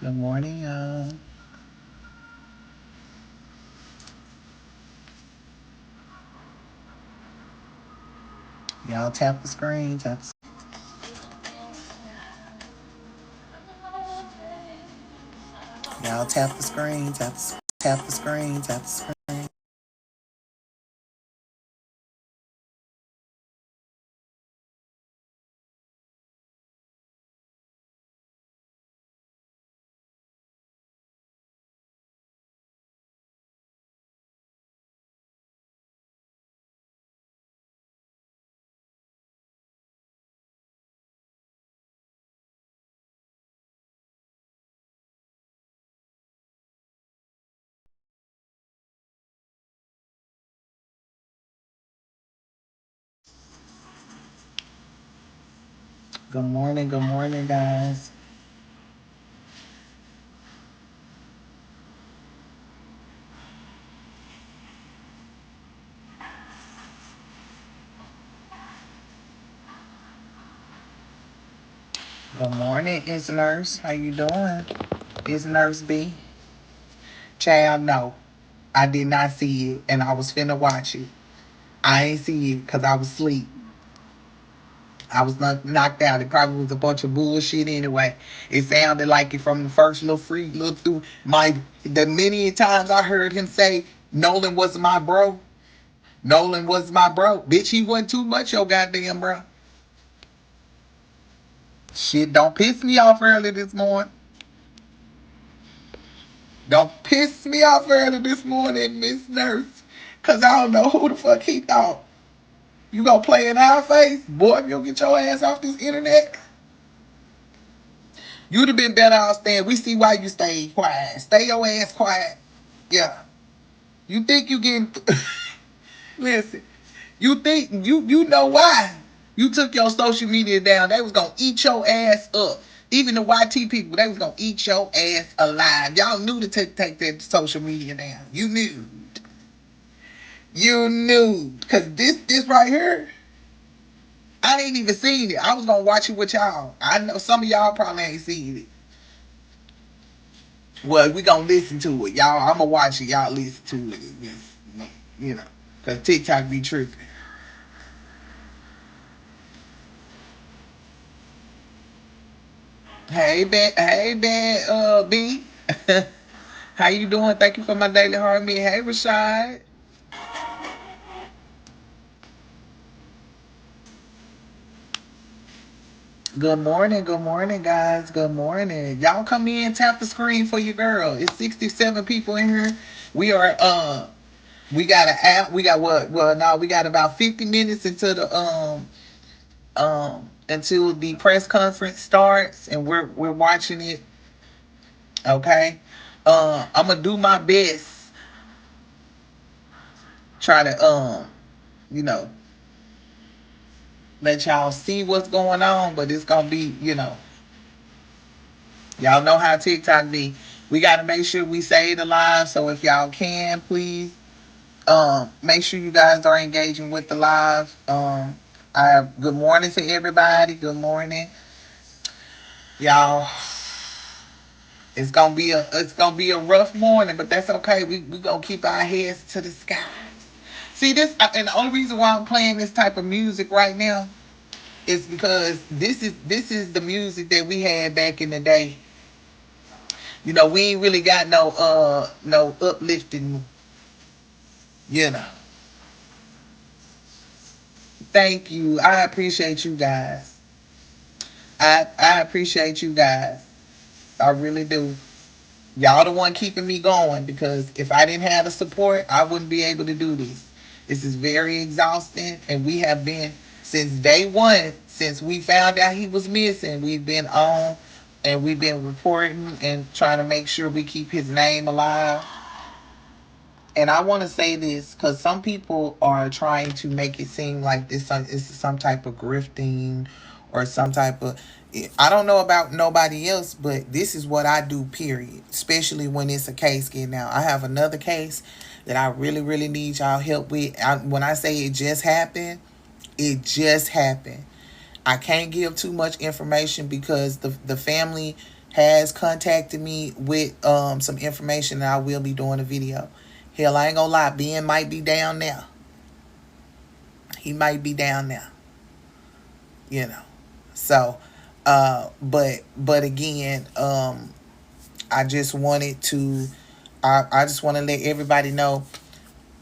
Good morning, y'all. Y'all tap the screen. Y'all tap the screen. Tap the screen. Tap the screen. Good morning, guys. Good morning, it's Nurse. How you doing? It's Nurse B. Child, no. I did not see it, and I was finna watch it. I ain't see it because I was asleep. I was knocked out. It probably was a bunch of bullshit anyway. It sounded like it from the first little freak look through the many times I heard him say Nolan was my bro. Nolan was my bro. Bitch, he wasn't too much your goddamn bro. Shit, don't piss me off early this morning. Don't piss me off early this morning, Miss Nurse. Cause I don't know who the fuck he thought. You gonna play in our face? Boy, if you don't get your ass off this internet. You'd have been better off staying. We see why you stayed quiet. Stay your ass quiet. Yeah. You think you getting listen, you think you know why. You took your social media down. They was gonna eat your ass up. Even the YT people, they was gonna eat your ass alive. Y'all knew to take that social media down. You knew. You knew. Cause this right here, I ain't even seen it. I was gonna watch it with y'all. I know some of y'all probably ain't seen it. Well, we gonna listen to it, y'all. I'm gonna watch it. Y'all listen to it. You know, cause TikTok be tripping. B. How you doing? Thank you for my daily heartbeat. Hey, Rashad. Good morning, guys. Good morning. Y'all come in, tap the screen for your girl. It's 67 people in here. We are we got an app. We got what? Well, no, we got about 50 minutes until the press conference starts, and we're watching it. Okay. I'm gonna do my best. Try to you know, let y'all see what's going on, but it's gonna be, y'all know how TikTok be. We gotta make sure we save the live. So if y'all can, please, make sure you guys are engaging with the live. I have good morning to everybody. Good morning, y'all. It's gonna be a rough morning, but that's okay. We gonna keep our heads to the sky. See this, and the only reason why I'm playing this type of music right now is because this is the music that we had back in the day. We ain't really got no uplifting. You know. Thank you. I appreciate you guys. I appreciate you guys. I really do. Y'all the one keeping me going, because if I didn't have the support, I wouldn't be able to do this. This is very exhausting, and we have been since day one, since we found out he was missing. We've been on, and we've been reporting and trying to make sure we keep his name alive. And I want to say this because some people are trying to make it seem like this is some type of grifting or some type of. I don't know about nobody else, but this is what I do. Period. Especially when it's a case getting out. I have another case that I really, really need y'all help with. When I say it just happened, it just happened. I can't give too much information because the family has contacted me with some information, and I will be doing a video. Hell, I ain't gonna lie, Ben might be down there. He might be down there, you know. So, but again, I just wanted to, I just want to let everybody know,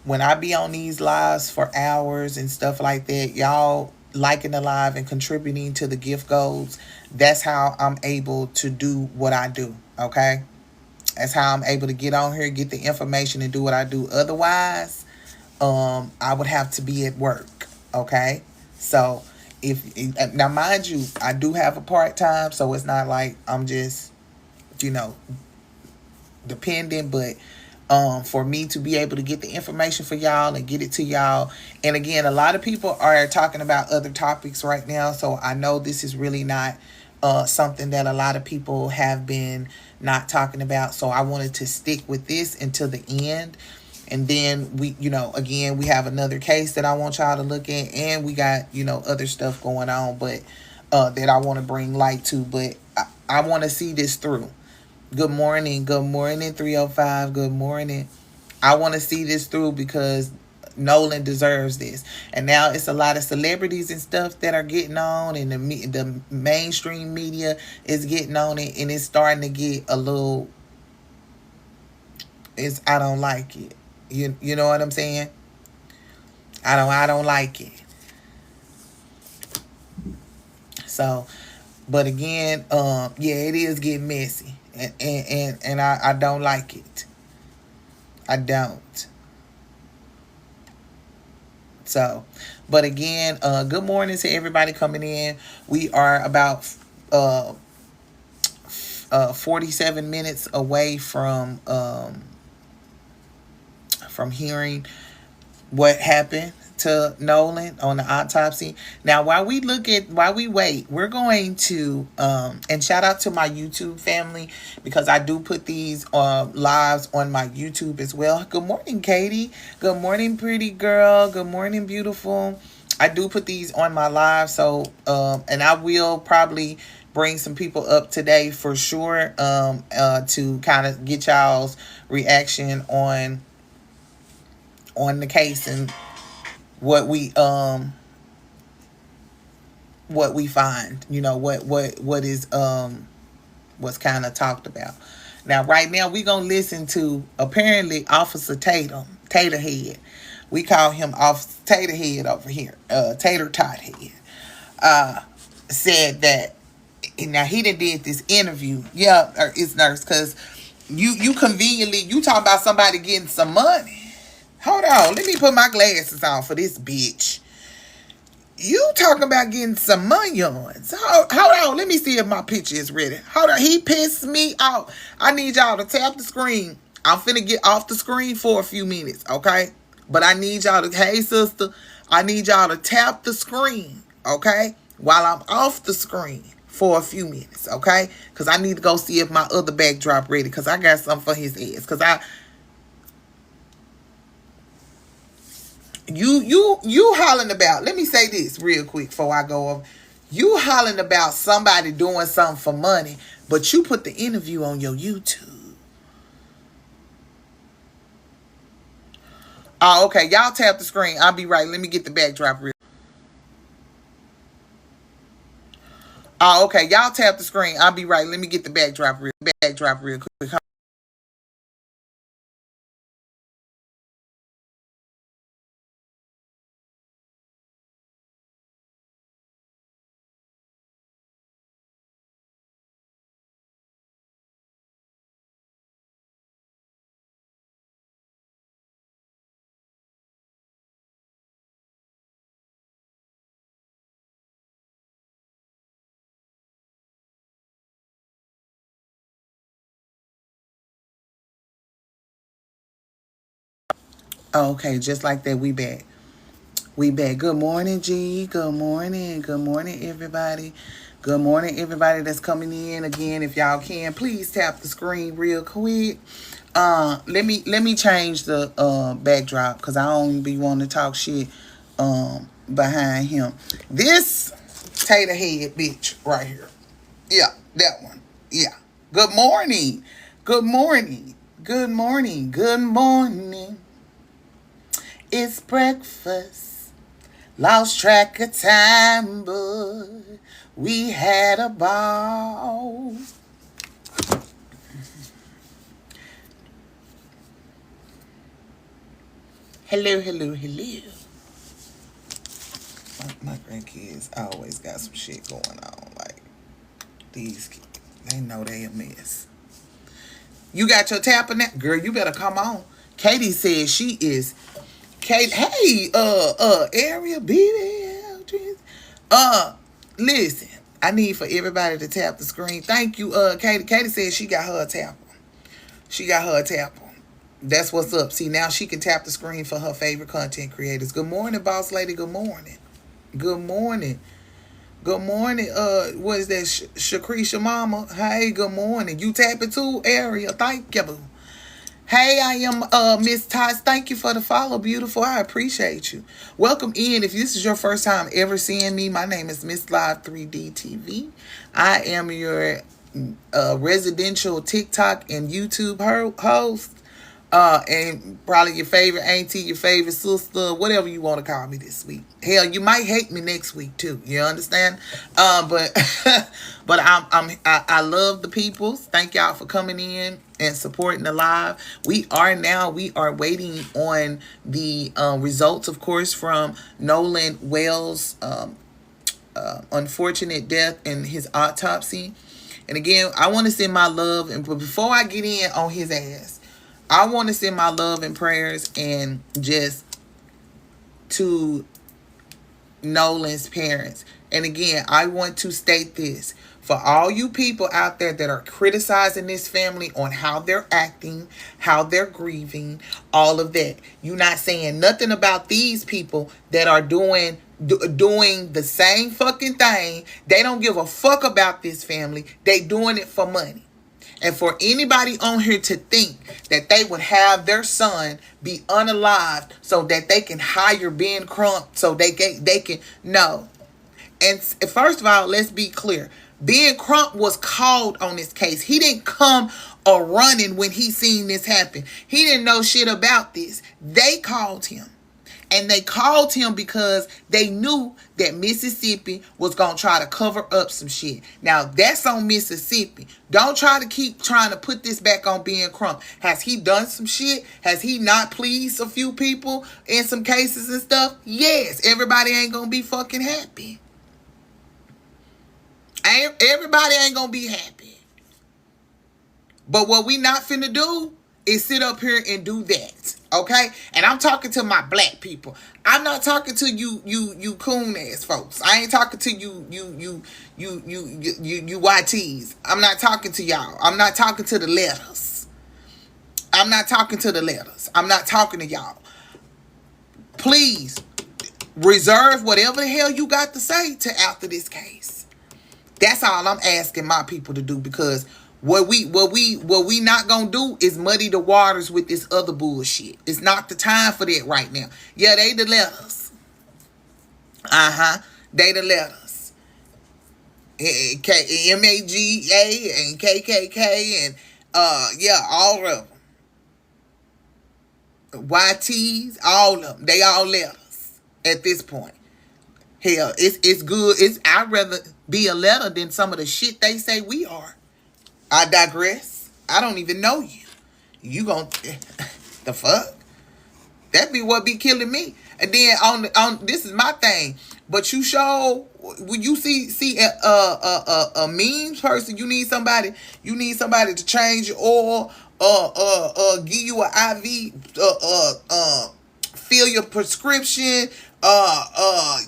when I be on these lives for hours and stuff like that, y'all liking the live and contributing to the gift goals, that's how I'm able to do what I do. Okay, that's how I'm able to get on here, get the information, and do what I do. Otherwise, I would have to be at work. Okay, so if now, mind you, I do have a part time, so it's not like I'm just, you know, dependent, but for me to be able to get the information for y'all and get it to y'all. And again, a lot of people are talking about other topics right now, so I know this is really not something that a lot of people have been not talking about. So I wanted to stick with this until the end. And then we, again, we have another case that I want y'all to look at, and we got, other stuff going on, but that I want to bring light to. But I want to see this through. Good morning. Good morning, 305. Good morning. I want to see this through because Nolan deserves this. And now it's a lot of celebrities and stuff that are getting on, and the mainstream media is getting on it, and it's starting to get a little, I don't like it. You know what I'm saying? I don't like it. So, but again, yeah, it is getting messy. And I don't like it. I don't. So, but again, good morning to everybody coming in. We are about 47 minutes away from hearing what happened to Nolan on the autopsy. Now, while we wait, we're going to, and shout out to my YouTube family, because I do put these lives on my YouTube as well. Good morning, Katie. Good morning, pretty girl. Good morning, beautiful. I do put these on my live, so, and I will probably bring some people up today for sure, to kind of get y'all's reaction on the case and what we find, what is what's kind of talked about. Now, right now, we're gonna listen to, apparently, Officer Taterhead. We call him Officer Taterhead over here, Tater Tot Head. Said that, now he did this interview. Yeah, it's nurse, because you conveniently, you talk about somebody getting some money. Hold on, let me put my glasses on for this bitch. You talking about getting some money on. So, hold on, let me see if my picture is ready. Hold on, he pissed me off. I need y'all to tap the screen. I'm finna get off the screen for a few minutes, okay? But I need y'all to, hey sister, I need y'all to tap the screen, okay? While I'm off the screen for a few minutes, okay? Because I need to go see if my other backdrop ready, because I got something for his ass. Because You hollering about, let me say this real quick before I go over. You hollering about somebody doing something for money, but you put the interview on your YouTube. Oh, okay. Y'all tap the screen. I'll be right. Let me get the backdrop real. Oh, okay. Y'all tap the screen. I'll be right. Let me get the backdrop real quick. Oh, okay. Just like that, we back. We back. Good morning, G. Good morning. Good morning, everybody. Good morning, everybody that's coming in. Again, if y'all can, please tap the screen real quick. Let me change the backdrop, because I don't be wanting to talk shit behind him. This Tater Head bitch right here. Yeah, that one. Yeah. Good morning. Good morning. Good morning. Good morning. It's breakfast. Lost track of time, but we had a ball. Hello, hello, hello. My grandkids always got some shit going on. Like, these kids, they know they a mess. You got your tapper now? Girl, you better come on. Katie says she is. Katie, hey, area, BBL. Listen, I need for everybody to tap the screen. Thank you, Katie. Katie says she got her a tapper. She got her a tapper. That's what's up. See, now she can tap the screen for her favorite content creators. Good morning, boss lady. Good morning. Good morning. Good morning. What is that? Shakrisha mama. Hey, good morning. You tap it too, area. Thank you, boo. Hey, I am Miss Tots. Thank you for the follow, beautiful. I appreciate you. Welcome in. If this is your first time ever seeing me, my name is Miss Live 3D TV. I am your residential TikTok and YouTube host. And probably your favorite auntie, your favorite sister, whatever you want to call me this week. Hell, you might hate me next week too. You understand? But but I love the peoples. Thank y'all for coming in and supporting the live. We are waiting on the results, of course, from Nolan Wells' unfortunate death and his autopsy. And again, I want to send my love, and before I get in on his ass, I want to send my love and prayers and just to Nolan's parents. And again, I want to state this. For all you people out there that are criticizing this family on how they're acting, how they're grieving, all of that. You're not saying nothing about these people that are doing the same fucking thing. They don't give a fuck about this family. They doing it for money. And for anybody on here to think that they would have their son be unalived so that they can hire Ben Crump so they can no. And first of all, let's be clear. Ben Crump was called on this case. He didn't come a running when he seen this happen. He didn't know shit about this. They called him. And they called him because they knew that Mississippi was going to try to cover up some shit. Now, that's on Mississippi. Don't try to keep trying to put this back on Ben Crump. Has he done some shit? Has he not pleased a few people in some cases and stuff? Yes. Everybody ain't going to be fucking happy. Everybody ain't going to be happy. But what we not finna do is sit up here and do that. Okay? And I'm talking to my black people. I'm not talking to you coon ass folks. I ain't talking to you YTs. I'm not talking to y'all. I'm not talking to the letters. I'm not talking to the letters. I'm not talking to y'all. Please reserve whatever the hell you got to say to after this case. That's all I'm asking my people to do, because what we not gonna do is muddy the waters with this other bullshit. It's not the time for that right now. Yeah, they the letters. They the letters. MAGA and KKK and yeah, all of them. YTs, all of them. They all letters at this point. Hell, it's good. I'd rather be a letter than some of the shit they say we are. I digress. I don't even know you. You gon' the fuck? That be what be killing me. And then on this is my thing. But you show when you see a memes person, you need somebody to change your oil, give you an IV, fill your prescription,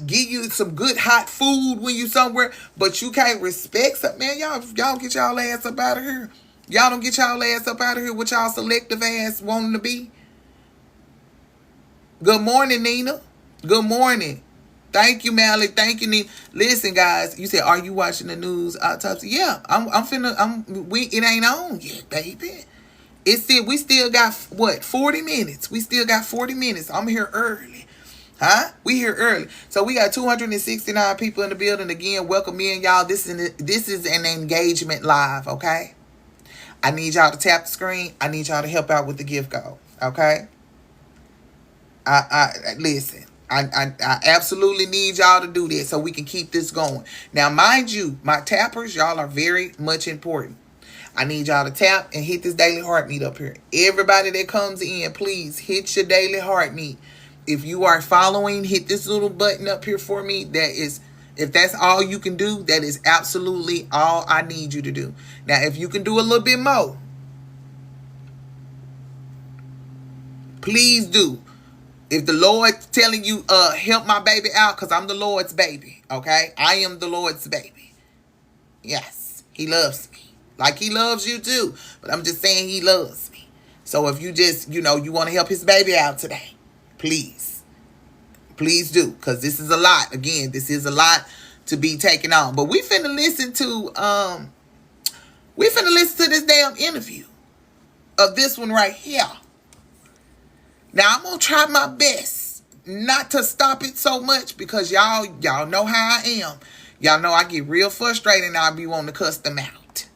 give you some good hot food when you somewhere, but you can't respect something. Man, y'all get y'all ass up out of here. Y'all don't get y'all ass up out of here with y'all selective ass wanting to be. Good morning, Nina. Good morning. Thank you, Mally. Thank you, Nina. Listen, guys, you said, are you watching the news autopsy? Yeah, it ain't on yet, baby. We still got, 40 minutes? We still got 40 minutes. I'm here early. We here early. So we got 269 people in the building. Again, welcome in, y'all. This is an engagement live, okay? I need y'all to tap the screen. I need y'all to help out with the gift goal. Okay? Listen. I absolutely need y'all to do this so we can keep this going. Now, mind you, my tappers, y'all are very much important. I need y'all to tap and hit this daily heartbeat up here. Everybody that comes in, please hit your daily heartbeat. If you are following, hit this little button up here for me. If that's all you can do, that is absolutely all I need you to do. Now, if you can do a little bit more, please do. If the Lord's telling you, help my baby out, because I'm the Lord's baby, okay? I am the Lord's baby. Yes, he loves me. Like he loves you too. But I'm just saying he loves me. So if you just, you want to help his baby out today, please. Please do. Because this is a lot. Again, this is a lot to be taken on. But we finna listen to this damn interview of this one right here. Now, I'm going to try my best not to stop it so much because y'all know how I am. Y'all know I get real frustrated and I be wanting to cuss them out.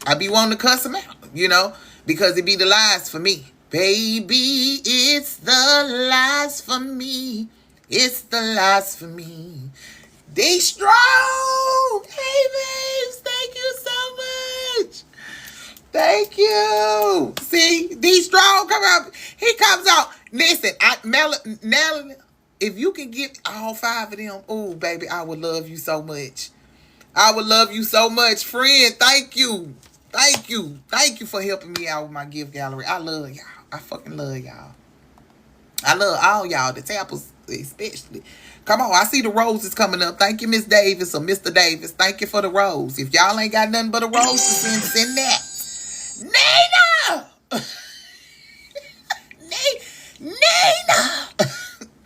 I be wanting to cuss them out, because it be the lies for me. Baby, it's the lies for me. It's the lies for me. They strong. Hey, babes, thank you so much. Thank you. See, these strong come out. He comes out. Listen, Nolan, if you can get all 5 of them, oh, baby, I would love you so much. I would love you so much. Friend, thank you. Thank you. Thank you for helping me out with my gift gallery. I love y'all. I fucking love y'all. I love all y'all, the tappers especially. Come on, I see the roses coming up. Thank you, Miss Davis or Mr. Davis. Thank you for the rose. If y'all ain't got nothing but a rose to send that. Nina! Nina!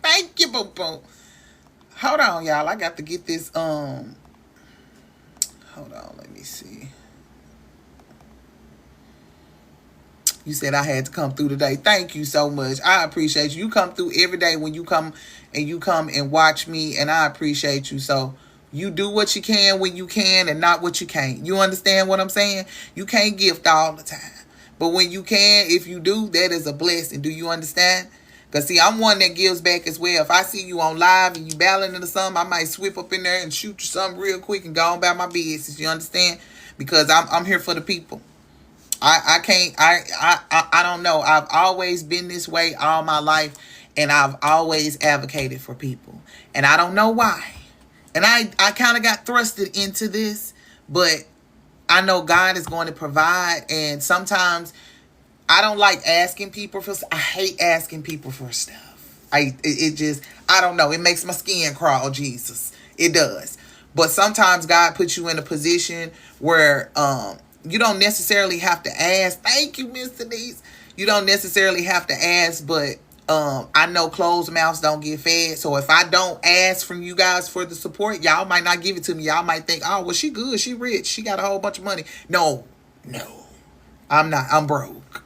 Thank you, boo-boo. Hold on, y'all. I got to get this, hold on, let me see. You said I had to come through today. Thank you so much. I appreciate you. You come through every day when you come and watch me, and I appreciate you. So you do what you can when you can and not what you can't. You understand what I'm saying? You can't gift all the time. But when you can, if you do, that is a blessing. Do you understand? Because, see, I'm one that gives back as well. If I see you on live and you battling into something, I might sweep up in there and shoot you something real quick and go on about my business. You understand? Because I'm here for the people. I don't know. I've always been this way all my life, and I've always advocated for people. And I don't know why. And I kind of got thrusted into this, but I know God is going to provide. And sometimes I don't like asking people for stuff. I hate asking people for stuff. I don't know. It makes my skin crawl, Jesus. It does. But sometimes God puts you in a position where you don't necessarily have to ask. Thank you, Miss Denise. You don't necessarily have to ask, but I know closed mouths don't get fed. So if I don't ask from you guys for the support, y'all might not give it to me. Y'all might think, oh, well, she good. She rich. She got a whole bunch of money. No. I'm not. I'm broke.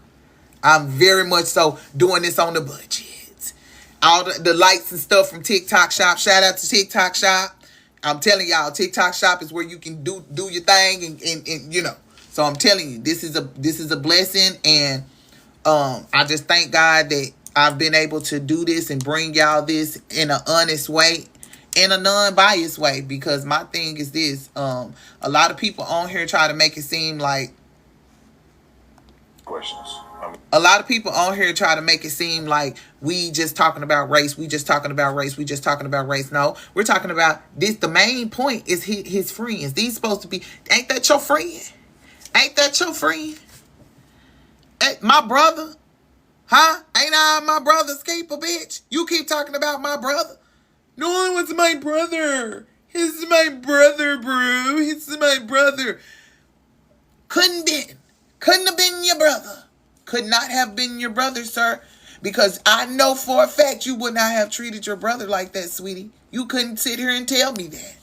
I'm very much so doing this on the budget. All the lights and stuff from TikTok Shop. Shout out to TikTok Shop. I'm telling y'all, TikTok Shop is where you can do your thing and. So I'm telling you, this is a blessing, and I just thank God that I've been able to do this and bring y'all this in an honest way, in a non-biased way, because my thing is this. A lot of people on here try to make it seem like questions. A lot of people on here try to make it seem like we just talking about race. We just talking about race. We just talking about race. No, we're talking about this. The main point is his friends. These supposed to be, ain't that your friend? Ain't that your friend? Hey, my brother? Huh? Ain't I my brother's keeper, bitch? You keep talking about my brother. No, it's my brother. He's my brother, bro. He's my brother. Couldn't have been your brother. Could not have been your brother, sir. Because I know for a fact you would not have treated your brother like that, sweetie. You couldn't sit here and tell me that.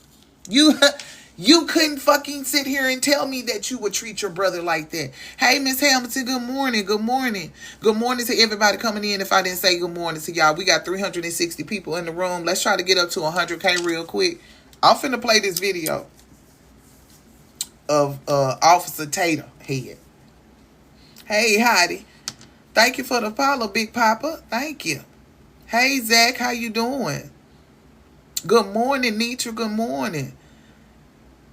You couldn't fucking sit here and tell me that you would treat your brother like that. Hey, Miss Hamilton, good morning. Good morning. Good morning to everybody coming in. If I didn't say good morning to y'all, we got 360 people in the room. Let's try to get up to 100K real quick. I'm finna play this video. of Officer Tater head. Hey, Heidi. Thank you for the follow, Big Papa. Thank you. Hey, Zach, how you doing? Good morning, Nitra. Good morning.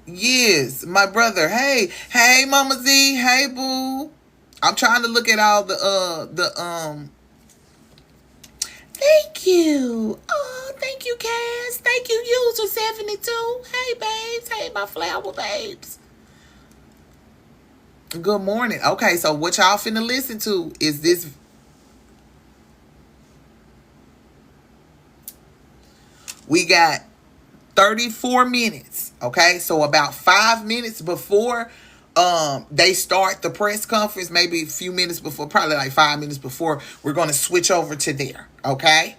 Yes, my brother. Hey, Mama Z. Hey, boo. I'm trying to look at all the. Thank you. Oh, thank you, Cass. Thank you, user 72. Hey, babes. Hey, my flower babes. Good morning. Okay, so what y'all finna listen to is this. We got 34 minutes. Okay, so about 5 minutes before they start the press conference, maybe a few minutes before, probably like 5 minutes before, we're going to switch over to there. Okay.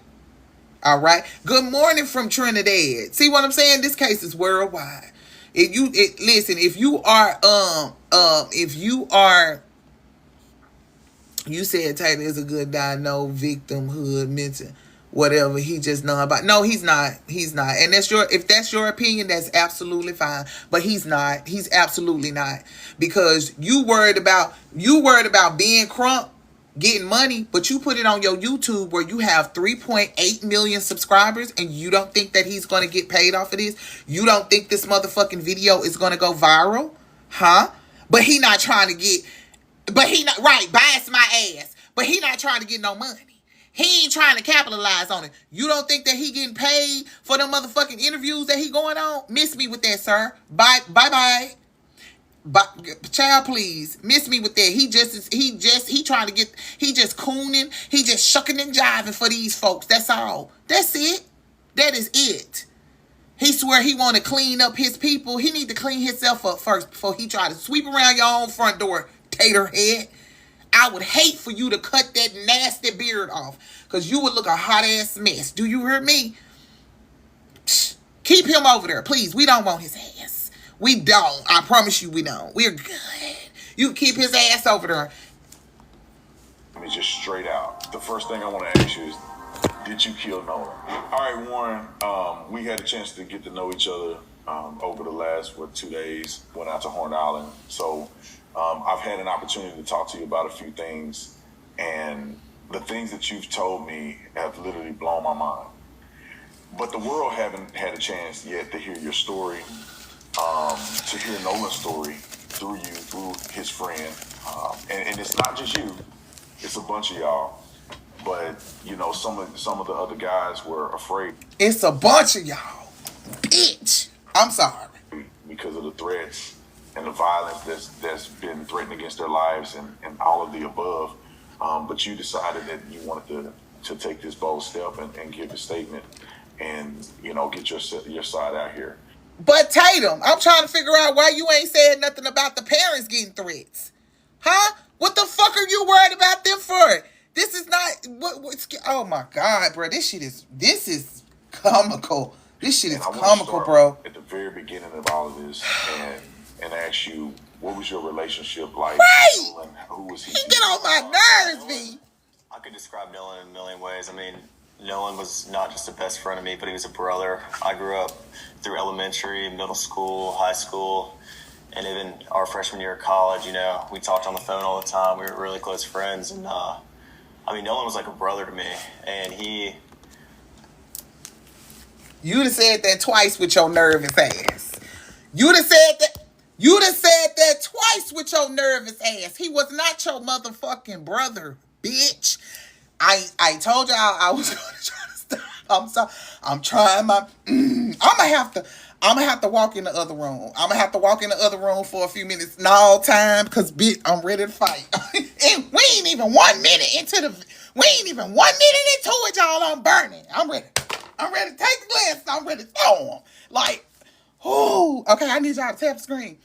All right. Good morning from Trinidad. See what I'm saying? This case is worldwide. Listen, if you are, you said Taylor is a good guy, no victimhood, mention whatever. He just know about. No, he's not. He's not. And if that's your opinion, that's absolutely fine. But he's not. He's absolutely not. Because you worried about being Crump, getting money, but you put it on your YouTube where you have 3.8 million subscribers and you don't think that he's going to get paid off of this? You don't think this motherfucking video is going to go viral? Huh? But he not trying to get, bias my ass. But he not trying to get no money. He ain't trying to capitalize on it. You don't think that he getting paid for them motherfucking interviews that he going on? Miss me with that, sir. Bye. But child, please miss me with that. He just cooning. He just shucking and jiving for these folks. That's all. That's it. That is it. He swear he want to clean up his people. He need to clean himself up first before he try to sweep around your own front door, tater head. I would hate for you to cut that nasty beard off, because you would look a hot ass mess. Do you hear me? Keep him over there, please. We don't want his ass. We don't. I promise you we don't. We're good. You keep his ass over there. Let me just straight out. The first thing I want to ask you is, did you kill Nolan? All right, Warren, we had a chance to get to know each other over the last, 2 days. Went out to Horn Island. So I've had an opportunity to talk to you about a few things. And the things that you've told me have literally blown my mind. But the world haven't had a chance yet to hear your story. To hear Nolan's story through his friend. And it's not just you, it's a bunch of y'all. But, some of the other guys were afraid. It's a bunch of y'all. Bitch. I'm sorry. Because of the threats and the violence that's been threatened against their lives and all of the above. But you decided that you wanted to take this bold step and give a statement and, get your side out here. But Tatum, I'm trying to figure out why you ain't said nothing about the parents getting threats. Huh? What the fuck are you worried about them for? This is not oh my God, bro. This is comical. This shit is comical, bro. At the very beginning of all of this and ask you, what was your relationship like? Right. Nolan? Who was he? He get on my nerves, V. I could describe Nolan in a million ways. I mean, Nolan was not just a best friend of me, but he was a brother. I grew up through elementary, middle school, high school, and even our freshman year of college. We talked on the phone all the time. We were really close friends. And, Nolan was like a brother to me. And You'd have said that twice with your nervous ass. You'd have said that twice with your nervous ass. He was not your motherfucking brother, bitch. I told y'all I was going to try to stop. I'm sorry. I'm trying my. I'm gonna have to walk in the other room. I'm gonna have to walk in the other room for a few minutes. No time, cause bitch, I'm ready to fight. And we ain't even 1 minute into it, y'all. I'm burning. I'm ready. I'm ready to take the glasses. I'm ready to throw them. Like, ooh. Okay, I need y'all to tap the screen.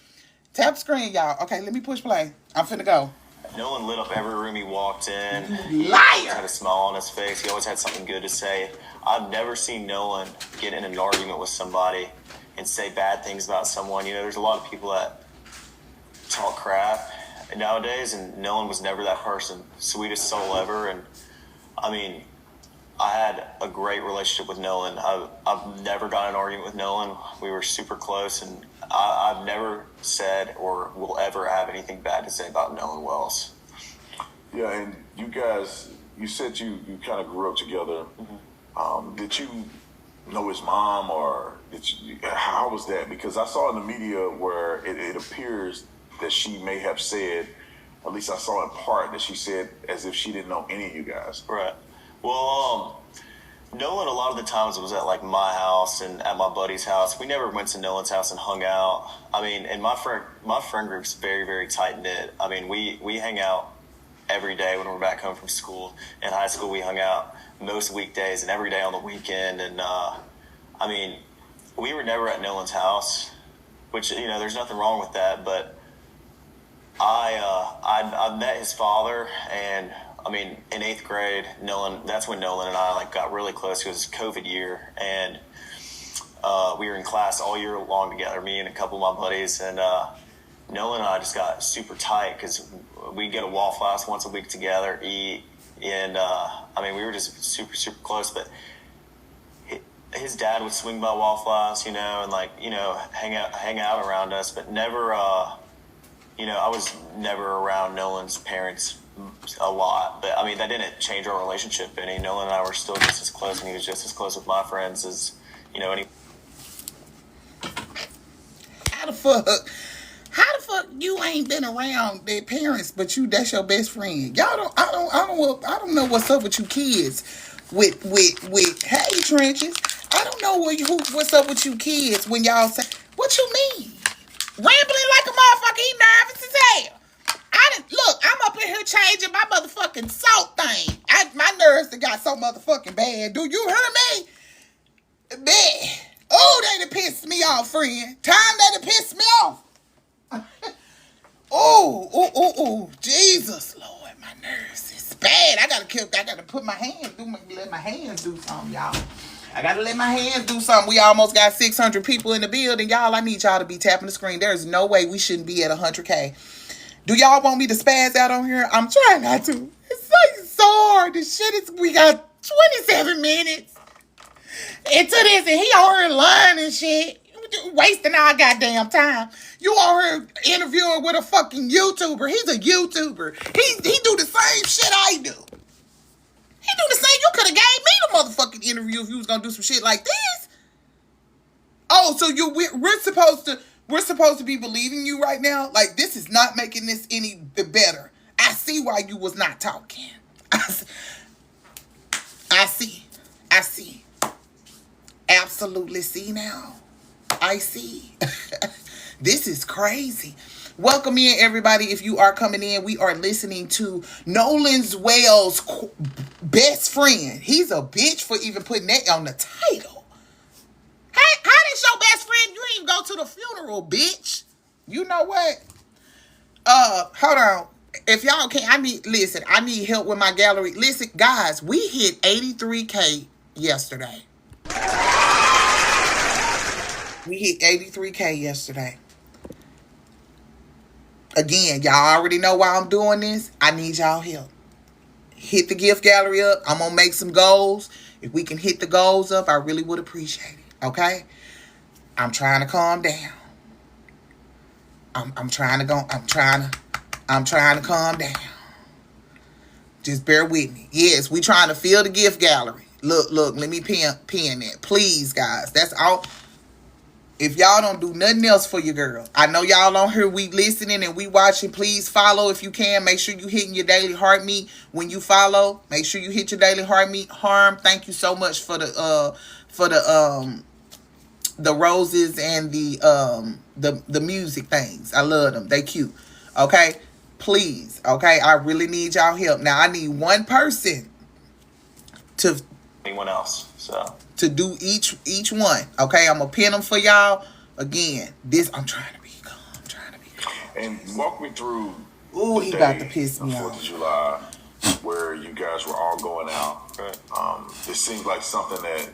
Tap the screen, y'all. Okay, let me push play. I'm finna go. Nolan lit up every room he walked in. He Liar! had a smile on his face. He always had something good to say. I've never seen Nolan get in an argument with somebody and say bad things about someone. There's a lot of people that talk crap nowadays, and Nolan was never that person. Sweetest soul ever. And, I had a great relationship with Nolan. I've never got in an argument with Nolan. We were super close, and I've never said or will ever have anything bad to say about Nolan Wells. Yeah, and you guys, you said you kind of grew up together. Did you know his mom, or how was that? Because I saw in the media where it appears that she may have said, at least I saw in part, that she said as if she didn't know any of you guys. Right. Well, Nolan, a lot of the times it was at like my house and at my buddy's house. We never went to Nolan's house and hung out. I mean, and my friend group's very, very tight knit. I mean, we hang out every day when we're back home from school. In high school, we hung out most weekdays and every day on the weekend. And I mean, we were never at Nolan's house, which, you know, there's nothing wrong with that. But I met his father, and I mean, in 8th grade, that's when Nolan and I like got really close. It was COVID year, and we were in class all year long together, me and a couple of my buddies, and Nolan and I just got super tight because we'd get a Waffle House once a week together, eat, and I mean, we were just super, super close. But his dad would swing by Waffle House, you know, and like, you know, hang out around us, but never, you know, I was never around Nolan's parents a lot, but I mean, that didn't change our relationship any. Nolan and I were still just as close, and he was just as close with my friends as, you know, any. How the fuck you ain't been around their parents, but that's your best friend? I don't know what's up with you kids with hey trenches. I don't know what's up with you kids when y'all say, what you mean? Rambling like a motherfucker, he nervous as hell. Look, I'm up in here changing my motherfucking salt thing. My nerves that got so motherfucking bad. Do you hear me? Man. Oh, they done pissed me off, friend. Time they done pissed me off. Oh, Jesus, Lord, my nerves is bad. I gotta put my hands let my hands do something, y'all. I gotta let my hands do something. We almost got 600 people in the building, y'all. I need y'all to be tapping the screen. There's no way we shouldn't be at 100K. Do y'all want me to spaz out on here? I'm trying not to. It's so hard. We got 27 minutes into this, and he on here lying and shit. Wasting our goddamn time. You on here interviewing with a fucking YouTuber. He's a YouTuber. He do the same shit I do. He do the same. You could have gave me the motherfucking interview if you was gonna do some shit like this. Oh, so we're supposed to be believing you right now? Like, this is not making this any better. I see why you was not talking. I see. Absolutely see now. I see. This is crazy. Welcome in, everybody. If you are coming in, we are listening to Nolan Wells' best friend. He's a bitch for even putting that on the title. How is your best friend? You didn't even go to the funeral, bitch. You know what? Hold on. If y'all can't, I need help with my gallery. Listen, guys, we hit 83K yesterday. We hit 83K yesterday. Again, y'all already know why I'm doing this. I need y'all help. Hit the gift gallery up. I'm gonna make some goals. If we can hit the goals up, I really would appreciate it. Okay? I'm trying to calm down. I'm trying to calm down. Just bear with me. Yes, we trying to fill the gift gallery. Look, let me pin that. Please, guys. That's all. If y'all don't do nothing else for your girl, I know y'all on here, we listening and we watching. Please follow if you can. Make sure you hitting your daily heartbeat when you follow. Make sure you hit your daily heartbeat. Harm, thank you so much for the roses and the music things. I love them. They cute. Okay, please. Okay, I really need y'all help. Now I need one person to anyone else. So to do each one. Okay, I'm gonna pin them for y'all. Again, I'm trying to be calm. And walk me through. Ooh, he about to piss me off. 4th of July, where you guys were all going out. right. This seems like something that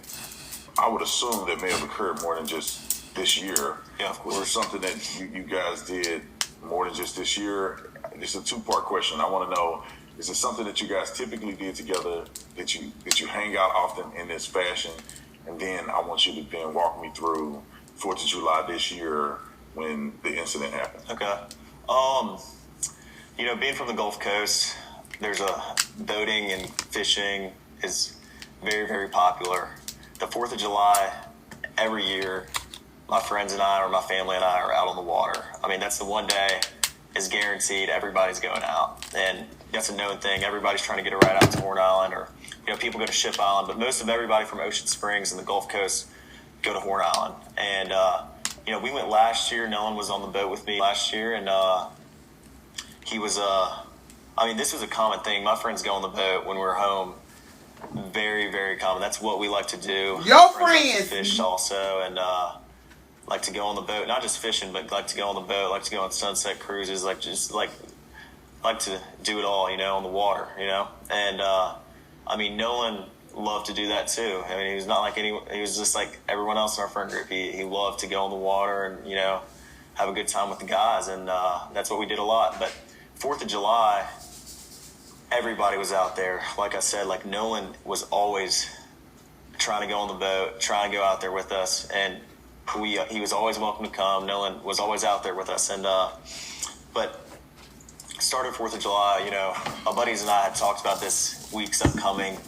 I would assume that may have occurred more than just this year. Yeah, of course. Or something that you guys did more than just this year. It's a two-part question. I want to know, Is it something that you guys typically did together, that you hang out often in this fashion? And then I want you to then walk me through 4th of July this year when the incident happened. Okay. Being from the Gulf Coast, there's boating and fishing is very, very popular. The 4th of July, every year, my friends and I, or my family and I, are out on the water. I mean, that's the one day is guaranteed everybody's going out. And that's a known thing. Everybody's trying to get a ride out to Horn Island, or, people go to Ship Island, but most of everybody from Ocean Springs and the Gulf Coast go to Horn Island. And, we went last year. Nolan was on the boat with me last year, and he was, this was a common thing. My friends go on the boat when we're home. Very, very common. That's what we like to do. Your friends like friends to fish also, and like to go on the boat. Not just fishing, but like to go on the boat, like to go on sunset cruises, like to do it all, on the water, And Nolan loved to do that too. He was not like he was just like everyone else in our friend group. He loved to go on the water and, have a good time with the guys, and that's what we did a lot. But 4th of July, everybody was out there. Like I said, like Nolan was always trying to go on the boat, trying to go out there with us, and he was always welcome to come. Nolan was always out there with us, and but started 4th of July. My buddies and I had talked about this weeks upcoming.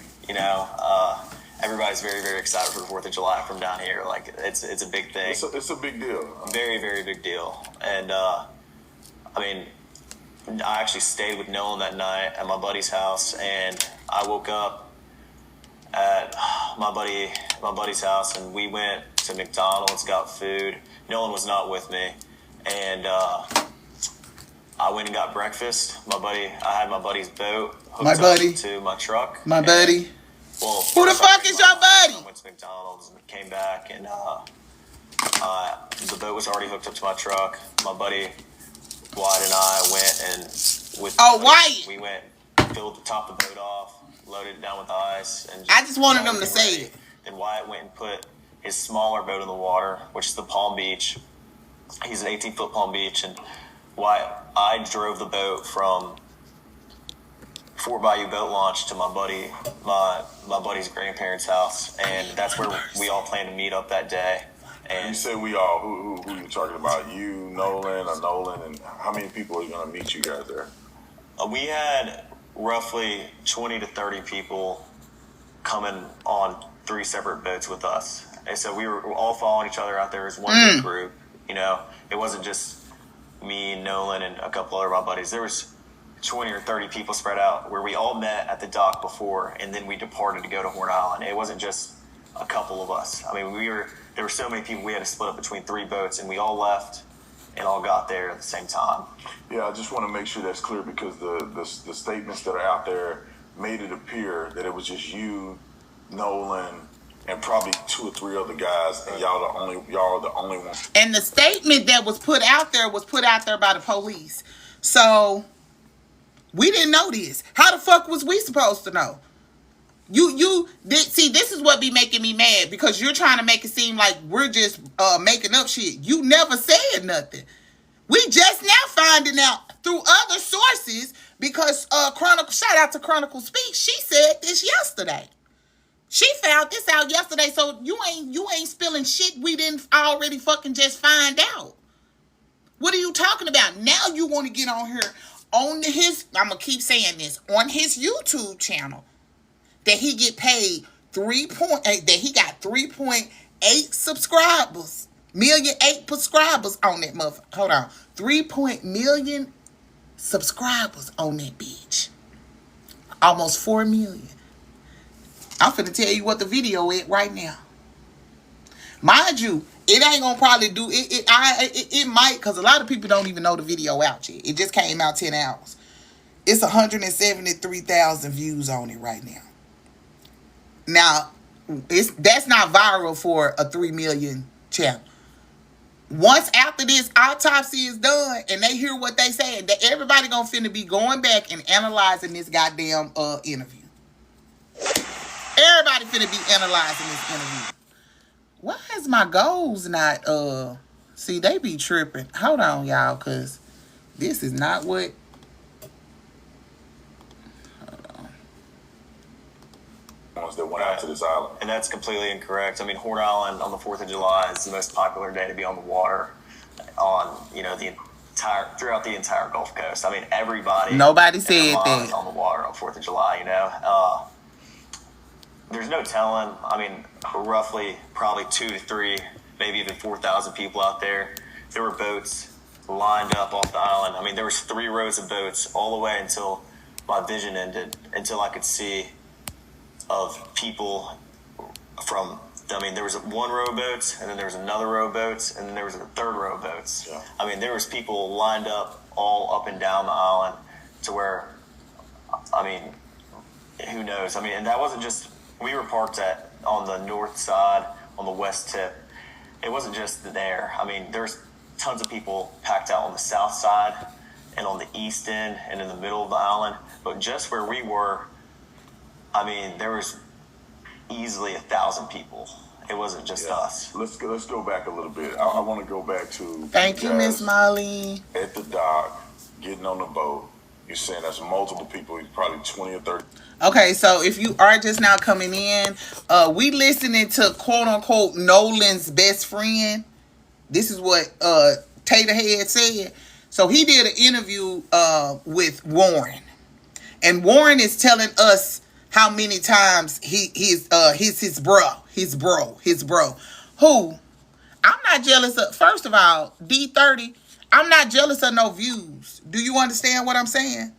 Everybody's very, very excited for the 4th of July from down here. Like it's a big thing. It's a big deal. Very, very big deal. And I actually stayed with Nolan that night at my buddy's house, and I woke up at my buddy's house, and we went to McDonald's, got food. Nolan was not with me, and I went and got breakfast. I had my buddy's boat hooked up to my truck. My buddy. Well, who the fuck is your buddy? I went to McDonald's and came back, and the boat was already hooked up to my truck. My buddy Wyatt and I went, and Wyatt. We went, filled the top of the boat off, loaded it down with ice, and I just wanted them to say it. Then Wyatt went and put his smaller boat in the water, which is the Palm Beach. He's an 18-foot Palm Beach, and I drove the boat from Fort Bayou Boat Launch to my buddy's grandparents' house, and that's where we all planned to meet up that day. And you say we all, who you talking about? You, Nolan, and how many people are going to meet you guys there? We had roughly 20 to 30 people coming on 3 separate boats with us. And so we were all following each other out there as one big group. It wasn't just me, Nolan, and a couple other of my buddies. There was 20 or 30 people spread out where we all met at the dock before, and then we departed to go to Horn Island. It wasn't just a couple of us. There were so many people, we had to split up between 3 boats, and we all left and all got there at the same time. Yeah, I just want to make sure that's clear, because the statements that are out there made it appear that it was just you, Nolan, and probably 2 or 3 other guys, and y'all are the only ones. And the statement that was put out there by the police. So we didn't know this. How the fuck was we supposed to know? See, this is what be making me mad, because you're trying to make it seem like we're just making up shit. You never said nothing. We just now finding out through other sources, because shout out to Chronicle Speak. She said this yesterday. She found this out yesterday, so you ain't spilling shit we didn't already fucking just find out. What are you talking about? Now you want to get on here on I'm gonna keep saying this, on his YouTube channel, that he get paid 3.8, that he got 3.8 subscribers, 1,000,008 subscribers on that motherfucker. Hold on, 3.million subscribers on that bitch. Almost 4 million. I'm finna tell you what the video is right now. Mind you, it ain't gonna probably do it. It might, because a lot of people don't even know the video out yet. It just came out 10 hours. It's 173,000 views on it right now. Now, that's not viral for a 3 million channel. Once after this autopsy is done and they hear what they say, that everybody gonna finna be going back and analyzing this goddamn interview. Everybody finna be analyzing this interview. Why is my goals not, see, they be tripping. Hold on, y'all, because this is not what. that went out to this island. And that's completely incorrect. I mean, Horn Island on the 4th of July is the most popular day to be on the water on, throughout the entire Gulf Coast. I mean, everybody. Nobody said that. Is on the water on 4th of July, There's no telling. I mean, roughly probably 2 to 3, maybe even 4,000 people out there. There were boats lined up off the island. I mean, there was 3 rows of boats all the way until my vision ended, until I could see of people there was 1 row of boats, and then there was another row of boats, and then there was a 3rd row of boats. Yeah. I mean, there was people lined up all up and down the island to where, I mean, who knows? I mean, and that wasn't just, we were parked on the north side, on the west tip. It wasn't just there. I mean, there's tons of people packed out on the south side and on the east end and in the middle of the island. But just where we were, I mean, there was easily 1,000 people. It wasn't just us. Let's go back a little bit. I want to go back to Thank you, Miss Molly. At the dock, getting on the boat. You're saying that's multiple people, probably 20 or 30. Okay, so if you are just now coming in, we listening to quote unquote Nolan's best friend. This is what Tater Head said. So he did an interview with Warren, and Warren is telling us how many times he's his bro. Who I'm not jealous of. First of all, D30, I'm not jealous of no views. Do you understand what I'm saying?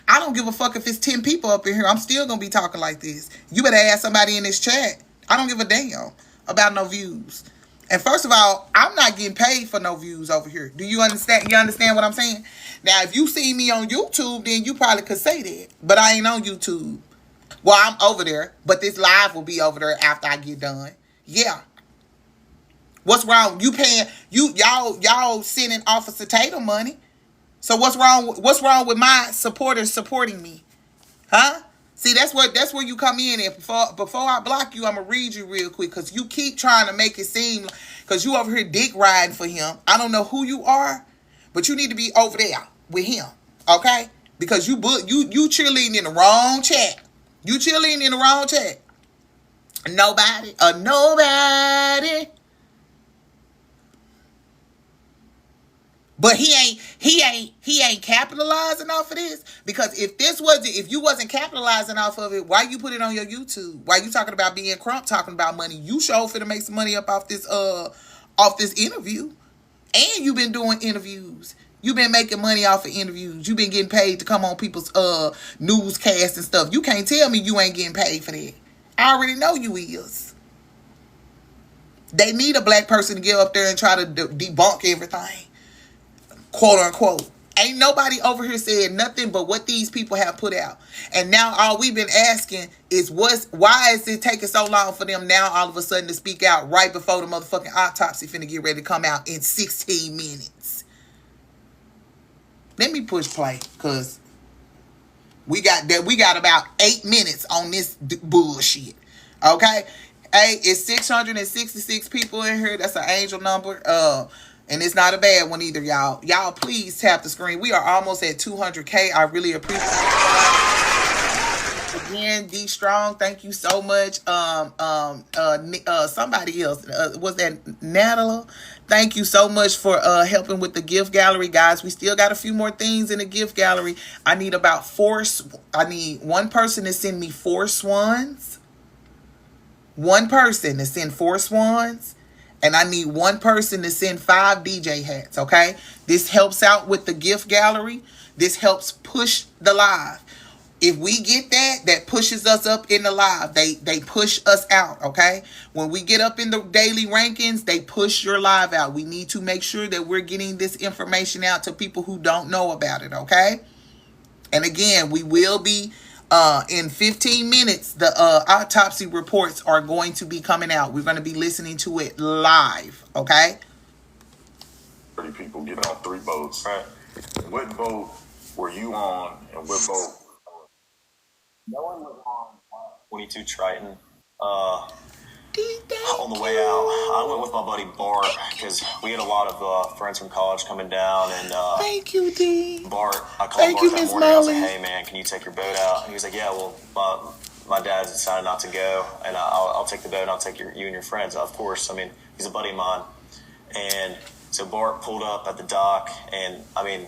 I don't give a fuck if it's 10 people up in here. I'm still gonna be talking like this. You better ask somebody in this chat. I don't give a damn about no views. And first of all, I'm not getting paid for no views over here. Do you understand? You understand what I'm saying? Now, if you see me on YouTube, then you probably could say that. But I ain't on YouTube. Well, I'm over there, but this live will be over there after I get done. Yeah. What's wrong? You paying y'all sending Officer Tater money. So what's wrong with my supporters supporting me? Huh? See, that's where you come in. And before I block you, I'm gonna read you real quick, because you keep trying to make it seem because you over here dick riding for him. I don't know who you are, but you need to be over there with him, okay? Because you cheerleading in the wrong chat. You cheerleading in the wrong chat. Nobody. But he ain't capitalizing off of this, because if you wasn't capitalizing off of it, why you put it on your YouTube? Why you talking about being Crump, talking about money? You sure finna make some money up off this interview, and you've been doing interviews. You've been making money off of interviews. You've been getting paid to come on people's newscasts and stuff. You can't tell me you ain't getting paid for that. I already know you is. They need a black person to get up there and try to debunk everything. Quote unquote. Ain't nobody over here saying nothing but what these people have put out. And now all we've been asking is why is it taking so long for them now all of a sudden to speak out right before the motherfucking autopsy finna get ready to come out in 16 minutes? Let me push play, because we got about 8 minutes on this bullshit. Okay? Hey, it's 666 people in here. That's an angel number. And it's not a bad one either, y'all. Y'all, please tap the screen. We are almost at 200K. I really appreciate it. Again, D Strong, thank you so much. Somebody else, was that Natalie? Thank you so much for helping with the gift gallery, guys. We still got a few more things in the gift gallery. I need one person to send me 4 swans. One person to send 4 swans. And I need one person to send 5 DJ hats, okay? This helps out with the gift gallery. This helps push the live. If we get that pushes us up in the live. They push us out, okay? When we get up in the daily rankings, they push your live out. We need to make sure that we're getting this information out to people who don't know about it, okay? And again, we will be... in 15 minutes, the autopsy reports are going to be coming out. We're going to be listening to it live, okay? 30 people getting on 3 boats. Right. What boat were you on, and what boat? Nolan was on 22 Triton. On the way out, I went with my buddy Bart, because we had a lot of friends from college coming down, and thank you, D. I called Thank Bart you, that Miss morning. I was Molly. like, "Hey man, can you take your boat out?" And he was like, "Yeah, well, my dad decided not to go, and I'll take the boat and I'll take you and your friends. Of course, I mean, he's a buddy of mine. And so Bart pulled up at the dock, and I mean,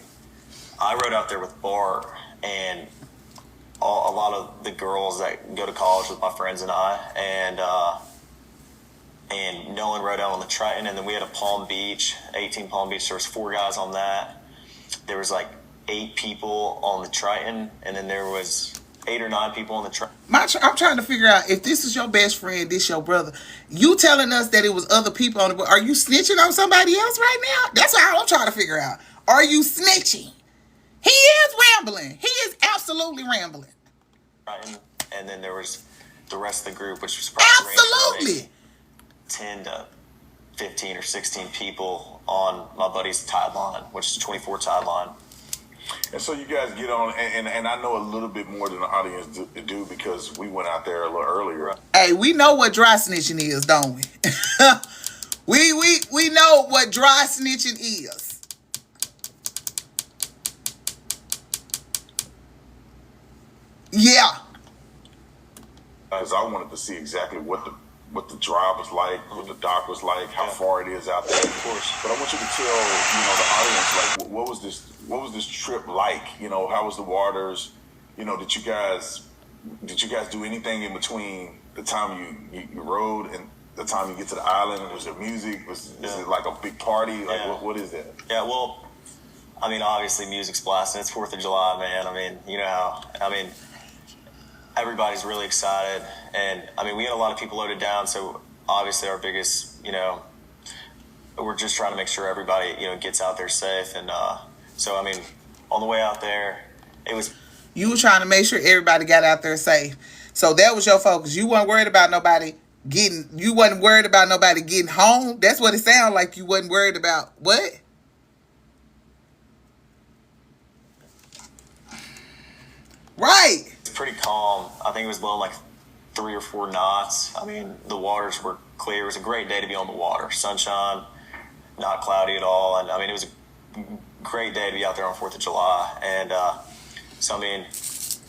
I rode out there with Bart and a lot of the girls that go to college with my friends and I, and Nolan rode out on the Triton, and then we had a Palm Beach, 18 Palm Beach. There was 4 guys on that. There was like 8 people on the Triton, and then there was 8 or 9 people on the Triton. I'm trying to figure out if this is your best friend, this your brother. You telling us that it was other people on the boat. Are you snitching on somebody else right now? That's what I'm trying to figure out. Are you snitching? He is rambling. He is absolutely rambling. And then there was the rest of the group, which was probably absolutely 10 to 15 or 16 people on my buddy's tide line, which is a 24 tide line. And so you guys get on, and I know a little bit more than the audience do because we went out there a little earlier. Hey, we know what dry snitching is, don't we? we know what dry snitching is. Yeah. Because I wanted to see exactly what the drive was like, what the dock was like, how far it is out there, of course. But I want you to tell, the audience, like, what was this trip like? How was the waters? Did you guys do anything in between the time you rode and the time you get to the island? Was there music? Is it like a big party? Like, what is that? Yeah, well, I mean, obviously music's blasting. It's 4th of July, man. I mean, everybody's really excited, and I mean, we had a lot of people loaded down, so obviously our biggest, we're just trying to make sure everybody, gets out there safe, and so I mean, on the way out there, it was. You were trying to make sure everybody got out there safe, so that was your focus. You weren't worried about nobody getting. You wasn't worried about nobody getting home. That's what it sounded like. You wasn't worried about what? Right. Pretty calm. I think it was blowing like 3 or 4 knots. I mean, the waters were clear. It was a great day to be on the water. Sunshine, not cloudy at all. And I mean, it was a great day to be out there on 4th of July. And so, I mean,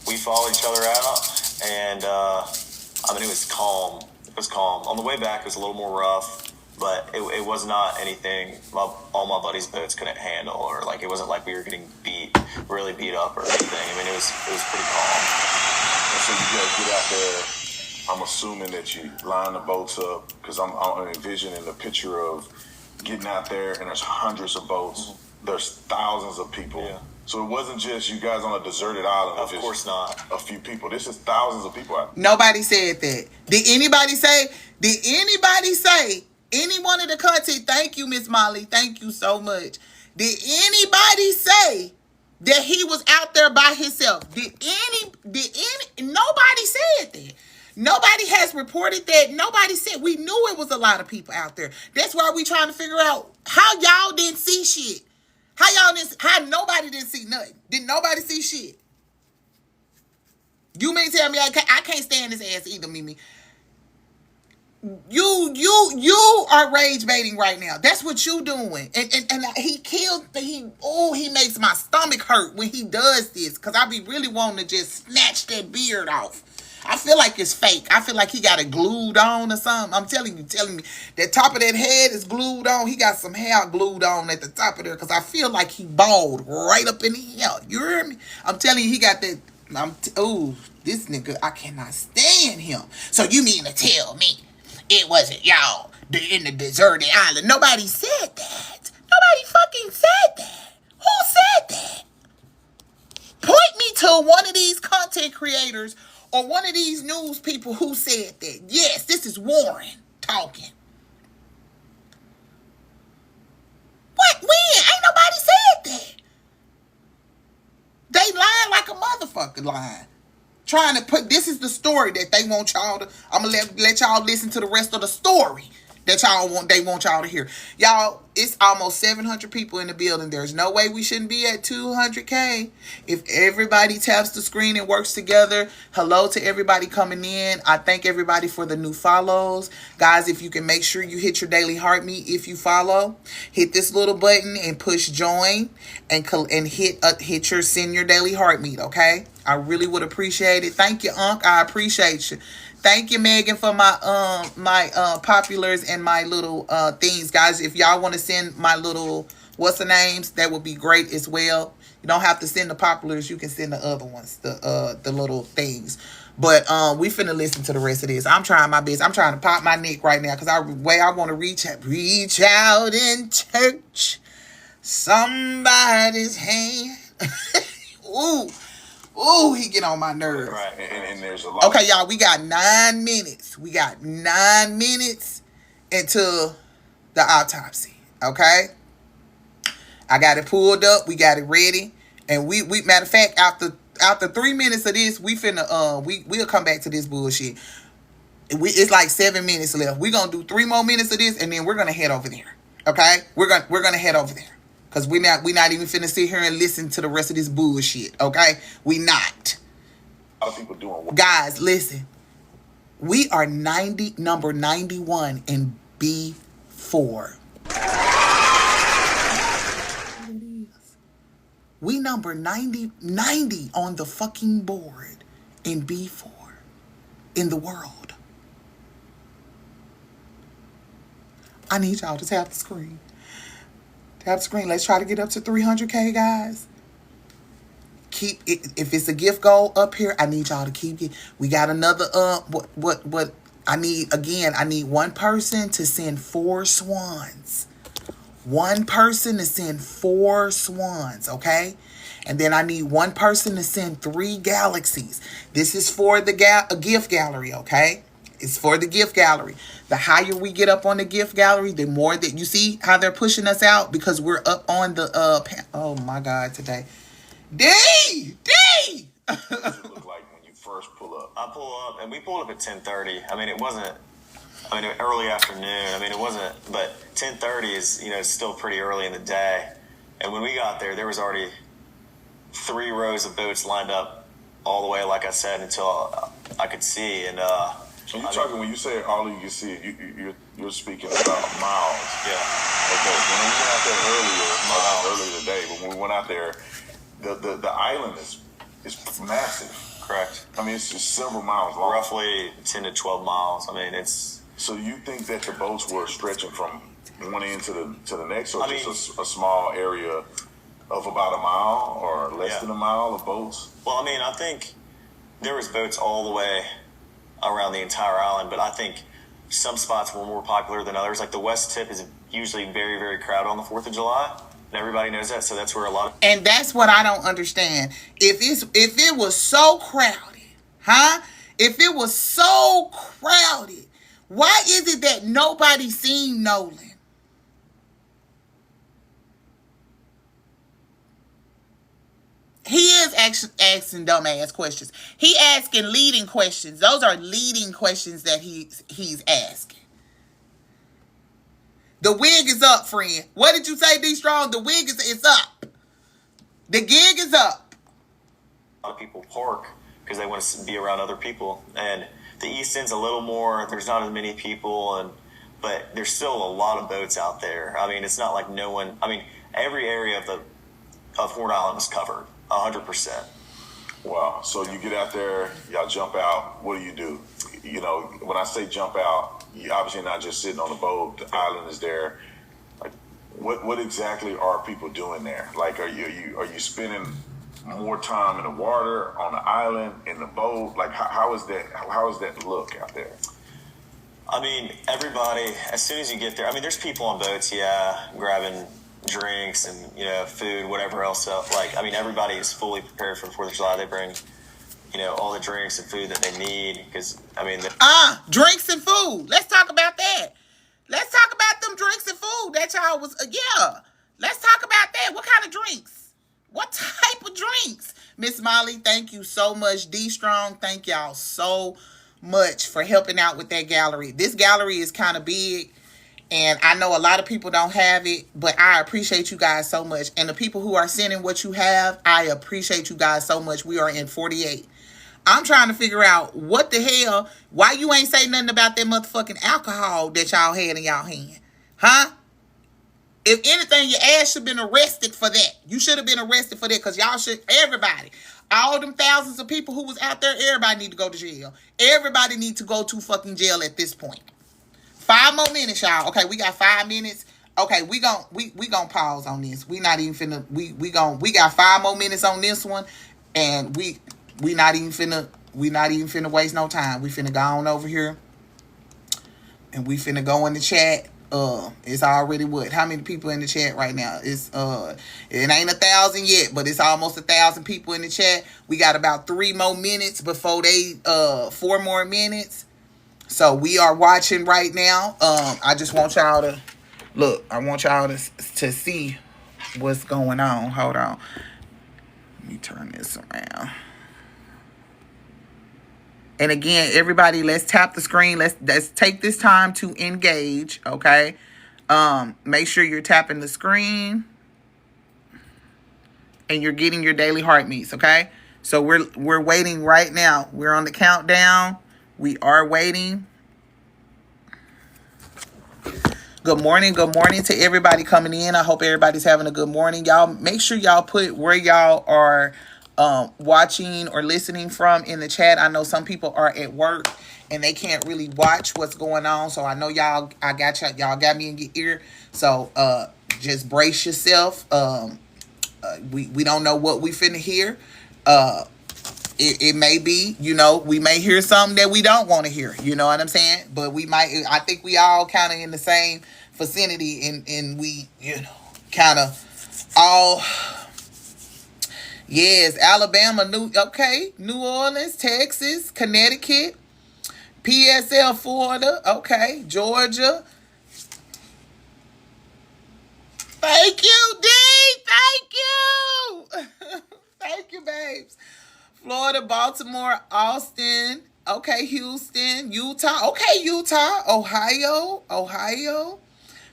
we followed each other out, and I mean, it was calm. It was calm. On the way back, it was a little more rough, but it was not anything all my buddies' boats couldn't handle, or like it wasn't like we were getting really beat up or anything. I mean, it was pretty calm. And so you guys get out there. I'm assuming that you line the boats up because I'm envisioning the picture of getting out there and there's hundreds of boats. Mm-hmm. There's thousands of people. Yeah. So it wasn't just you guys on a deserted island. Of course not. A few people. This is thousands of people out there. Nobody said that. Did anybody say? Any one of the content? Thank you, Miss Molly. Thank you so much. Did anybody say that he was out there by himself? Nobody said that. Nobody has reported that. Nobody said. We knew it was a lot of people out there. That's why we trying to figure out how y'all didn't see shit. How nobody didn't see nothing. Did nobody see shit? You mean tell me I can't stand his ass either, Mimi. You are rage baiting right now. That's what you doing. And he makes my stomach hurt when he does this, because I be really wanting to just snatch that beard off. I feel like it's fake. I feel like he got it glued on or something. I'm telling me that top of that head is glued on. He got some hair glued on at the top of there, because I feel like he bald right up in the hair. You hear me? I'm telling you, he got that. This nigga, I cannot stand him. So you mean to tell me it wasn't y'all in the deserted island? Nobody said that. Nobody fucking said that. Who said that? Point me to one of these content creators or one of these news people who said that. Yes, this is Warren talking. What? When? Ain't nobody said that. They lying like a motherfucker lying. Trying to put, this is the story that they want y'all to, I'm going to let y'all listen to the rest of the story. that they want y'all to hear. Y'all, it's almost 700 people in the building. There's no way we shouldn't be at 200K if everybody taps the screen and works together. Hello to everybody coming in. I thank everybody for the new follows. Guys, if you can make sure you hit your daily heartbeat if you follow, hit this little button and push join and hit your send your daily heartbeat, okay? I really would appreciate it. Thank you, Unc. I appreciate you. Thank you, Megan, for my populars and my little things, guys. If y'all want to send my little what's the names, that would be great as well. You don't have to send the populars. You can send the other ones, the little things. But we finna listen to the rest of this. I'm trying my best. I'm trying to pop my neck right now because I want to reach out and touch somebody's hand. Ooh. Ooh, he get on my nerves. Right, and there's a lot. Okay, y'all, we got 9 minutes. We got 9 minutes until the autopsy. Okay, I got it pulled up. We got it ready, and we matter of fact, after 3 minutes of this, we finna we'll come back to this bullshit. It's like 7 minutes left. We gonna do 3 more minutes of this, and then we're gonna head over there. Okay, we're gonna head over there. Because we not even finna sit here and listen to the rest of this bullshit, okay? We not. A lot of people doing. Guys, listen. We are number 91 in B4. We number 90 on the fucking board in B4 in the world. I need y'all to tap the screen. Tap the screen. Let's try to get up to 300K, guys. Keep it. If it's a gift goal up here, I need y'all to keep it. We got another what I need again. I need one person to send 4 swans. One person to send 4 swans, okay? And then I need one person to send 3 galaxies. This is for the gift gallery, okay? It's for the gift gallery. The higher we get up on the gift gallery, the more that you see how they're pushing us out because we're up on the oh my God, today. D! What does it look like when you first pull up? I pull up, and we pulled up at 10:30. I mean, it wasn't. I mean, early afternoon. I mean, it wasn't. But 10:30 is, still pretty early in the day. And when we got there, there was already 3 rows of boats lined up all the way, like I said, until I could see. And so you're talking, when you say all you can see, you're speaking about miles. Yeah. Okay. When we went out there earlier today, but when we went out there, the island is massive. Correct. I mean, it's just several miles long. Roughly 10 to 12 miles. I mean, it's. So you think that the boats were stretching from one end to the next, or just mean, a small area of about a mile or less than a mile of boats? Well, I mean, I think there was boats all the way around the entire island, but I think some spots were more popular than others. Like the west tip is usually very, very crowded on the 4th of July, and everybody knows that, so that's where a lot of... And that's what I don't understand. If it was so crowded, huh? If it was so crowded, why is it that nobody seen Nolan? He is asking dumbass questions. He asking leading questions. Those are leading questions that he's asking. The wig is up, friend. What did you say, D Strong? The wig is up. The gig is up. A lot of people park because they want to be around other people, and the East End's a little more. There's not as many people, but there's still a lot of boats out there. I mean, it's not like no one. I mean, every area of Horn Island is covered. 100%. Wow. So you get out there, y'all jump out. What do? When I say jump out, you're obviously not just sitting on the boat. The island is there. Like, what exactly are people doing there? Like, are you spending more time in the water, on the island, in the boat? Like, how is that look out there? I mean, everybody, as soon as you get there, I mean, there's people on boats, grabbing drinks and food, whatever else. Like, I mean, everybody is fully prepared for the 4th of July. They bring all the drinks and food that they need because I mean, drinks and food. Let's talk about that. Let's talk about them drinks and food that y'all was Let's talk about that. What kind of drinks? What type of drinks? Miss Molly, thank you so much. D Strong, thank y'all so much for helping out with that gallery. This gallery is kind of big. And I know a lot of people don't have it, but I appreciate you guys so much. And the people who are sending what you have, I appreciate you guys so much. We are in 48. I'm trying to figure out what the hell, why you ain't say nothing about that motherfucking alcohol that y'all had in y'all hand. Huh? If anything, your ass should have been arrested for that. You should have been arrested for that because y'all should, everybody, all them thousands of people who was out there, everybody need to go to jail. Everybody need to go to fucking jail at this point. 5 more minutes, y'all. Okay, we got 5 minutes. Okay, we gon' pause on this. We not even finna, we got 5 more minutes on this one, and we not even finna waste no time. We finna go on over here, and we finna go in the chat. It's already what? How many people in the chat right now? It's it ain't 1,000 yet, but it's almost 1,000 people in the chat. We got about 3 more minutes before they 4 more minutes. So we are watching right now. I just want y'all to look. I want y'all to see what's going on. Hold on. Let me turn this around. And again, everybody, let's tap the screen. Let's take this time to engage, okay? Make sure you're tapping the screen and you're getting your daily heartbeats, okay? So we're waiting right now. We're on the countdown. We are waiting. Good morning to everybody coming in. I hope everybody's having a good morning. Y'all, make sure y'all put where y'all are watching or listening from in the chat. I know some people are at work and they can't really watch what's going on. So I know y'all got me in your ear. So just brace yourself. We don't know what we finna hear. It may be, we may hear something that we don't want to hear. You know what I'm saying? But I think we all kind of in the same vicinity, and we, kind of all. Yes, Alabama, New Orleans, Texas, Connecticut, PSL, Florida, okay, Georgia. Thank you, D. Thank you. Thank you, babes. Florida, Baltimore, Austin, okay, Houston, Utah, okay, Utah, Ohio,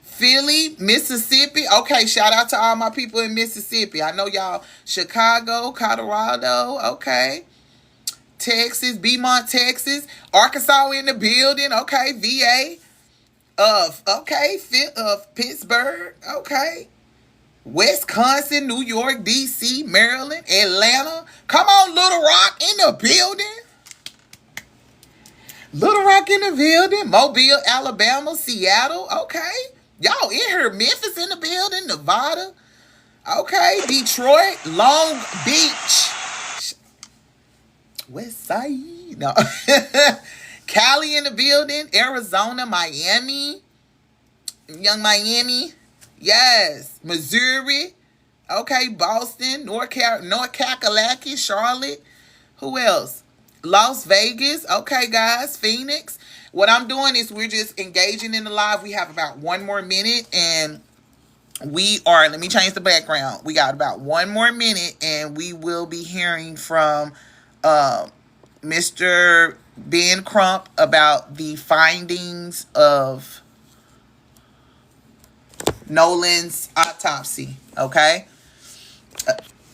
Philly, Mississippi. Okay, shout out to all my people in Mississippi. I know y'all. Chicago, Colorado. Okay. Texas, Beaumont, Texas. Arkansas in the building. Okay. VA. Pittsburgh. Okay. Wisconsin, New York, D.C., Maryland, Atlanta. Come on, Little Rock in the building. Little Rock in the building. Mobile, Alabama, Seattle. Okay. Y'all in here, Memphis in the building, Nevada, okay, Detroit, Long Beach, West Side, no, Cali in the building, Arizona, Miami, Young Miami, yes, Missouri, okay, Boston, North Kakalaki, Charlotte, who else? Las Vegas, okay, guys, Phoenix. What I'm doing is we're just engaging in the live. We have about 1 more minute, and let me change the background. We got about 1 more minute, and we will be hearing from Mr. Ben Crump about the findings of Nolan's autopsy, okay?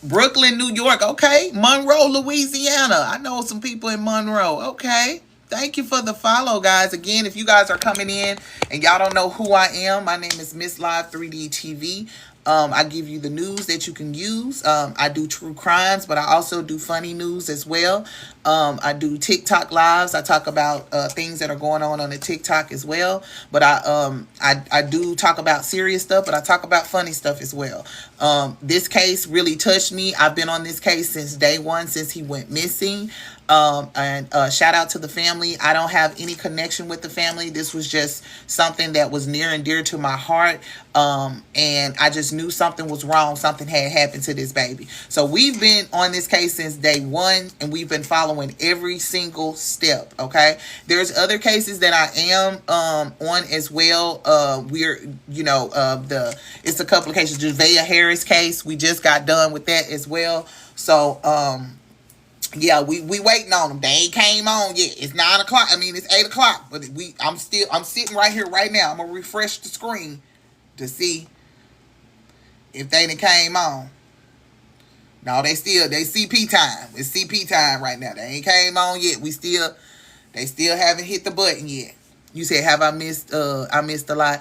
Brooklyn, New York, okay? Monroe, Louisiana. I know some people in Monroe, okay? Thank you for the follow, guys. Again, if you guys are coming in and y'all don't know who I am, my name is Miss Live 3D TV. I give you the news that you can use. I do true crimes, but I also do funny news as well. I do TikTok lives. I talk about things that are going on the TikTok as well. But I do talk about serious stuff, but I talk about funny stuff as well. This case really touched me. I've been on this case since day one, since he went missing. And shout out to the family. I don't have any connection with the family. This was just something that was near and dear to my heart. And I just knew something was wrong. Something had happened to this baby. So we've been on this case since day one, and we've been following every single step. Okay. There's other cases that I am on as well. It's a couple of cases. Javea Harris case. We just got done with that as well. So Yeah, we waiting on them. They ain't came on yet. It's 9 o'clock. I mean, it's 8 o'clock. But I'm sitting right here right now. I'm gonna refresh the screen to see if they done came on. No, they CP time. It's CP time right now. They ain't came on yet. They still haven't hit the button yet. You said, have I missed? I missed a lot.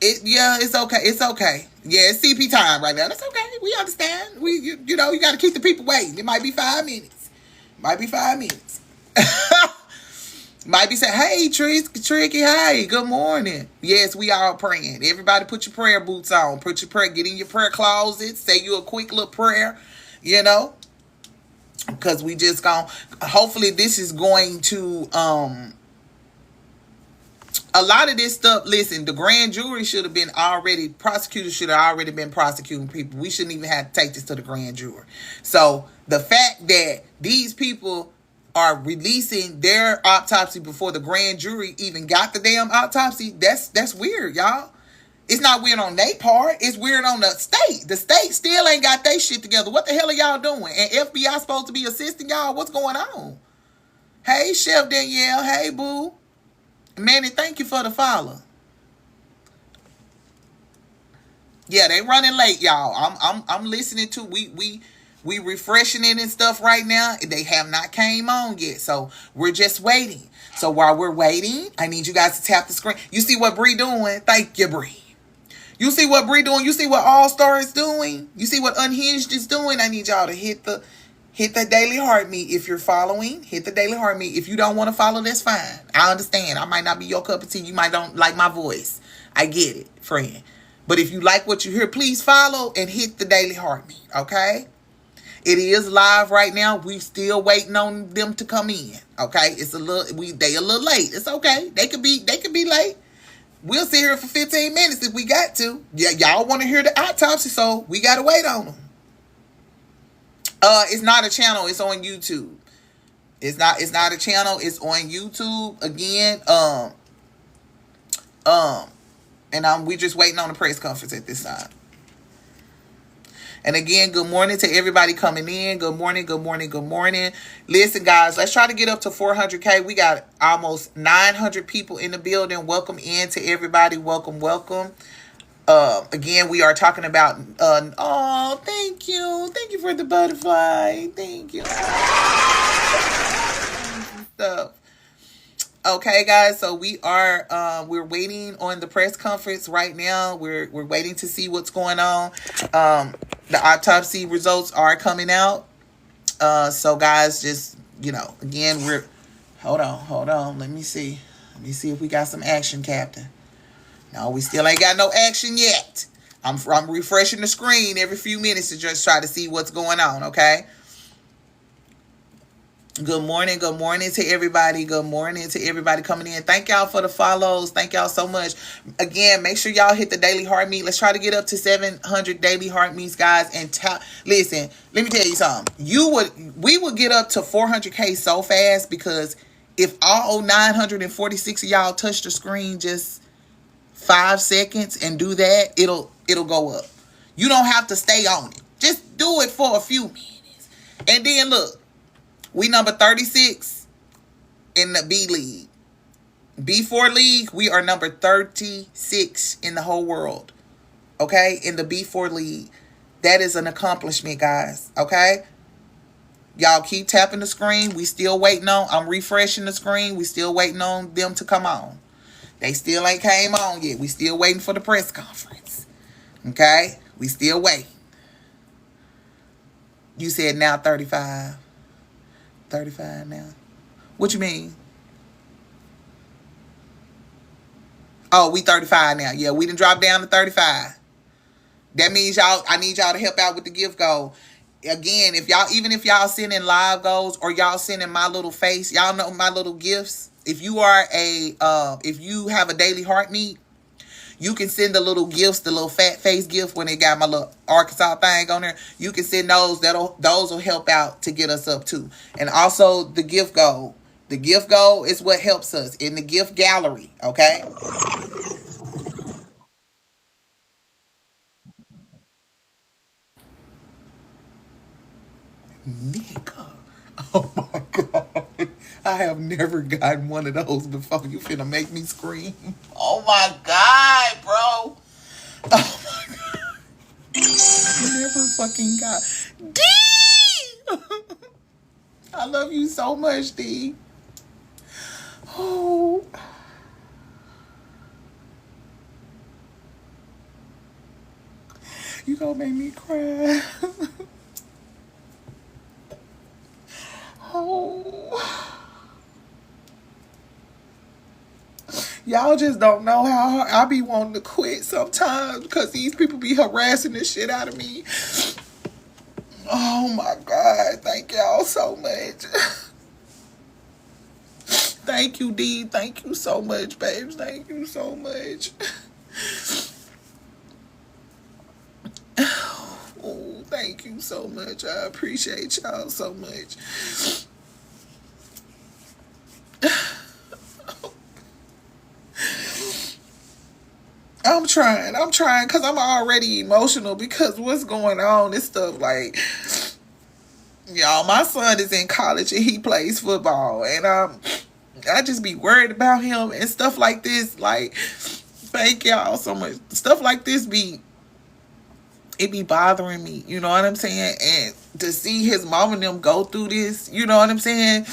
Yeah, it's okay. It's okay. Yeah, it's CP time right now. That's okay. We understand. You know, you got to keep the people waiting. It might be 5 minutes. Might be 5 minutes. Might be saying, hey, Tricky, hey, good morning. Yes, we all praying. Everybody put your prayer boots on. Put your prayer, get in your prayer closet. Say you a quick little prayer, you know. Because we just hopefully this is going to, a lot of this stuff, listen, the grand jury should have been already, prosecutors should have already been prosecuting people. We shouldn't even have to take this to the grand jury. So the fact that these people are releasing their autopsy before the grand jury even got the damn autopsy, that's weird, y'all. It's not weird on their part. It's weird on the state. The state still ain't got their shit together. What the hell are y'all doing? And FBI supposed to be assisting y'all? What's going on? Hey, Chef Danielle. Hey, boo. Manny, thank you for the follow. Yeah, they running late, y'all. I'm listening to we refreshing it and stuff right now. They have not came on yet, so we're just waiting. So while we're waiting, I need you guys to tap the screen. You see what Bree doing? Thank you, Bree. You see what Bree doing? You see what All Star is doing? You see what Unhinged is doing? I need y'all to hit the Daily Heart Me if you're following. Hit the Daily Heart Me. If you don't want to follow, that's fine. I understand. I might not be your cup of tea. You might don't like my voice. I get it, friend. But if you like what you hear, please follow and hit the Daily Heart Me, okay? It is live right now. We still waiting on them to come in, okay? It's they a little late. It's okay. They could be late. We'll sit here for 15 minutes if we got to. Yeah, y'all want to hear the autopsy, so we got to wait on them. It's not a channel. It's on YouTube. It's not a channel. It's on YouTube again. And we just waiting on the press conference at this time. And again, good morning to everybody coming in. Good morning, good morning, good morning. Listen, guys, let's try to get up to 400K. We got almost 900 people in the building. Welcome in to everybody. Welcome, welcome. Again, we are talking about, oh, thank you. Thank you for the butterfly. Thank you. Stuff. Okay, guys, so we're waiting on the press conference right now. We're waiting to see what's going on. The autopsy results are coming out. So guys, just, again, hold on. Let me see if we got some action, Captain. No, we still ain't got no action yet. I'm refreshing the screen every few minutes to just try to see what's going on, okay? Good morning to everybody. Good morning to everybody coming in. Thank y'all for the follows. Thank y'all so much. Again, make sure y'all hit the Daily Heart Meet. Let's try to get up to 700 Daily Heart Meets, guys. And listen, let me tell you something. We would get up to 400K so fast, because if all 946 of y'all touch the screen just 5 seconds and do that, it'll go up. You don't have to stay on it. Just do it for a few minutes. And then look. We number 36 in the B League. B4 League, we are number 36 in the whole world. Okay? In the B4 League. That is an accomplishment, guys. Okay? Y'all keep tapping the screen. We still waiting on. I'm refreshing the screen. We still waiting on them to come on. They still ain't came on yet. We still waiting for the press conference. Okay? We still waiting. You said now 35. 35 now. What you mean? Oh, we 35 now. Yeah, we done dropped down to 35. That means I need y'all to help out with the gift goal. Again, even if y'all sending live goals or y'all sending my little face, y'all know my little gifts. If you have a Daily Heart Meet, you can send the little gifts, the little fat face gift when they got my little Arkansas thing on there. You can send those. Those will help out to get us up too. And also the gift goal. The gift goal is what helps us in the gift gallery. Okay. Nigga. Oh my God. I have never gotten one of those before. You finna make me scream. Oh my God, bro. Oh my God. Never fucking got. D! I love you so much, D. Oh. You gonna make me cry. Oh. Y'all just don't know how I be wanting to quit sometimes because these people be harassing the shit out of me. Oh my God. Thank y'all so much. Thank you, D. Thank you so much, babes. Thank you so much. Oh, thank you so much. I appreciate y'all so much. I'm trying because I'm already emotional because what's going on is stuff like, y'all, my son is in college and he plays football and I just be worried about him and stuff like this. Like, thank y'all so much. Stuff like this it be bothering me, you know what I'm saying? And to see his mom and them go through this, you know what I'm saying?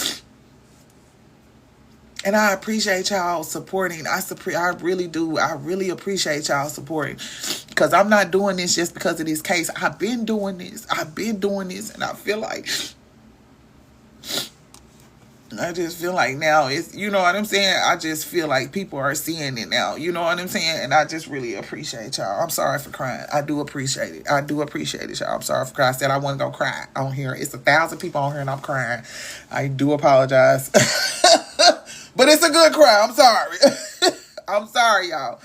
And I appreciate y'all supporting. I really do. I really appreciate y'all supporting. Because I'm not doing this just because of this case. I've been doing this. And I feel like now it's, you know what I'm saying? I just feel like people are seeing it now. You know what I'm saying? And I just really appreciate y'all. I'm sorry for crying. I do appreciate it. Y'all. I'm sorry for crying. I said I wasn't going to cry on here. It's 1,000 people on here and I'm crying. I do apologize. But it's a good cry. I'm sorry. I'm sorry, y'all.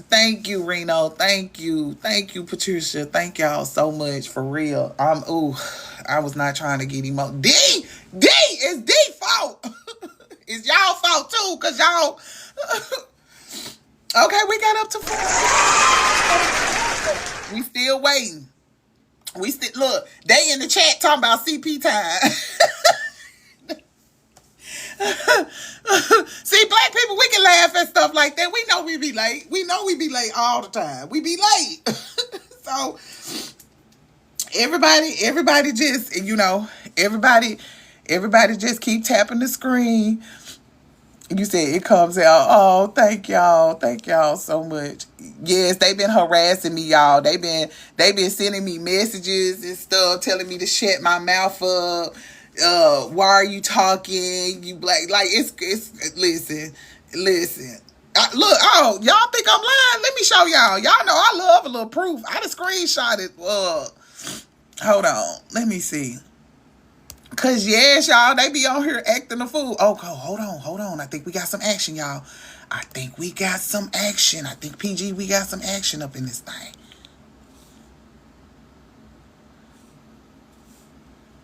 Thank you, Reno. Thank you, Patricia. Thank y'all so much for real. I was not trying to get emotional. It's D fault. It's y'all fault too, cause y'all. Okay, we got up to 4. We still waiting. Look. They in the chat talking about CP time. See, black people, we can laugh at stuff like that. We know we be late. All the time. We be late. So everybody just, everybody just keep tapping the screen. You said it comes out. Oh, thank y'all so much. Yes, they've been harassing me, y'all. They've been sending me messages and stuff, telling me to shut my mouth up. Why are you talking? You black, like it's listen. Look, y'all think I'm lying? Let me show y'all. Y'all know I love a little proof. I done screenshotted. Hold on. Let me see. Cause yes, y'all, they be on here acting a fool. Oh, hold on. I think we got some action, y'all. I think PG, we got some action up in this thing.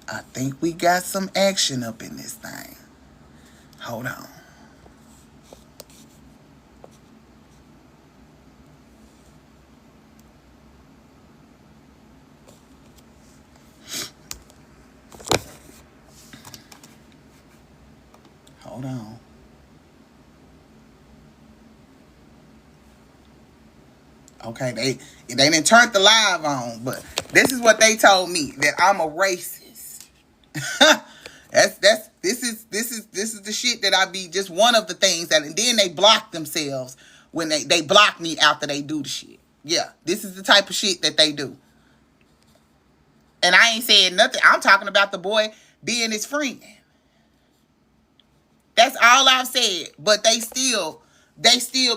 I think we got some action up in this thing. Hold on. Hold on. Okay, they didn't turn the live on, but this is what they told me, that I'm a racist. This is the shit that I be, just one of the things that, and then they block themselves when they block me after they do the shit. Yeah, this is the type of shit that they do. And I ain't saying nothing. I'm talking about the boy being his friend. That's all I've said. But they still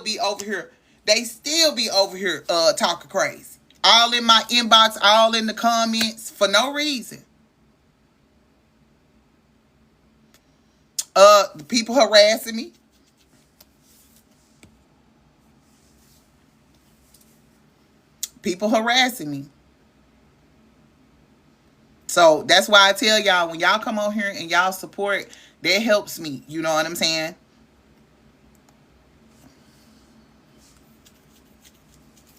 be over here. They still be over here talking crazy. All in my inbox, all in the comments for no reason. The people harassing me. So that's why I tell y'all, when y'all come on here and y'all support, that helps me. You know what I'm saying?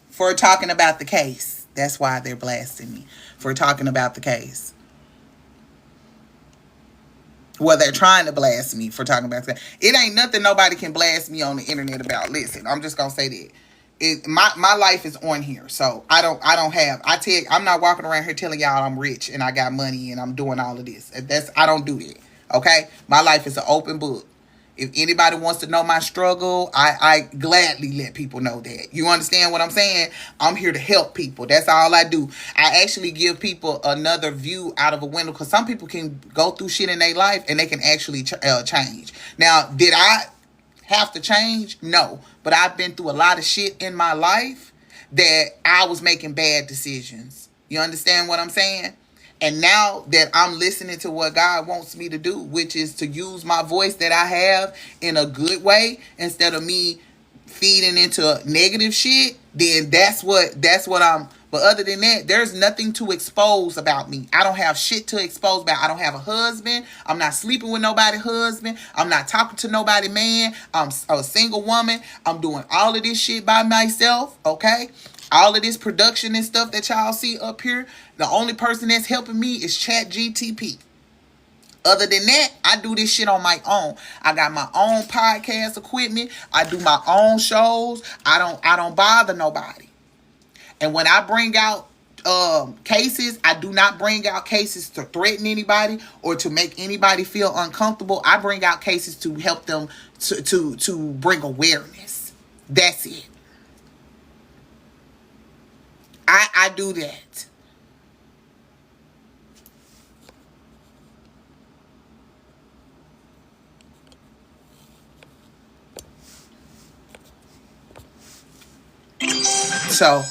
For talking about the case. That's why they're blasting me. For talking about the case. Well, they're trying to blast me for talking about that. It ain't nothing nobody can blast me on the internet about. Listen, I'm just gonna say that. My life is on here, so I don't have. I'm not walking around here telling y'all I'm rich and I got money and I'm doing all of this. I don't do that. Okay, my life is an open book. If anybody wants to know my struggle, I gladly let people know that. You understand what I'm saying? I'm here to help people. That's all I do. I actually give people another view out of a window, because some people can go through shit in their life and they can actually change. Now, did I have to change? No. But I've been through a lot of shit in my life that I was making bad decisions. You understand what I'm saying? And now that I'm listening to what God wants me to do, which is to use my voice that I have in a good way instead of me feeding into negative shit, then that's what I'm. But other than that, there's nothing to expose about me. I don't have shit to expose about. I don't have a husband. I'm not sleeping with nobody's husband. I'm not talking to nobody man. I'm a single woman. I'm doing all of this shit by myself, okay? All of this production and stuff that y'all see up here, the only person that's helping me is ChatGTP. Other than that, I do this shit on my own. I got my own podcast equipment. I do my own shows. I don't bother nobody. And when I bring out cases, I do not bring out cases to threaten anybody or to make anybody feel uncomfortable. I bring out cases to help them to bring awareness. That's it. I do that. So,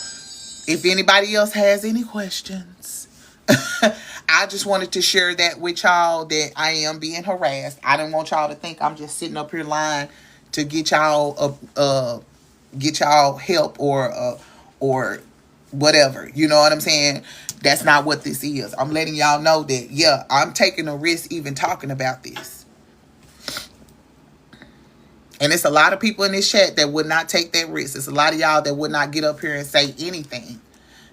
if anybody else has any questions, I just wanted to share that with y'all, that I am being harassed. I didn't want y'all to think I'm just sitting up here lying to get y'all help or whatever. You know what I'm saying? That's not what this is. I'm letting y'all know that, yeah, I'm taking a risk even talking about this. And it's a lot of people in this chat that would not take that risk. It's a lot of y'all that would not get up here and say anything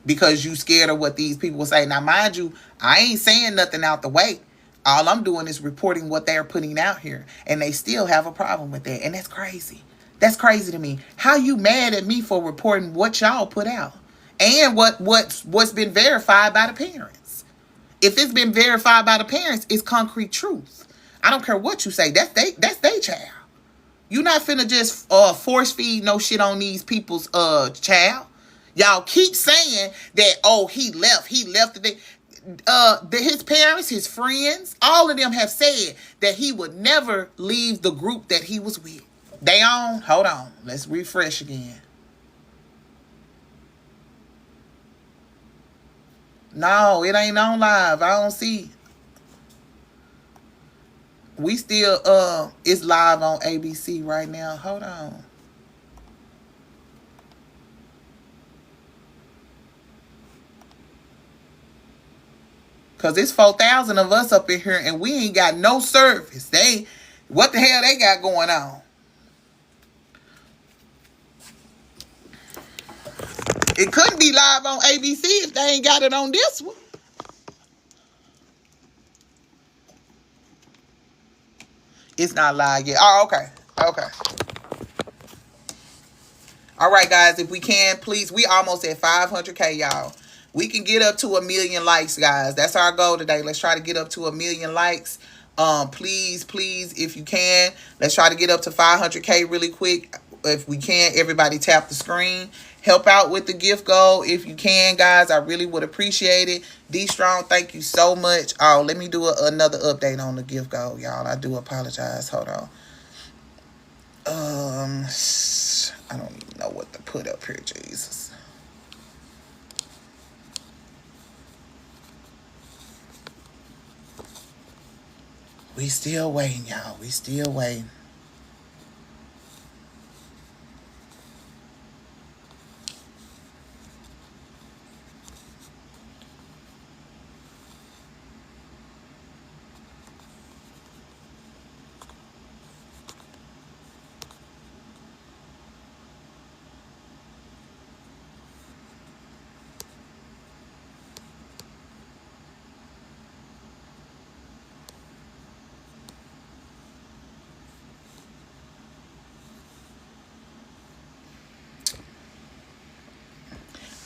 because you scared of what these people will say. Now, mind you, I ain't saying nothing out the way. All I'm doing is reporting what they're putting out here. And they still have a problem with that. And that's crazy. That's crazy to me. How you mad at me for reporting what y'all put out? And what's been verified by the parents. If it's been verified by the parents, it's concrete truth. I don't care what you say. That's they child. You not finna just force feed no shit on these people's child. Y'all keep saying that, oh, he left today. His parents, his friends, all of them have said that he would never leave the group that he was with. They on? Hold on. Let's refresh again. No, it ain't on live. I don't see. We still, it's live on ABC right now. Hold on. Because it's 4,000 of us up in here and we ain't got no service. What the hell they got going on? It couldn't be live on ABC if they ain't got it on this one. It's not live yet. Oh, okay. Okay. All right, guys. If we can, please. We almost at 500K, y'all. We can get up to 1 million likes, guys. That's our goal today. Let's try to get up to 1 million likes. Please, if you can. Let's try to get up to 500K really quick. If we can, everybody tap the screen. Help out with the gift goal if you can, guys. I really would appreciate it. D Strong, thank you so much. Oh, let me do another update on the gift goal, y'all. I do apologize. Hold on. I don't even know what to put up here, Jesus. We still waiting, y'all. We still waiting.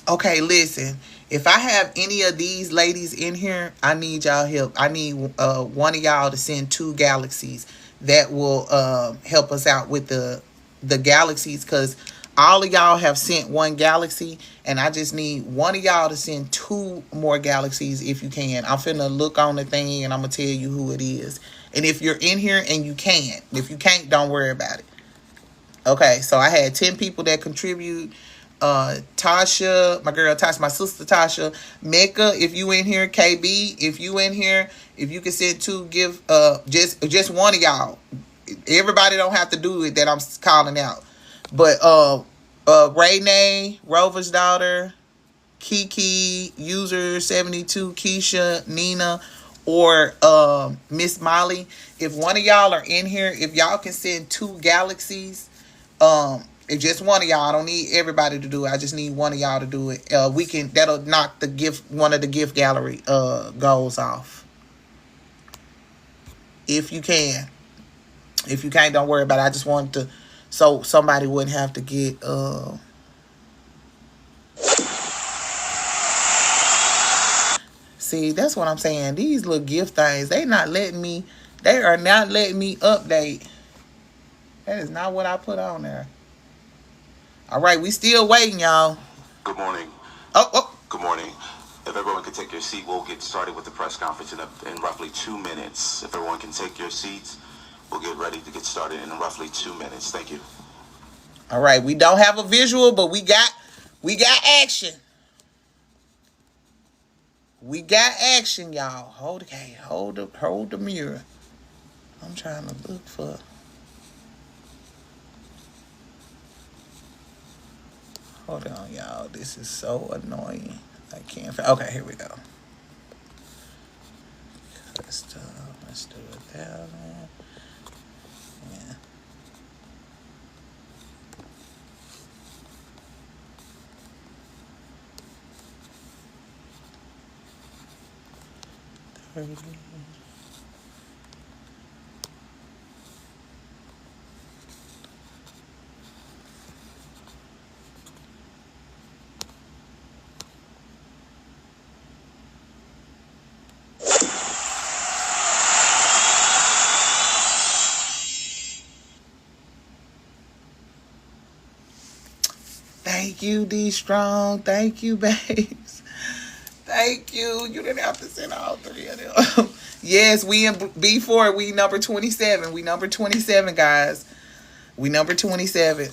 Okay, listen. If I have any of these ladies in here, I need y'all help. I need one of y'all to send 2 galaxies that will help us out with the galaxies, because all of y'all have sent 1 galaxy, and I just need one of y'all to send 2 more galaxies if you can. I'm finna look on the thing and I'm gonna tell you who it is. And if you're in here and you can't, if you can't, don't worry about it. Okay, so I had 10 people that contribute. Tasha, my girl Tasha, my sister Tasha, Mecca, if you in here, KB, if you in here, if you can send 2, give just one of y'all. Everybody don't have to do it that I'm calling out. But Renee, Rover's daughter, Kiki, user 72, Keisha, Nina, or Miss Molly. If one of y'all are in here, if y'all can send 2 galaxies, if just one of y'all, I don't need everybody to do it. I just need one of y'all to do it. We can, that'll knock the gift, one of the gift gallery goals off. If you can. If you can't, don't worry about it. I just wanted to, so somebody wouldn't have to get see, that's what I'm saying. These little gift things, they are not letting me update. That is not what I put on there. All right, we still waiting, y'all. Good morning. Oh. Good morning. If everyone can take your seat, we'll get started with the press conference in roughly 2 minutes. If everyone can take your seats, we'll get ready to get started in roughly 2 minutes. Thank you. All right, we don't have a visual, but we got action. We got action, y'all. Hold the mirror. I'm trying to look for. Hold on, y'all. This is so annoying. I can't. Okay, here we go. Let's do it that way. Yeah. Thank you, D Strong. Thank you, babes. Thank you. You didn't have to send all 3 of them. Yes, we in B4. We number 27. We number 27, guys. We number 27.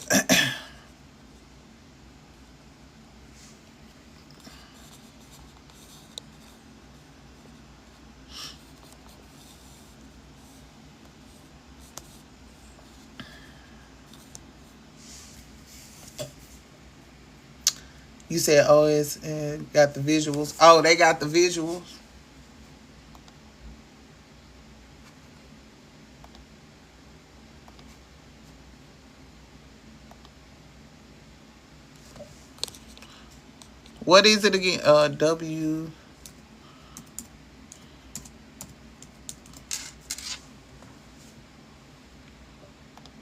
You said, oh, it's got the visuals. Oh, they got the visuals. What is it again? W.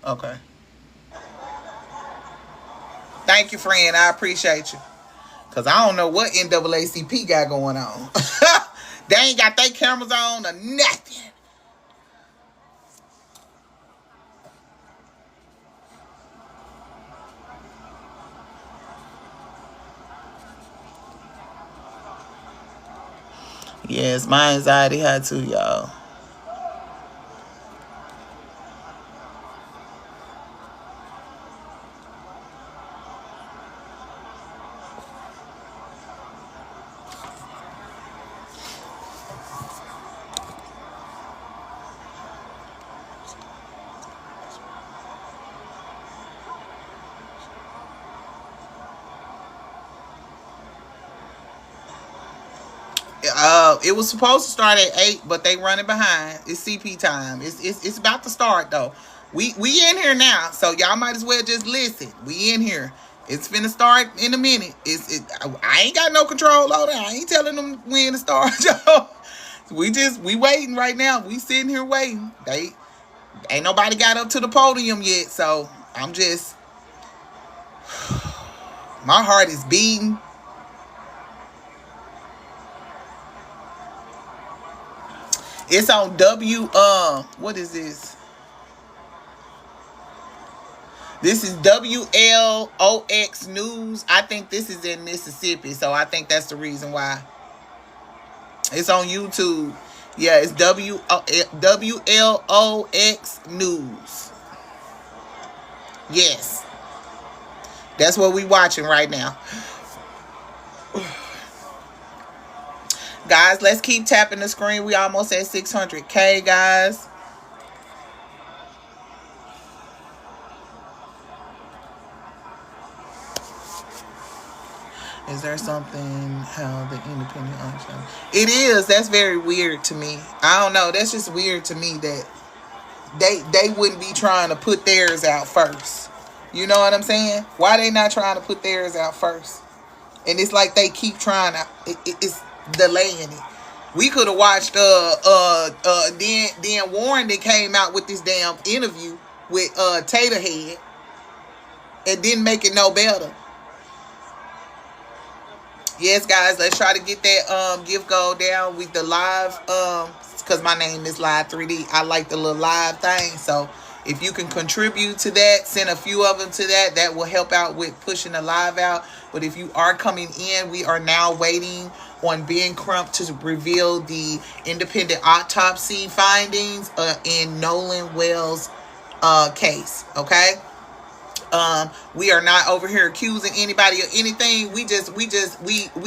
Okay. Thank you, friend. I appreciate you. Because I don't know what NAACP got going on. They ain't got their cameras on or nothing. Yes, my anxiety had to, y'all. It was supposed to start at 8, but they running behind. It's CP time. It's about to start though. We in here now, so y'all might as well just listen. We in here. It's finna start in a minute. I ain't got no control over it. I ain't telling them when to start, y'all. We waiting right now. We sitting here waiting. They ain't nobody got up to the podium yet, so I'm just, my heart is beating. It's on what is this? This is WLOX News. I think this is in Mississippi, so I think that's the reason why. It's on YouTube. Yeah, it's WLOX News. Yes. That's what we watching right now. Guys, let's keep tapping the screen. We almost at 600K, guys. Is there something how the independent auction? It is. That's very weird to me. I don't know. That's just weird to me that they wouldn't be trying to put theirs out first. You know what I'm saying? Why they not trying to put theirs out first? And it's like they keep trying to. It's delaying it. We could have watched then Warren that came out with this damn interview with Taterhead and didn't make it no better. Yes, guys, let's try to get that gift goal down with the live because my name is Live 3D. I like the little live thing. So if you can contribute to that, send a few of them to that. That will help out with pushing the live out. But if you are coming in, we are now waiting on Ben Crump to reveal the independent autopsy findings in Nolan Wells' case. Okay. We are not over here accusing anybody of anything. We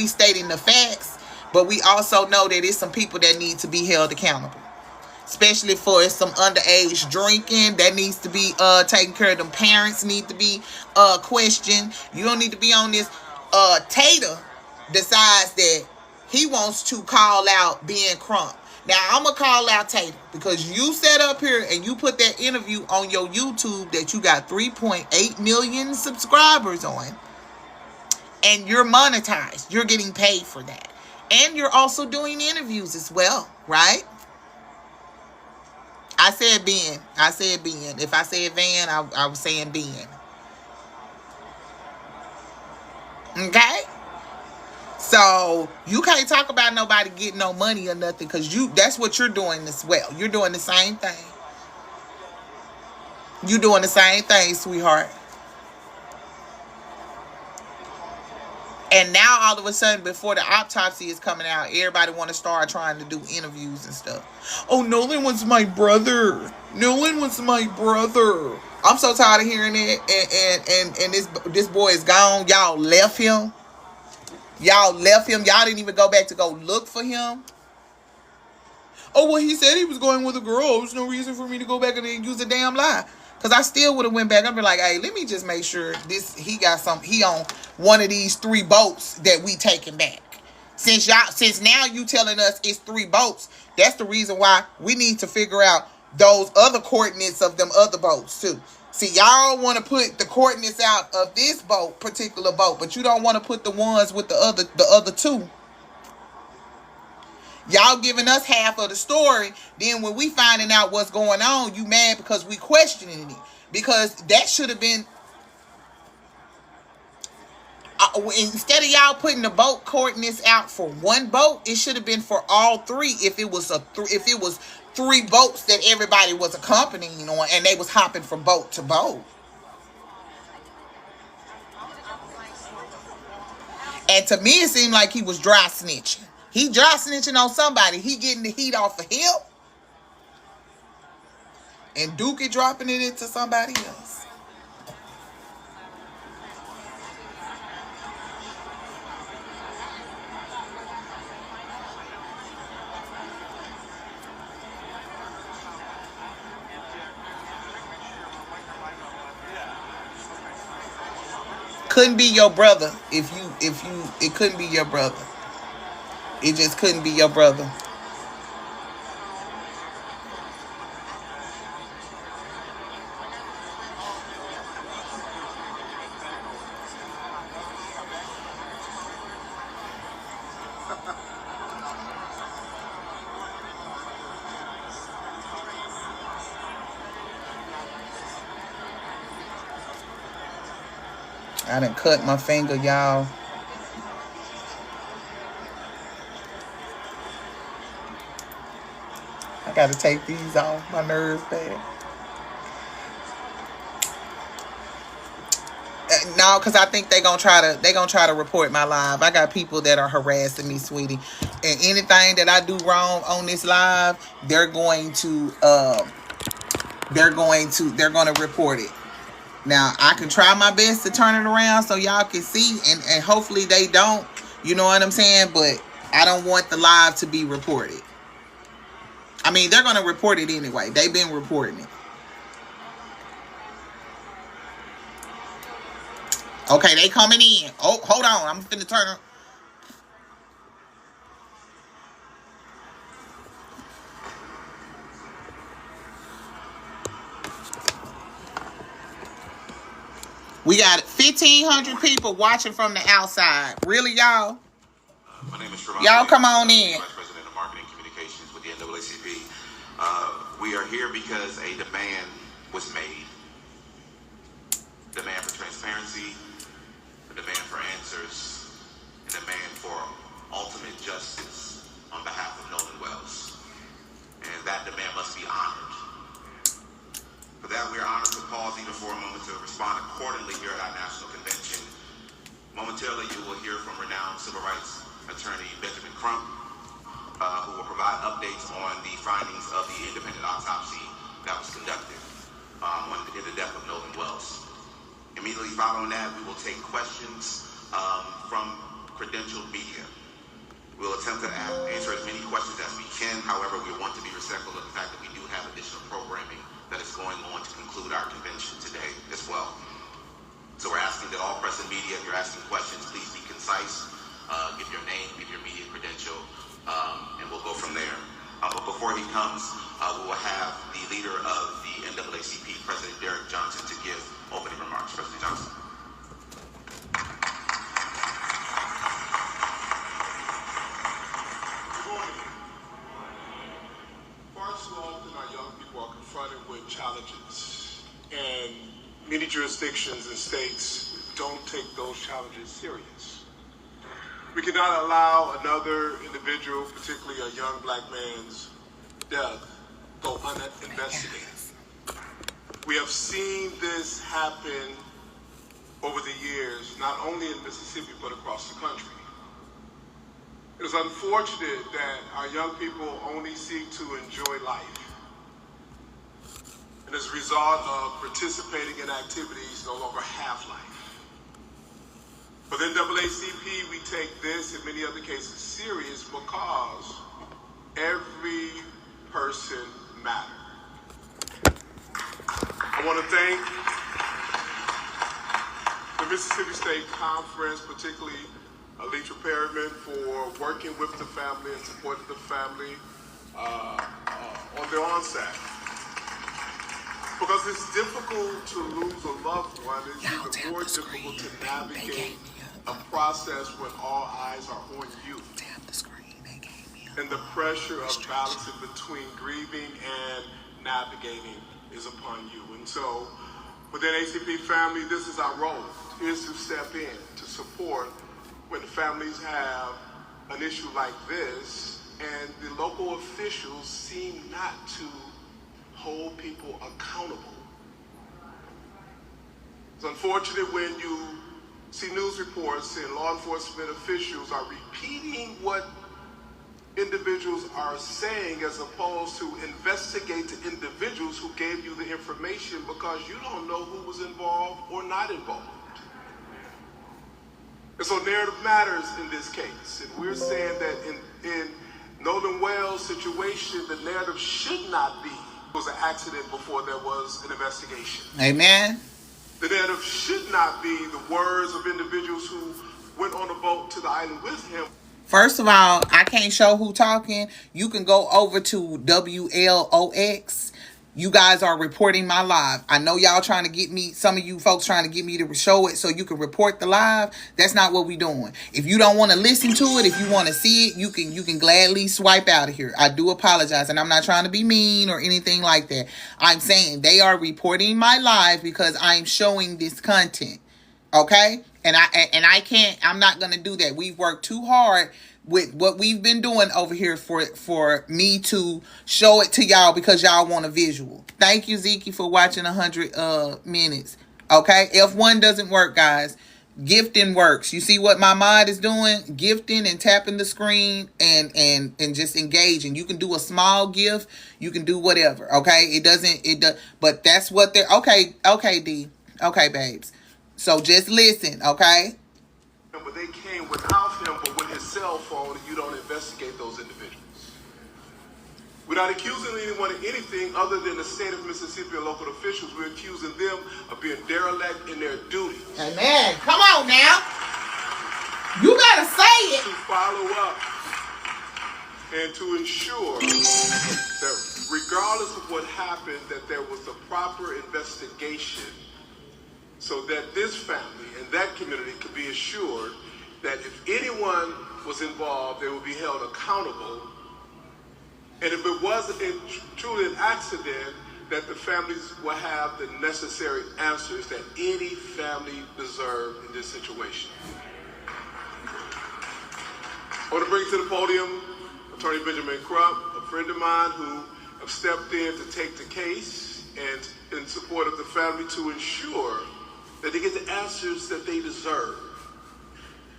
stating the facts, but we also know that it's some people that need to be held accountable, especially for some underage drinking that needs to be taken care of. Them parents need to be questioned. You don't need to be on this. Tater decides that he wants to call out Ben Crump. Now, I'm going to call out Tater because you sat up here and you put that interview on your YouTube that you got 3.8 million subscribers on. And you're monetized. You're getting paid for that. And you're also doing interviews as well, right? I said Ben. If I said Van, I was saying Ben. Okay? So you can't talk about nobody getting no money or nothing because that's what you're doing as well. You're doing the same thing. You're doing the same thing, sweetheart. And now all of a sudden, before the autopsy is coming out, everybody want to start trying to do interviews and stuff. Oh, Nolan was my brother. Nolan was my brother. I'm so tired of hearing it. And this boy is gone. Y'all left him. Y'all didn't even go back to go look for him. Oh, well, he said he was going with a girl. There's no reason for me to go back and use a damn lie. Because I still would have went back. I'd be like, hey, let me just make sure he on one of these 3 boats that we taking back. Since now you telling us it's 3 boats, that's the reason why we need to figure out those other coordinates of them other boats too. See, y'all want to put the coordinates out of this particular boat, but you don't want to put the ones with the other 2. Y'all giving us half of the story. Then when we finding out what's going on, you mad because we questioning it. Because that should have been instead of y'all putting the boat coordinates out for 1 boat, it should have been for all 3. If it was 3 boats that everybody was accompanying on, and they was hopping from boat to boat. And to me, it seemed like he was dry snitching. He dry snitching on somebody. He getting the heat off of him. And Dookie dropping it into somebody else. Couldn't be your brother if it couldn't be your brother. It just couldn't be your brother. I done cut my finger, y'all. Gotta take these off. My nerves bad. No, because I think they gonna try to report my live. I got people that are harassing me, sweetie, and anything that I do wrong on this live, they're going to report it. Now I can try my best to turn it around so y'all can see, and hopefully they don't. You know what I'm saying? But I don't want the live to be reported. I mean, they're gonna report it anyway. They've been reporting it. Okay, they coming in. Oh, hold on. I'm finna turn her. We got 1,500 people watching from the outside. Really, y'all? My name is Y'all come on in. Vice President of Marketing Communications with the NAACP. We are here because a demand was made. Demand for transparency, a demand for answers, a demand for ultimate justice on behalf of Nolan Wells. And that demand must be honored. For that, we are honored to pause even for a moment to respond accordingly here at our national convention. Momentarily, you will hear from renowned civil rights attorney Benjamin Crump, who will provide updates on the findings of the independent autopsy that was conducted in the death of Nolan Wells. Immediately following that, we will take questions from credentialed media. We'll attempt to answer as many questions as we can. However, we want to be respectful of the fact that we do have additional programming that is going on to conclude our convention today as well. So we're asking that all press and media, if you're asking questions, please be concise. Give your name, give your media credential, and we'll go from there. But before he comes, we will have the leader of the NAACP, President Derek Johnson, to give opening remarks. President Johnson. Good morning. Far too often our young people are confronted with challenges, and many jurisdictions and states don't take those challenges serious. We cannot allow another individual, particularly a young black man's death, go uninvestigated. We have seen this happen over the years, not only in Mississippi, but across the country. It is unfortunate that our young people only seek to enjoy life. And as a result of participating in activities no longer have life. But in NAACP, we take this and many other cases serious because every person matters. I want to thank the Mississippi State Conference, particularly Alitra Perryman, for working with the family and supporting the family on their onset. Because it's difficult to lose a loved one. It's even more difficult to navigate a process when all eyes are on you. And the pressure of balancing between grieving and navigating is upon you. And so, within ACP family, this is our role, is to step in, to support when families have an issue like this, and the local officials seem not to hold people accountable. It's unfortunate when you see news reports and law enforcement officials are repeating what individuals are saying as opposed to investigate the individuals who gave you the information, because you don't know who was involved or not involved. And so narrative matters in this case. And we're saying that in Nolan Wells' situation, the narrative should not be it was an accident before there was an investigation. Amen. The narrative should not be the words of individuals who went on a boat to the island with him. First of all, I can't show who talking. You can go over to WLOX. You guys are reporting my live. I know y'all trying to get me, some of you folks trying to get me to show it so you can report the live. That's not what we doing. If you don't want to listen to it, if you want to see it, you can gladly swipe out of here. I do apologize, and I'm not trying to be mean or anything like that. I'm saying they are reporting my live because I'm showing this content. Okay? I'm not gonna do that. We've worked too hard with what we've been doing over here for me to show it to y'all because y'all want a visual. Thank you, Zeke, for watching 100 minutes. Okay, F1 doesn't work, guys. Gifting works. You see what my mod is doing? Gifting and tapping the screen and just engaging. You can do a small gift. You can do whatever. Okay, it does. But that's what they're. Okay, D. Okay, babes. So just listen. Okay. But they came without him, but with his cell phone, you don't investigate those individuals. We're not accusing anyone of anything other than the state of Mississippi and local officials. We're accusing them of being derelict in their duties. Amen. Come on now. You gotta say it. To follow up and to ensure that regardless of what happened, that there was a proper investigation so that this family and that community could be assured that if anyone was involved, they would be held accountable. And if it was truly an accident, that the families will have the necessary answers that any family deserves in this situation. I want to bring to the podium Attorney Benjamin Crump, a friend of mine who have stepped in to take the case and in support of the family to ensure that they get the answers that they deserve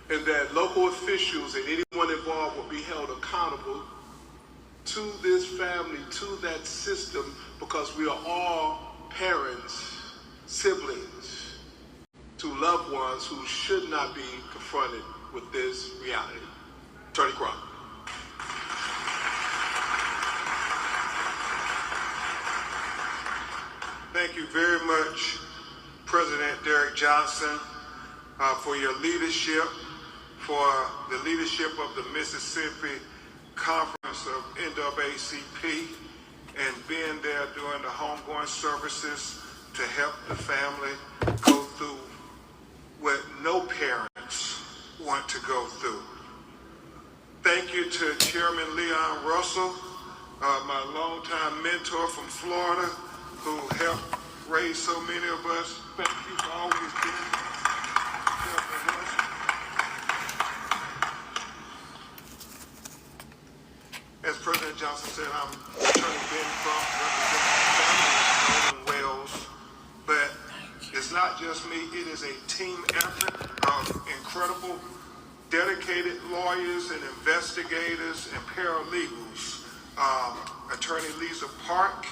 and that local officials and anyone involved will be held accountable to this family, to that system, because we are all parents, siblings, to loved ones who should not be confronted with this reality. Attorney Crump. Thank you very much, President Derrick Johnson, for your leadership, for the leadership of the Mississippi Conference of NAACP, and being there during the homegoing services to help the family go through what no parents want to go through. Thank you to Chairman Leon Russell, my longtime mentor from Florida, who helped raise so many of us. Thank you for always being there for us. As President Johnson said, I'm Attorney Ben Crump, representing the family of Nolan Wells. But it's not just me, it is a team effort of incredible, dedicated lawyers and investigators and paralegals. Attorney Lisa Park,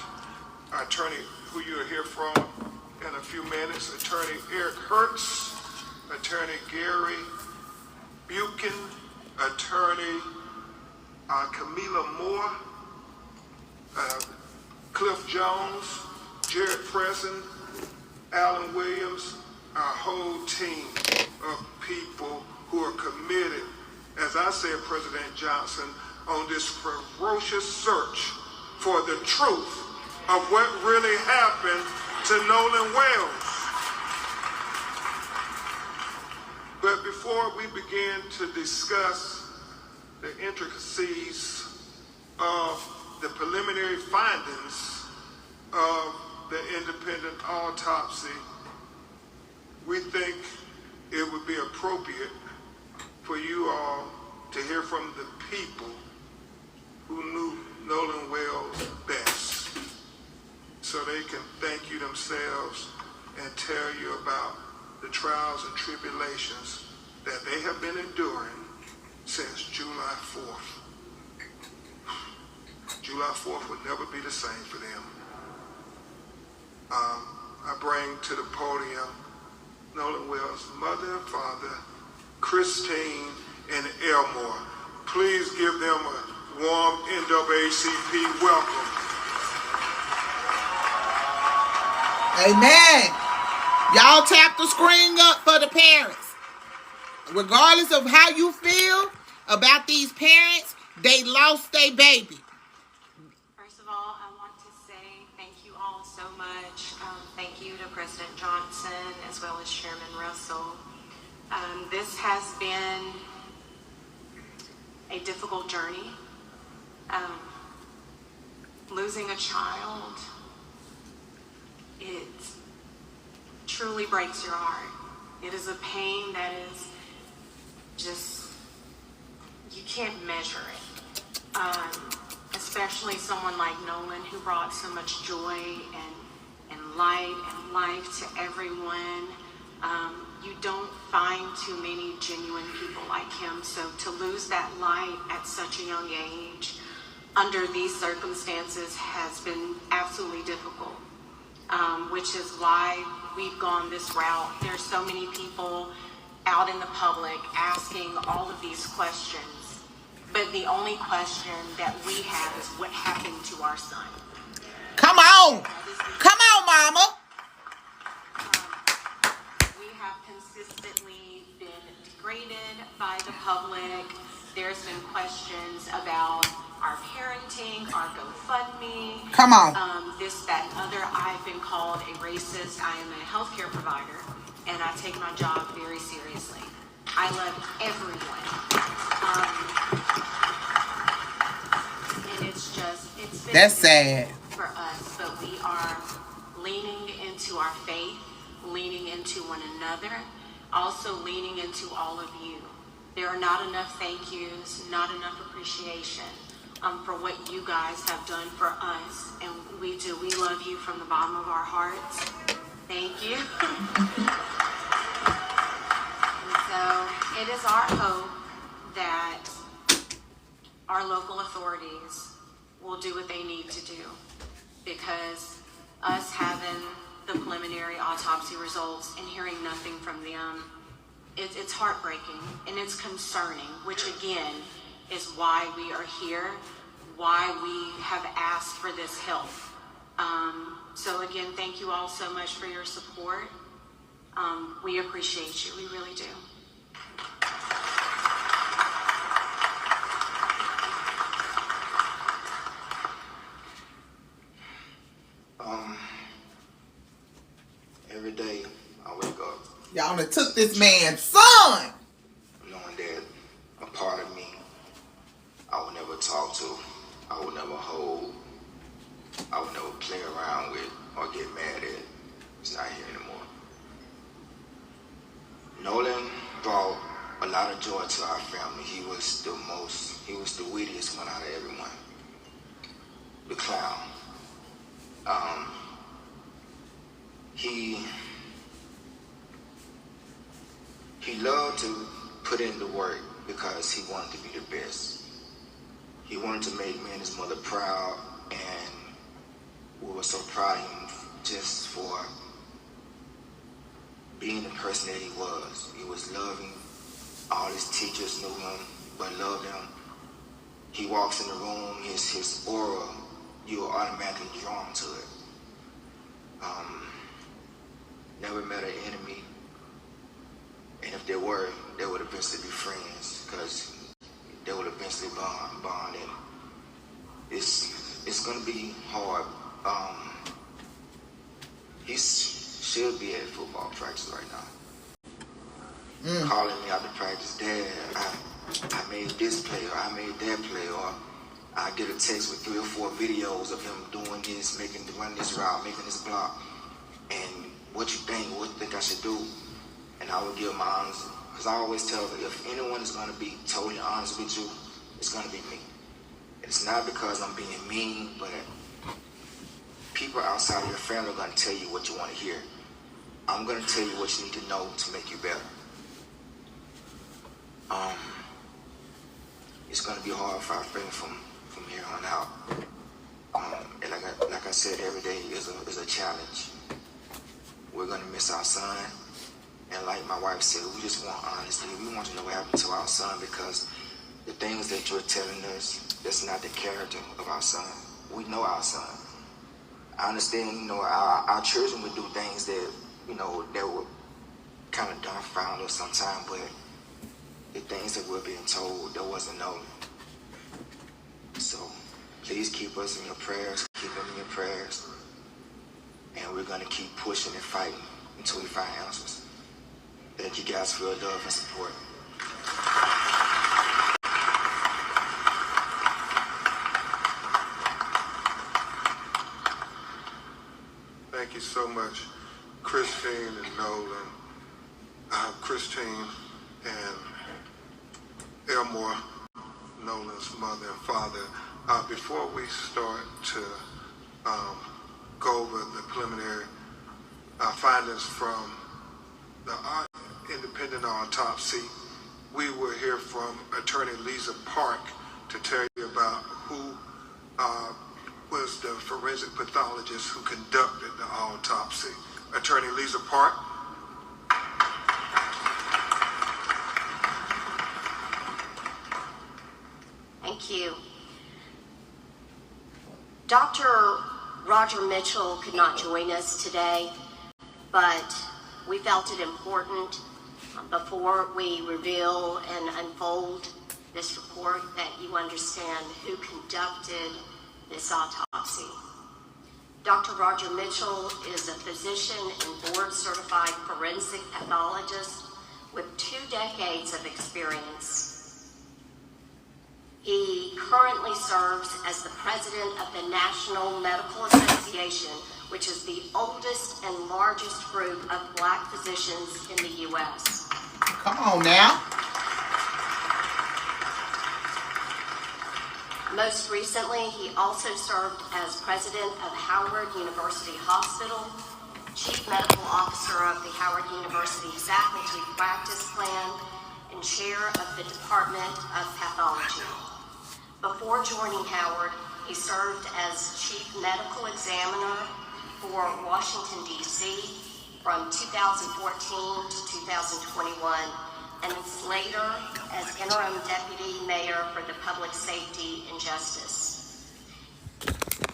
attorney who you'll hear from in a few minutes, Attorney Eric Hertz, Attorney Gary Buchan, Attorney Camila Moore, Cliff Jones, Jared Preston, Alan Williams, our whole team of people who are committed, as I said, President Johnson, on this ferocious search for the truth of what really happened to Nolan Wells. But before we begin to discuss the intricacies of the preliminary findings of the independent autopsy, we think it would be appropriate for you all to hear from the people who knew Nolan Wells best, so they can thank you themselves and tell you about the trials and tribulations that they have been enduring since July 4th. July 4th would never be the same for them. I bring to the podium Nolan Wells' mother and father, Christine and Elmore. Please give them a warm NAACP welcome. Amen. Y'all tap the screen up for the parents. Regardless of how you feel about these parents, they lost their baby. First of all, I want to say thank you all so much. Thank you to President Johnson as well as Chairman Russell. This has been a difficult journey. Losing a child, it truly breaks your heart. It is a pain that is just, you can't measure it. Especially someone like Nolan, who brought so much joy and light and life to everyone. You don't find too many genuine people like him. So to lose that light at such a young age under these circumstances has been absolutely difficult, which is why we've gone this route. There's so many people out in the public asking all of these questions, but the only question that we have is what happened to our son. Come on! Come on, mama! We have consistently been degraded by the public. There's been questions about our parenting, our GoFundMe. Come on. This, that, and other. I've been called a racist. I am a healthcare provider, and I take my job very seriously. I love everyone. And it's just, it's been That's sad. for us, but we are leaning into our faith, leaning into one another, also leaning into all of you. There are not enough thank yous, not enough appreciation for what you guys have done for us, and we do. We love you from the bottom of our hearts. Thank you. And so it is our hope that our local authorities will do what they need to do, because us having the preliminary autopsy results and hearing nothing from them, it's heartbreaking and it's concerning, which again is why we are here, why we have asked for this help. So again, thank you all so much for your support. We appreciate you, we really do. Every day I wake up Y'all done took this man's son. knowing that a part of me I will never talk to, I will never hold, I will never play around with or get mad at. It's not here anymore. Nolan brought a lot of joy to our family. He was the wittiest one out of everyone. The clown. He loved to put in the work because he wanted to be the best. He wanted to make me and his mother proud, and we were so proud of him just for being the person that he was. He was loving. All his teachers knew him, but loved him. He walks in the room, his aura, you are automatically drawn to it. Never met an enemy. And if there were, they would eventually be friends, because they would eventually bond. And it's gonna be hard. He should be at football practice right now. Calling me out to practice, Dad, I made this play, or I made that play, or I get a text with 3 or 4 videos of him doing this, running this route, making this block. And what you think I should do? And I would give my honest, because I always tell them, if anyone is going to be totally honest with you, it's going to be me. It's not because I'm being mean, but people outside of your family are going to tell you what you want to hear. I'm going to tell you what you need to know to make you better. It's going to be hard for our family from here on out. And like I said, every day is a challenge. We're going to miss our son. And like my wife said, we just want honesty. We want to know what happened to our son, because the things that you're telling us, that's not the character of our son. We know our son. I understand, our children would do things that, that would kind of dumbfound us sometimes, but the things that we're being told, there wasn't no. So please keep us in your prayers, keep them in your prayers. And we're going to keep pushing and fighting until we find answers. Thank you guys for your love and support. Thank you so much, Christine and Nolan. Nolan's mother and father. Before we start to go over the preliminary findings from the independent autopsy, we will hear from Attorney Lisa Park to tell you about who was the forensic pathologist who conducted the autopsy. Attorney Lisa Park. Thank you. Dr. Roger Mitchell could not join us today, but we felt it important before we reveal and unfold this report that you understand who conducted this autopsy. Dr. Roger Mitchell is a physician and board-certified forensic pathologist with 2 decades of experience. He currently serves as the president of the National Medical Association, which is the oldest and largest group of Black physicians in the U.S. Come on now. Most recently, he also served as president of Howard University Hospital, chief medical officer of the Howard University Faculty Practice Plan, and chair of the Department of Pathology. Before joining Howard, he served as chief medical examiner for Washington, D.C. from 2014 to 2021, and later as interim deputy mayor for the Public Safety and Justice.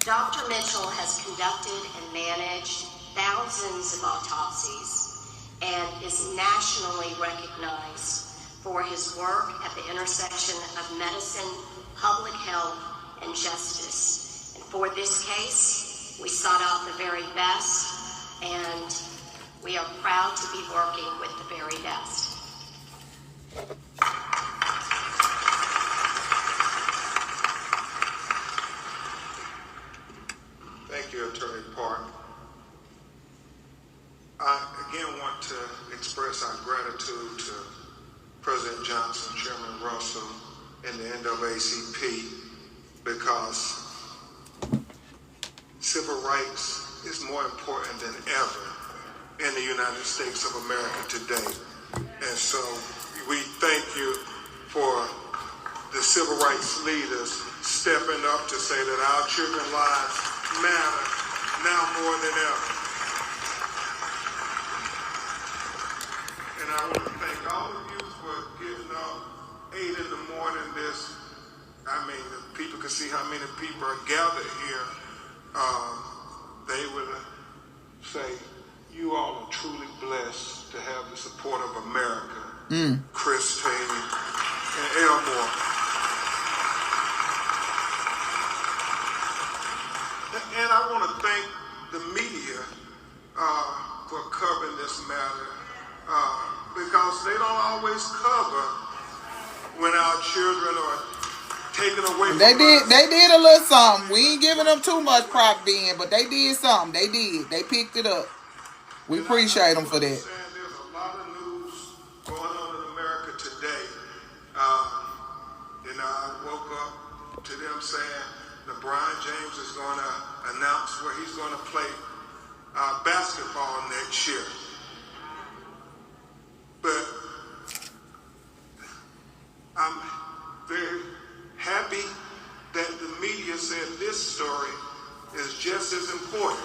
Dr. Mitchell has conducted and managed thousands of autopsies and is nationally recognized for his work at the intersection of medicine, public health, and justice. And for this case, we sought out the very best, and we are proud to be working with the very best. Thank you, Attorney Park. I again want to express our gratitude to President Johnson, Chairman Russell, and the NAACP, because civil rights is more important than ever in the United States of America today. And so we thank you for the civil rights leaders stepping up to say that our children's lives matter now more than ever. And I want to thank all of you for getting up 8 in the morning. People can see how many people are gathered here. They would say, you all are truly blessed to have the support of America. Chris Taney and Elmore. And I want to thank the media for covering this matter, because they don't always cover when our children are taken away from us. They did a little something. We ain't giving them too much prop then, but they did something. They did. They picked it up. We appreciate them for that. There's a lot of news going on in America today. I woke up to them saying LeBron James is going to announce where he's going to play basketball next year. But I'm very happy that the media said this story is just as important.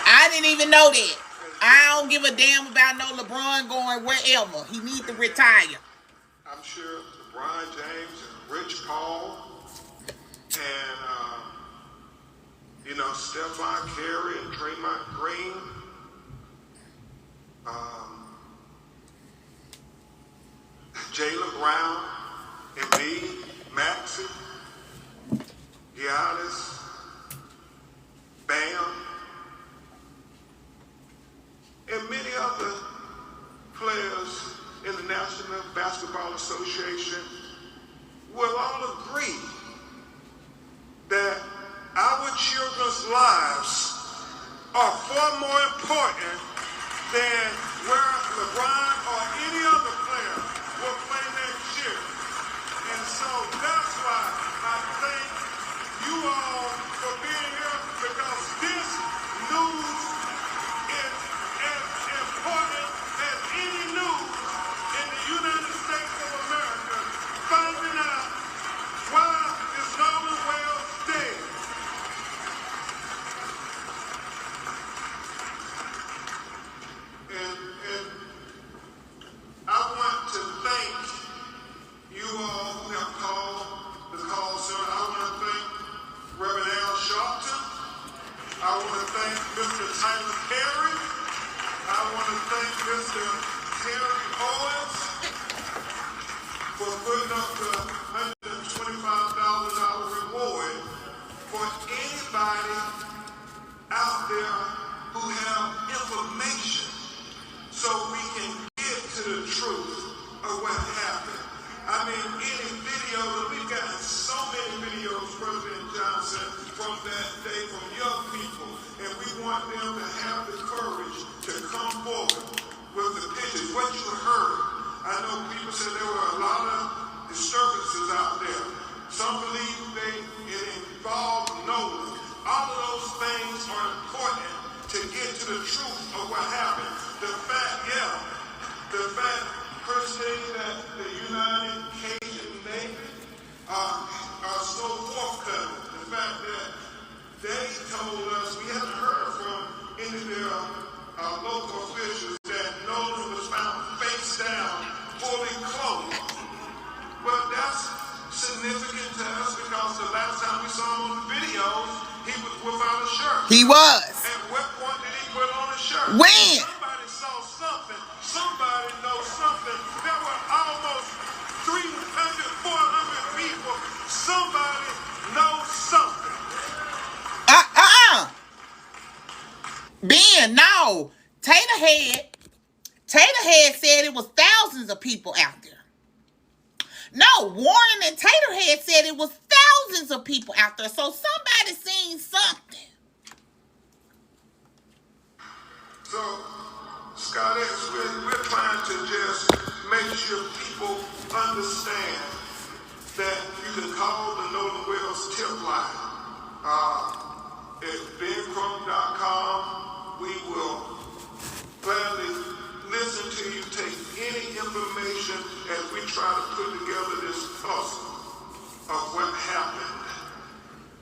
I didn't even know that. I don't give a damn about no LeBron going wherever. He needs to retire. I'm sure LeBron James and Rich Paul and Stephon Curry and Draymond Green, Jaylen Brown, Embiid, Maxey, Giannis, Bam, and many other players in the National Basketball Association will all agree that our children's lives are far more important than where LeBron or any other player will play next year. And so all for being here because this news is as important as any news in the United States of America. Finding out why is Nolan Wells dead. And I want to thank you all who have called the call, sir. I want to thank Reverend Al Sharpton. I want to thank Mr. Tyler Perry. I want to thank Mr. Terry Owens for putting up the $125,000 reward for anybody out there who have information so we can get to the truth of what happened. I mean, any videos, we've gotten so many videos, President Johnson, from that day from young people, and we want them to have the courage to come forward with the pictures. What you heard, I know people said there were a lot of disturbances out there. Some believe it involved Nolan. All of those things are important to get to the truth of what happened. The fact, personally, that the United Cajun Navy are so forthcoming. The fact that they told us, we haven't heard from any of their local officials, that Nolan was found face down, fully clothed. Well, that's significant to us because the last time we saw him on the videos, he was without a shirt. He was. At what point did he put on a shirt? When? Somebody saw something. Somebody knows something. There were almost 300, 400 people. Somebody knows something. Ben, no. Taterhead said it was thousands of people out there. No, Warren and Taterhead said it was thousands of people out there. So somebody seen something. So, Scott X, we're trying to just make sure people understand that you can call the Nolan Wells tip line at bencrump.com. We will gladly listen to you, take any information as we try to put together this puzzle of what happened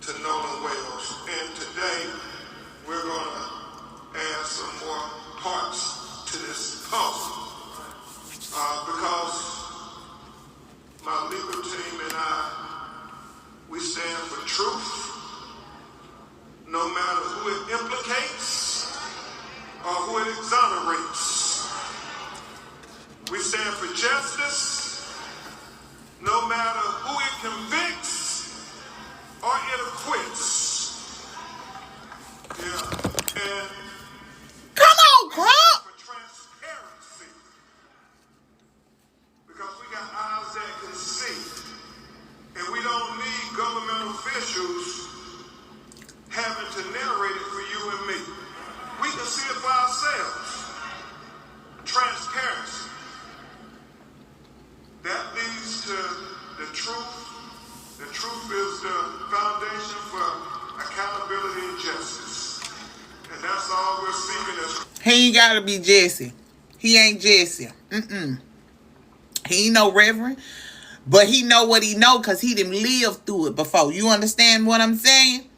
to Nolan Wells. And today, we're going to add some more parts to this puzzle because my legal team and I, we stand for truth, no matter who it implicates or who it exonerates. We stand for justice, no matter who it convicts or it acquits. Yeah, and come on, Crump. For transparency, because we got eyes that can see, and we don't need government officials having to narrate it for you and me. We can see it for ourselves. Transparency. That leads to the truth. The truth is the foundation for accountability and justice. And that's all we're seeking as... He ain't gotta be Jesse. He ain't Jesse. He ain't no reverend. But he know what he know because he didn't live through it before. You understand what I'm saying?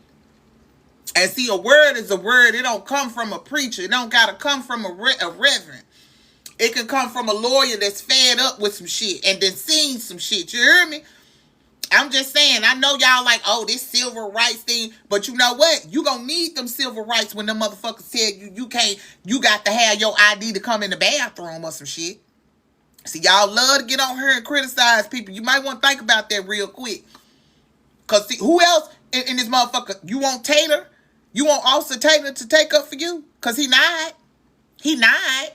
And see, a word is a word. It don't come from a preacher. It don't gotta come from a reverend. It can come from a lawyer that's fed up with some shit and then seen some shit. You hear me? I'm just saying, I know y'all like, oh, this civil rights thing, but you know what? You gonna need them civil rights when them motherfuckers tell you you got to have your ID to come in the bathroom or some shit. See, y'all love to get on here and criticize people. You might want to think about that real quick. Because see, who else in this motherfucker? You want Taylor? You want Officer Taylor to take up for you? Because he not. He not.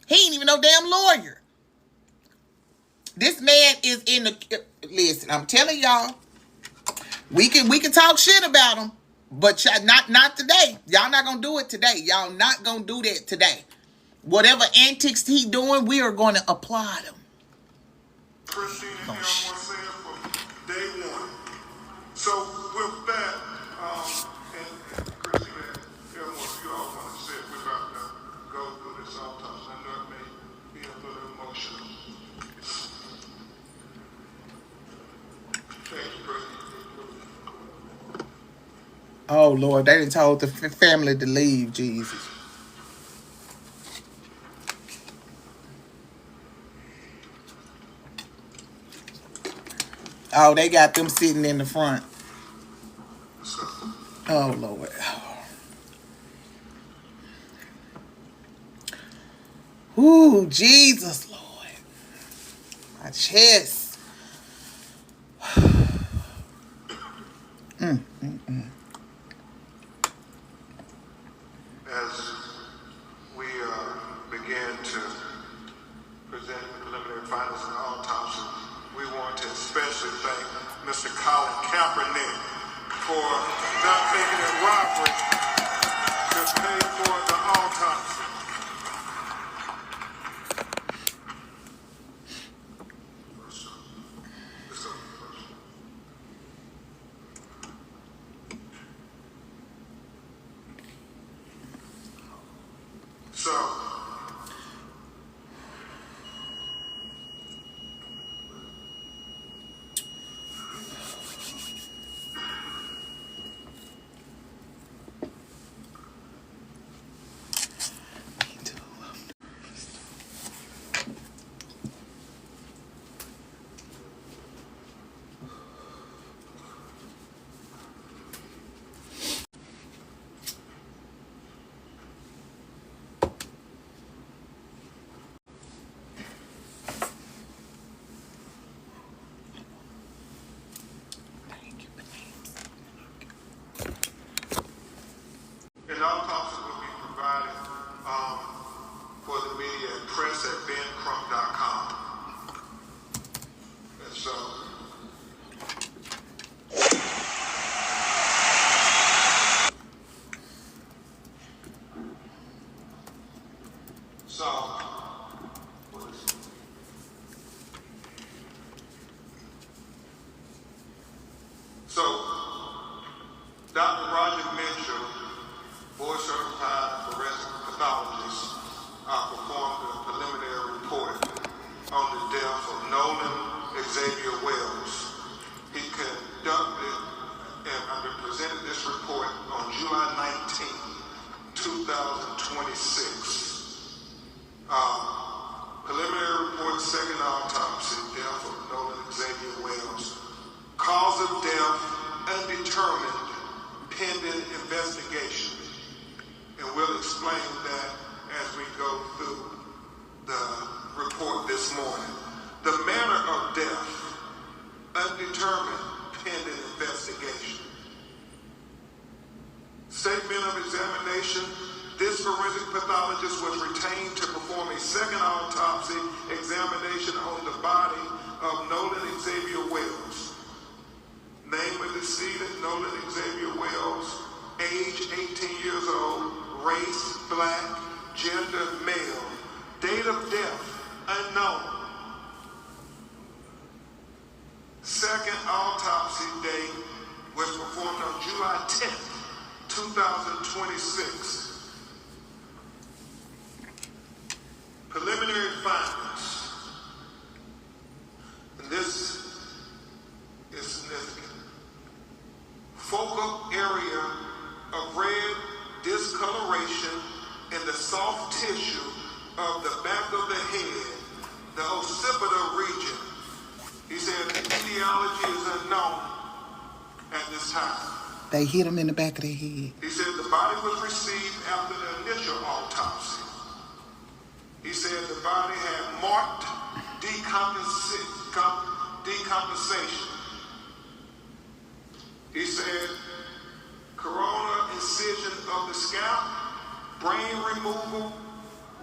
He ain't even no damn lawyer. This man is in the... Listen, I'm telling y'all, we can talk shit about him, but not today. Y'all not gonna do it today. Y'all not gonna do that today. Whatever antics he doing, we are going to apply them. Christine and I want to say it from day one. So with Oh, Lord, they done told the family to leave, Jesus. Oh, they got them sitting in the front. Oh, Lord. Ooh, Jesus, Lord. My chest. As we begin to present the preliminary findings of the autopsy, we want to especially thank Mr. Colin Kaepernick for not making it robbery to pay for the autopsy. So, an autopsy will be provided for the media and press at bencrump.com. And so, so Dr. Roger Mitchell, board certified forensic pathologist, performed a preliminary report on the death of Nolan Xavier Wells. He conducted and presented this report on July 19, 2026. Preliminary report, second autopsy, death of Nolan Xavier Wells. Cause of death undetermined, pending investigation. And we'll explain that as we go through the report this morning. The manner of death undetermined, pending investigation. Statement of examination. This forensic pathologist was retained to perform a second autopsy examination on the body of Nolan Xavier Wells. Name of decedent, Nolan Xavier Wells, age 18 years old, race black, gender male, date of death unknown. Second autopsy date was performed on July 10th, 2026. Preliminary findings. And this is significant. Focal area of red discoloration in the soft tissue of the back of the head, the occipital region. He said the etiology is unknown at this time. They hit him in the back of the head. He said the body was received after the initial autopsy. He said the body had marked decompensation. He said corona incision of the scalp, brain removal,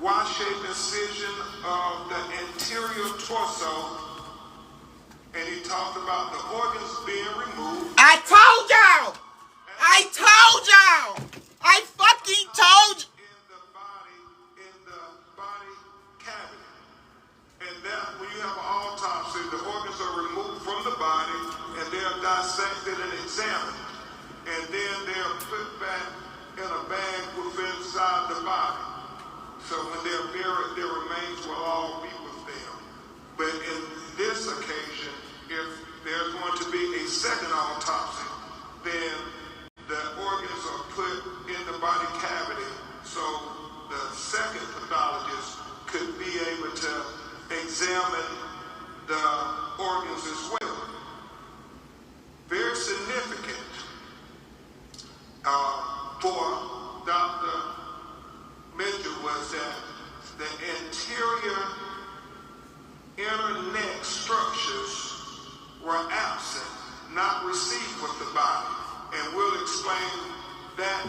Y-shaped incision of the anterior torso, and he talked about the organs being removed. I told y'all! I told y'all! I fucking told you! In the body cavity. And that when you have an autopsy, the organs are removed from the body and they are dissected and examined. And then they are put back in a bag within inside the body. So when they're buried, their remains will all be with them. But in this occasion, if there's going to be a second autopsy, then the organs not receive with the body. And we'll explain that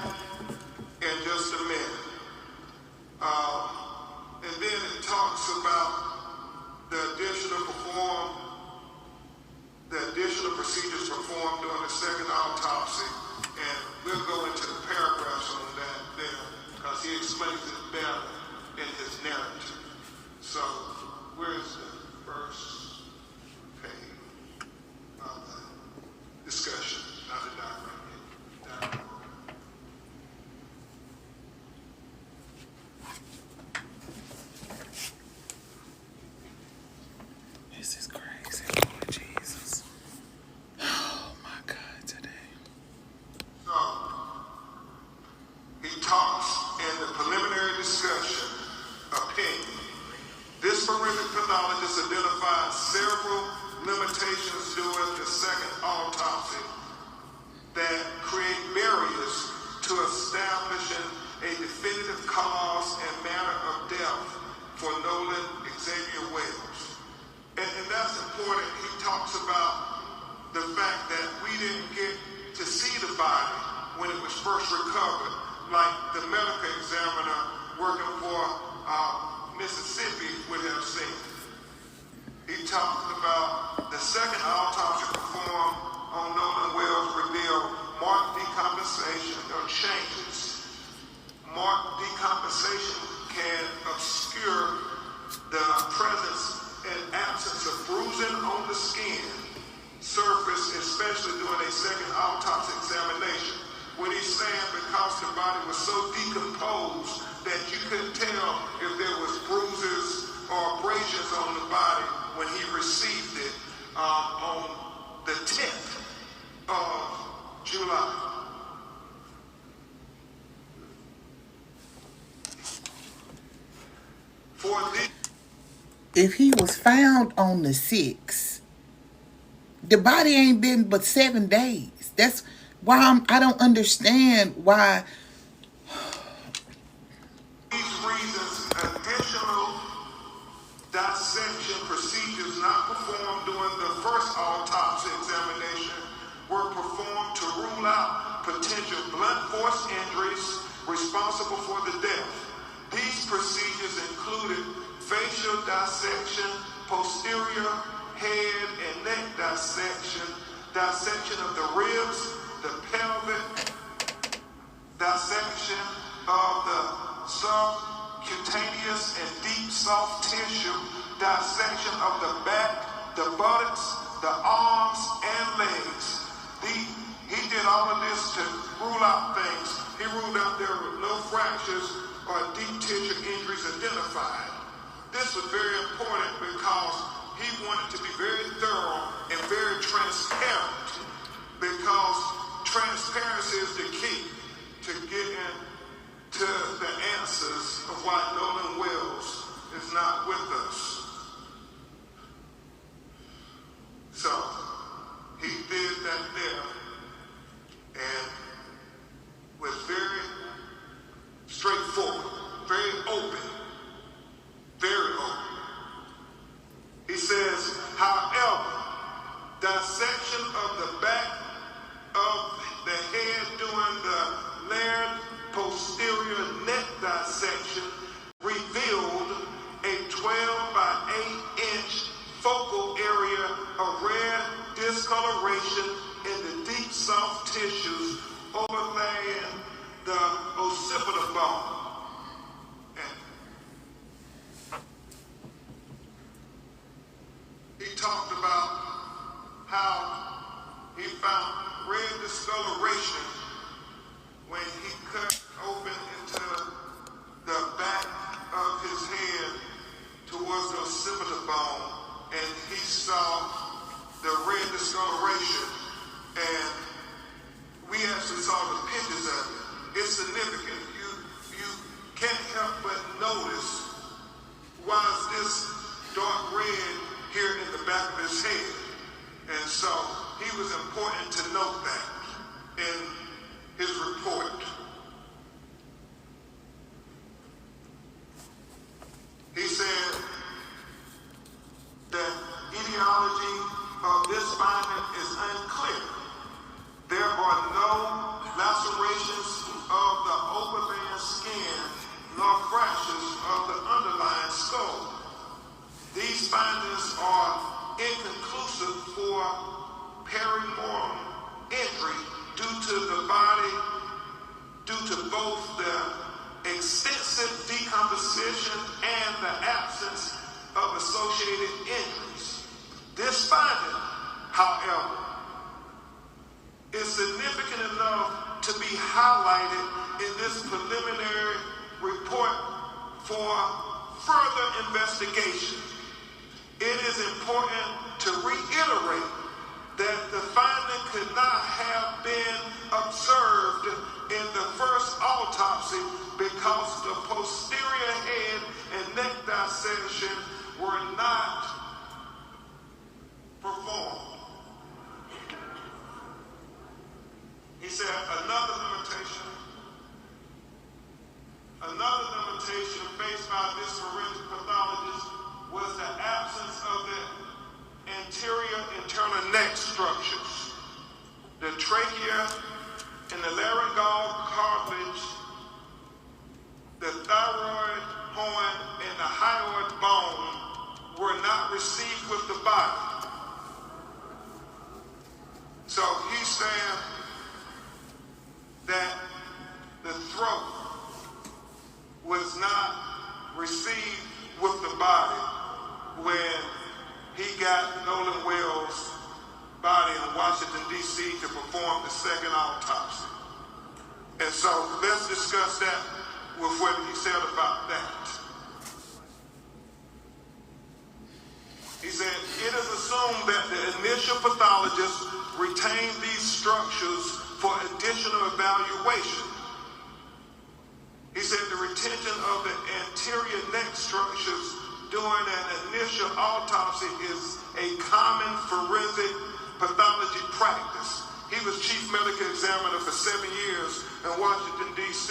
in just a minute. And then it talks about the additional procedures performed during the second autopsy. And we'll go into the paragraphs on that there because he explains it better in his narrative. So, where's the first page of the discussion? Not the diagram. This is crazy, Lord Jesus. Oh my God, today. So, he talks in the preliminary discussion opinion. This forensic pathologist identified several limitations during the second autopsy that create barriers to establishing a definitive cause and manner of death for Nolan Xavier Wells. And that's important. He talks about the fact that we didn't get to see the body when it was first recovered, like the medical examiner working for Mississippi would have seen. He talked about the second autopsy performed on Nolan Wells revealed marked decompensation or changes. Marked decompensation can obscure the presence and absence of bruising on the skin surface, especially during a second autopsy examination. What he's saying, because the body was so decomposed that you couldn't tell if there was bruises or abrasions on the body when he received it on the 10th of July. If he was found on the 6th, the body ain't been but 7 days. That's why I don't understand why. These reasons, additional dissection procedures not performed during the first autopsy examination were performed to rule out potential blunt force injuries responsible for the death. These procedures included facial dissection, posterior head and neck dissection, dissection of the ribs, the pelvic, dissection of the subcutaneous and deep soft tissue, dissection of the back, the buttocks, the arms, and legs. He did all of this to rule out things. He ruled out there were no fractures or deep tissue injuries identified. This was very important because he wanted to be very thorough and very transparent, because transparency is the key to getting to the answers of why Nolan Wells is not with us. So he did that there and was very straightforward, very open, very open. He says, however, dissection of the back of the head during the layered posterior neck dissection revealed a 12 by 8 inch focal area of red discoloration in the deep soft tissues overlaying the occipital bone. He talked about how he found red discoloration when he cut open into the back of his head towards the occipital bone, and he saw the red discoloration, and we actually saw the pictures of it. It's significant. You can't help but notice, why is this dark red here in the back of his head? And so he was important to note that in his report. He said that etiology of this finding is unclear. perimortem injury due to both the extensive decomposition and the absence of associated injuries. This finding, however, is significant enough to be highlighted in this preliminary report for further investigation. It is important to reiterate that the finding could not have been observed in the first autopsy because the posterior head and neck dissection were not performed. He said another limitation faced by this forensic pathologist was the absence of the anterior internal neck structures. The trachea and the laryngeal cartilage, the thyroid horn, and the hyoid bone were not received with the body. So he's saying that the throat was not received with the body when he got Nolan Wells' body in Washington, D.C. to perform the second autopsy. And so let's discuss that with what he said about that. He said, it is assumed that the initial pathologist retained these structures for additional evaluation. He said the retention of the anterior neck structures during an initial autopsy is a common forensic pathology practice. He was chief medical examiner for 7 years in Washington, D.C.,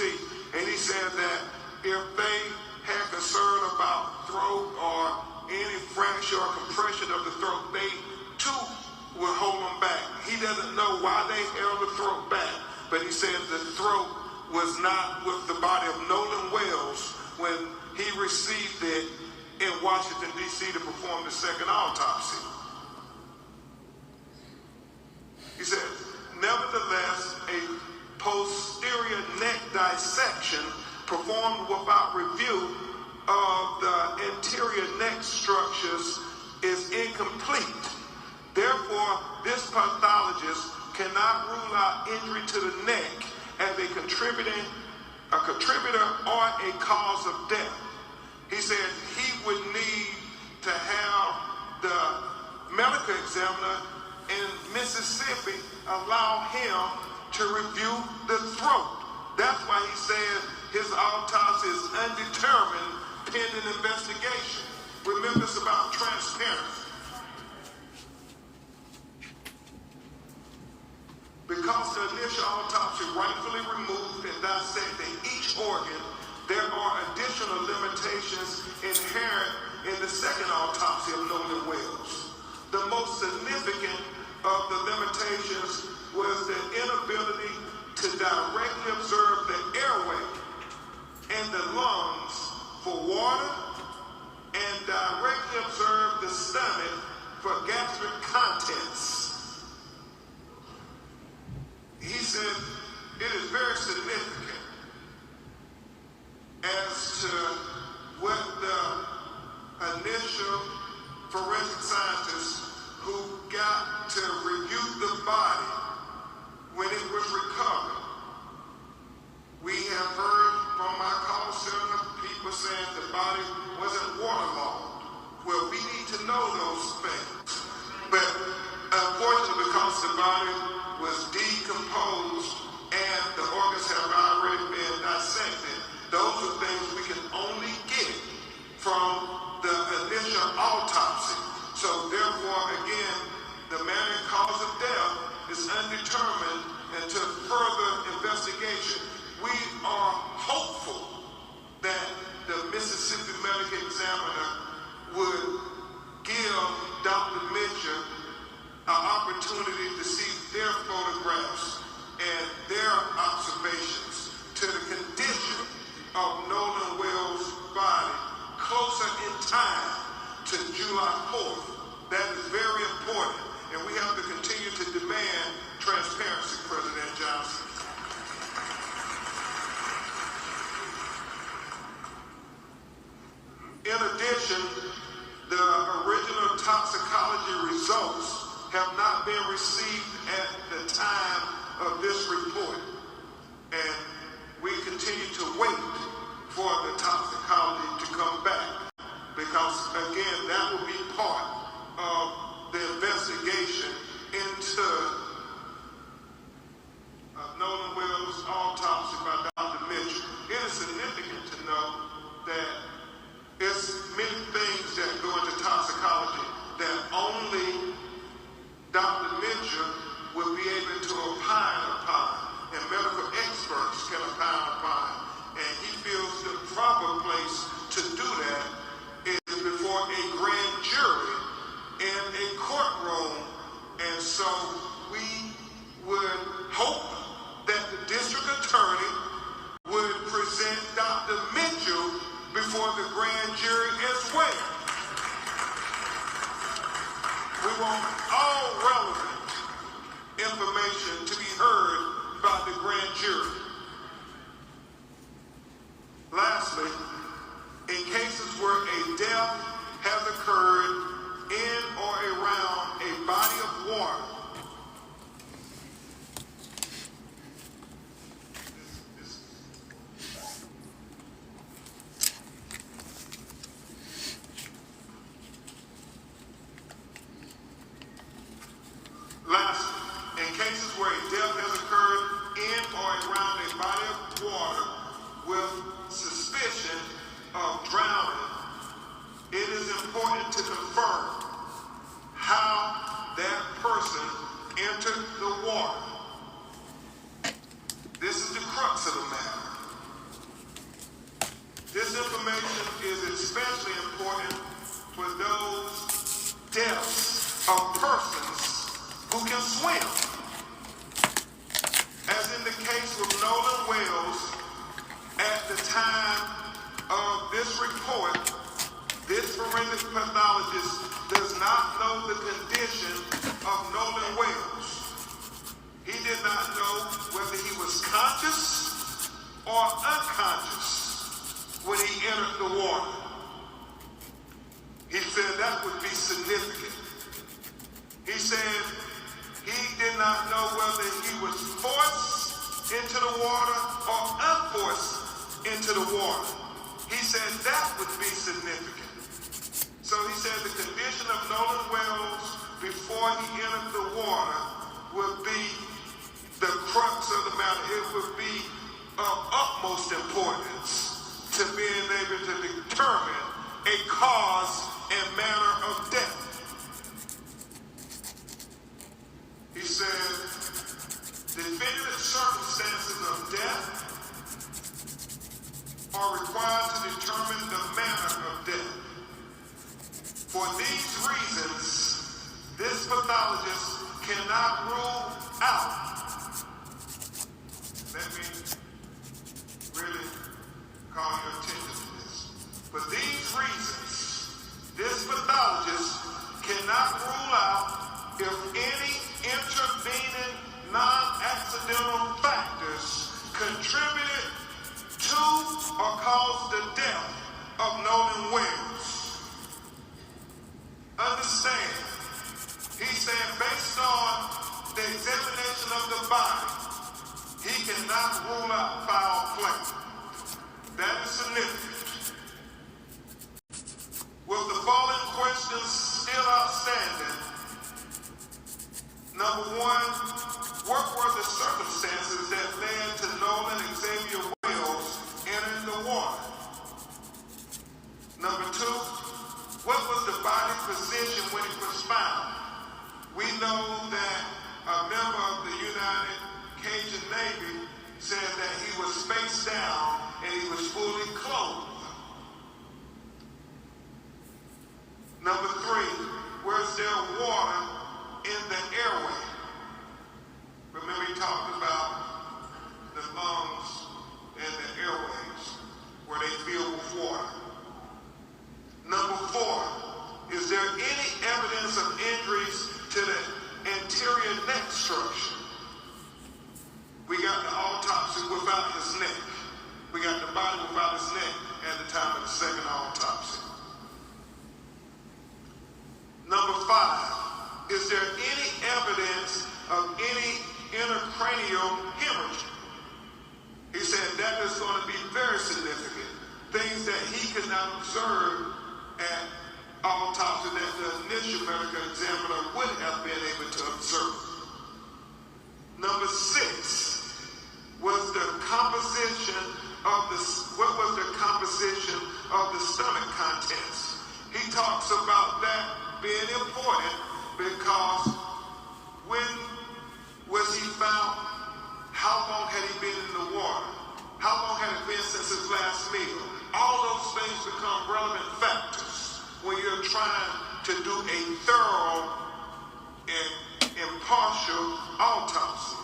and he said that if they had concern about throat or any fracture or compression of the throat, they too would hold them back. He doesn't know why they held the throat back, but he said the throat was not with the body of Nolan Wells when he received it in Washington, D.C. to perform the second autopsy. He said, nevertheless, a posterior neck dissection performed without review of the anterior neck structures is incomplete. Therefore, this pathologist cannot rule out injury to the neck as a contributor or a cause of death. He said he would need to have the medical examiner in Mississippi allow him to review the throat. That's why he said his autopsy is undetermined pending investigation. Remember, it's about transparency. Because the initial autopsy rightfully removed and dissected each organ, there are additional limitations inherent in the second autopsy of Nolan Wells. The most significant of the limitations was the inability to directly observe the airway and the lungs for water and directly observe the stomach for gastric contents. He said it is very significant as to what the initial forensic scientists who got to review the body when it was recovered. We have heard from my call center people saying the body wasn't waterlogged. Well, we need to know those things. But unfortunately, because the body was decomposed and the organs have already been dissected, those are things we can only get from the initial autopsy. So therefore, again, the manner and cause of death is undetermined until further investigation. We are hopeful that the Mississippi Medical Examiner would give Dr. Mitchell an opportunity to see their photographs and their observations to the condition of Nolan Wells' body closer in time to July 4th. That is very important, and we have to continue to would hope that the district attorney would present Dr. Mitchell before the grand jury as well. We want all relevant information to be heard by the grand jury. Lastly, in cases where a death has occurred in or around a body of water, lastly, in cases where a death has occurred in or around a body of water with suspicion of drowning, it is important to confirm how that person entered the water. This is the crux of the matter. This information is especially important for those deaths of persons who can swim. As in the case with Nolan Wells, at the time of this report, this forensic pathologist does not know the condition of Nolan Wells. He did not know whether he was conscious or unconscious when he entered the water. He said that would be significant. He said he did not know whether he was forced into the water or unforced into the water. He said that would be significant. So he said the condition of Nolan Wells before he entered the water would be the crux of the matter. It would be of utmost importance to being able to determine a cause and manner of death. He said definitive circumstances of death are required to determine the manner of death. For these reasons, this pathologist cannot rule out. Let me really call your attention to this. For these reasons, this pathologist cannot rule out if any intervening non-accidental factors contributed to or caused the death of Nolan Wells. Understand, he said based on the examination of the body, he cannot rule out foul play. That is significant. With the following questions still outstanding, number one, what were the circumstances that led to Nolan Xavier Wells entering the water? Number two, what was the body's position when it was found? We know that a member of the United Cajun Navy said that he was face down and he was fully clothed. Number three, was there water in the airway? Remember he talked about the lungs and the airways where they fill with water. Number four, is there any evidence of injuries to the anterior neck structure? We got the autopsy without his neck. We got the body without his neck at the time of the second autopsy. Number five, is there any evidence of any intracranial hemorrhage? He said that is going to be very significant. Things that he could not observe at autopsy that the initial medical examiner would have been able to observe. Number six, what was the composition of the stomach contents? He talks about that being important because when was he found? How long had he been in the water? How long had it been since his last meal? All those things become relevant factors when you're trying to do a thorough and impartial autopsy.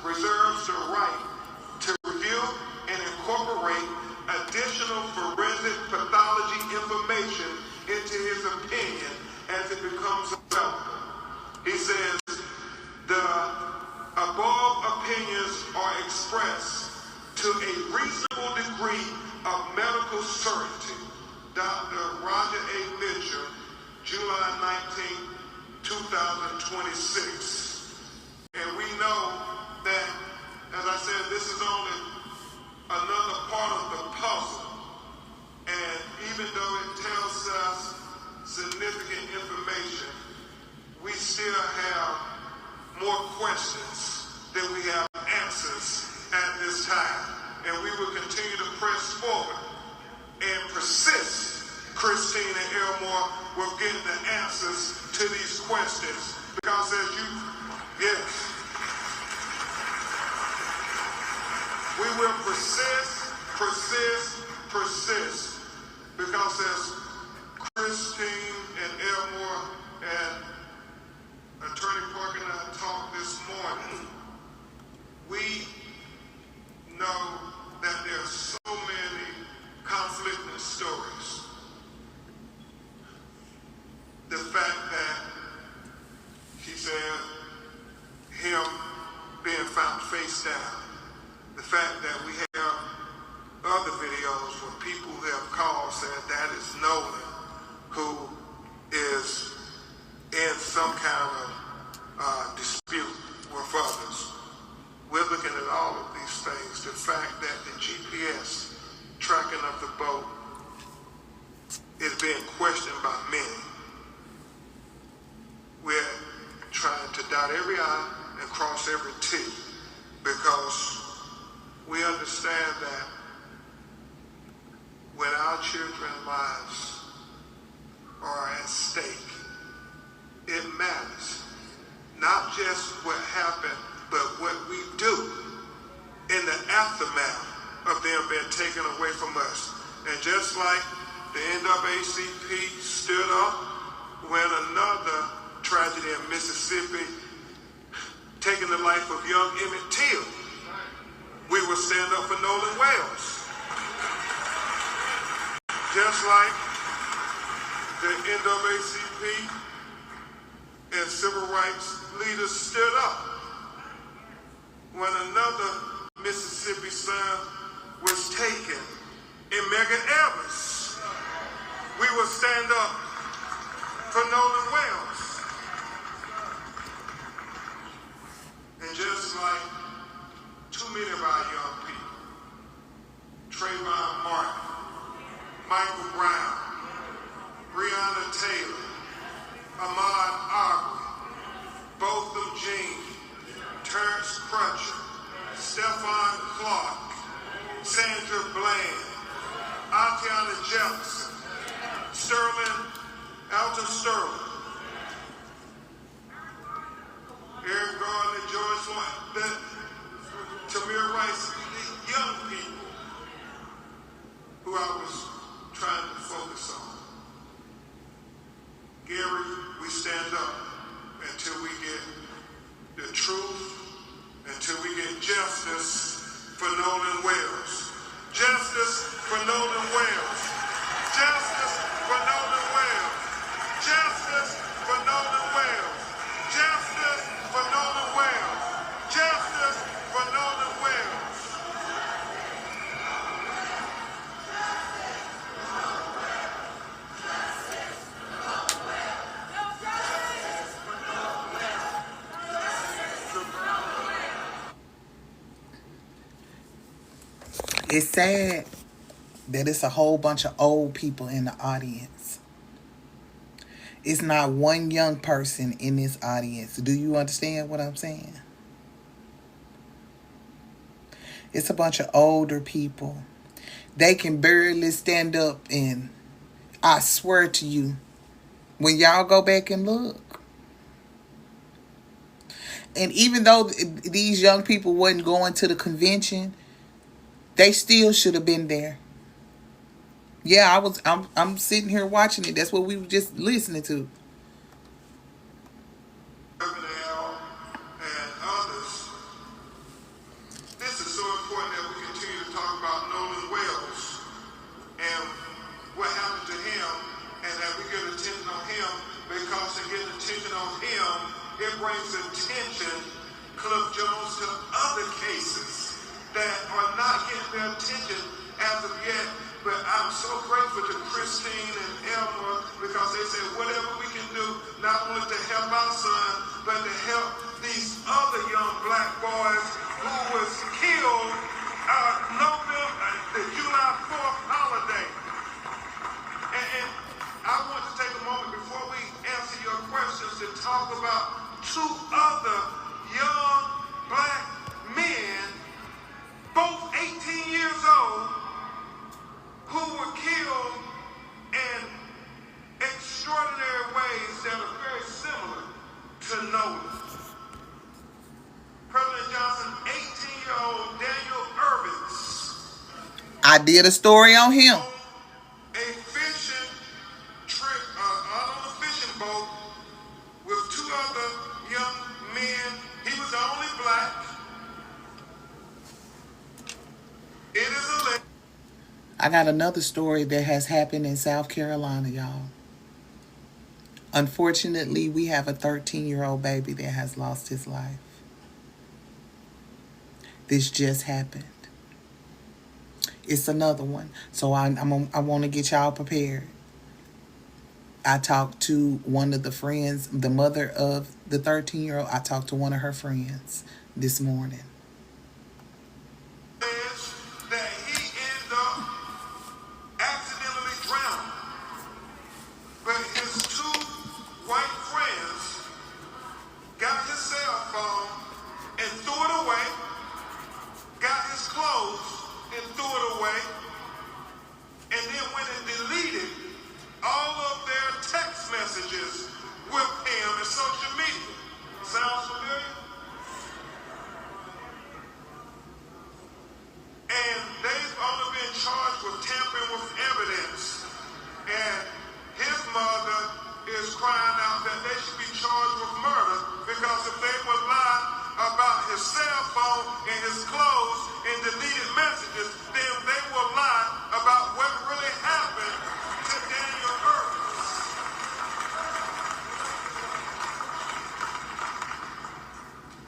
reserves the right to review and incorporate additional forensic pathology information into his opinion as it becomes available. He says, the above opinions are expressed to a reasonable degree of medical certainty. Dr. Roger A. Mitchell, July 19, 2026. And we know that, as I said, this is only another part of the puzzle. And even though it tells us significant information, we still have more questions than we have answers at this time. And we will continue to press forward and persist, Christine and Elmore, with getting the answers to these questions. Because as you, yes, we will persist. Because as Christine and Elmore and Attorney Parker and I talked this morning, we know that there are so many conflicting stories. The fact that he said him being found face down. The fact that we have other videos where people who have called said that is Nolan, who is in some kind of dispute with others. We're looking at all of these things. The fact that the GPS tracking of the boat is being questioned by many. We're trying to dot every I and cross every T, because we understand that when our children's lives are at stake, it matters. Not just what happened, but what we do in the aftermath of them being taken away from us. And just like the NAACP stood up when another tragedy in Mississippi taking the life of young Emmett Till, we will stand up for Nolan Wells. Just like the NAACP and civil rights leaders stood up when another Mississippi son was taken in Medgar Evers. We will stand up for Nolan Wells. And just like too many of our young people, Trayvon Martin, Michael Brown, Breonna Taylor, Ahmaud Arbery, Botham Jean, Terrence Crutcher, Stephon Clark, Sandra Bland, Atiana Jefferson, Alton Sterling, Eric Gardner, George Floyd, Tamir Rice, the young people who I was trying to focus on. Gary, we stand up until we get the truth, until we get justice for Nolan Wells. Justice for Nolan Wells. Justice for Nolan Wells. Justice for Nolan Wells. Justice for Nolan Wells. Justice for Nolan Wells. It's sad that it's a whole bunch of old people in the audience. It's not one young person in this audience. Do you understand what I'm saying? It's a bunch of older people. They can barely stand up, and I swear to you, when y'all go back and look, and even though these young people wasn't going to the convention, they still should have been there. Yeah, I'm sitting here watching it. That's what we were just listening to. And others brings attention, Cliff Jones, to other cases that are not getting their attention as of yet. But I'm so grateful to Christine and Elmer because they said whatever we can do, not only to help our son, but to help these other young black boys who was killed the July 4th holiday. And I want to take a moment before we answer your questions to talk about two other young black men, both 18 years old, who were killed in extraordinary ways that are very similar to Nolan. President Johnson, 18-year-old Daniel Irvins. I did a story on him. A fishing trip, out on a fishing boat with two other young men. He was the only black. It is alleged. I got another story that has happened in South Carolina, y'all. Unfortunately, we have a 13-year-old baby that has lost his life. This just happened. It's another one. So I want to get y'all prepared. I talked to one of the friends, the mother of the 13-year-old. I talked to one of her friends this morning. That he ended up accidentally drowning. But his two white friends got his cell phone and threw it away, got his clothes and threw it away, and then went and deleted all of their text messages with him and social media. Sounds familiar? And they've only been charged with tampering with evidence. And his mother is crying out that they should be charged with murder because if they would lie about his cell phone and his clothes and deleted messages, then they will lie about what really happened to Daniel Irvins.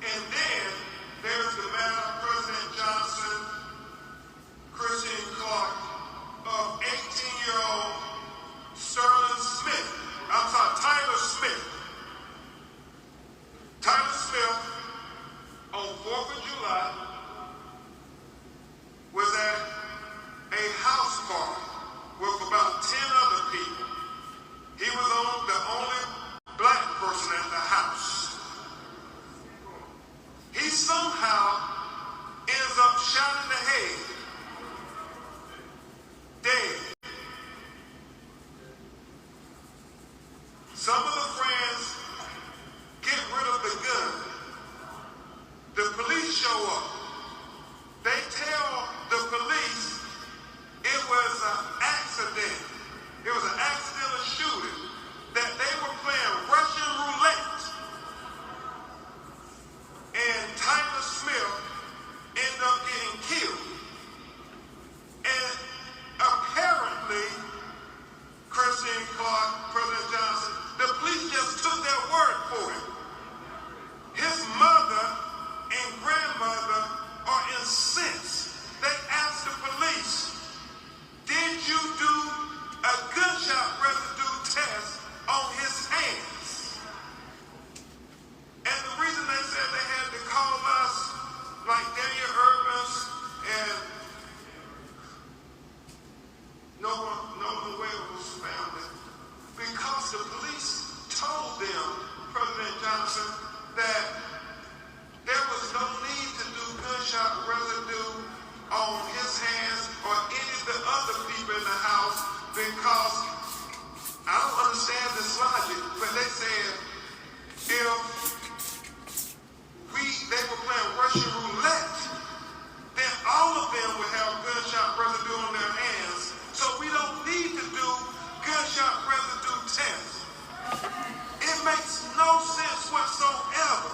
And then there's the matter of President Johnson, Christine Clark, of 18-year-old Tyler Smith. Tyler Smith, on 4th of July, was at a house party with about 10 other people. He was the only black person at the house. He somehow ends up shot in the head, dead. Some of the friends get rid of the gun. The police show up. They tell the police it was an accident. It was an accidental shooting, that they were playing Russian roulette. And Tyler Smith ended up getting killed. And apparently, Christine Clark, President Johnson, the police just took their word for it. His mother and grandmother are incensed. They asked the police, did you do a gunshot residue test on his hands? And the reason they said they had to call us, like Daniel Irvins and Nolan Wales family, because the police told them, President Johnson, that there was no need to do gunshot residue on his hands or any of the other people in the house because I don't understand this logic, but they said if they were playing Russian roulette, then all of them would have gunshot residue on their hands. So we don't need to do gunshot residue tests. It makes no sense whatsoever.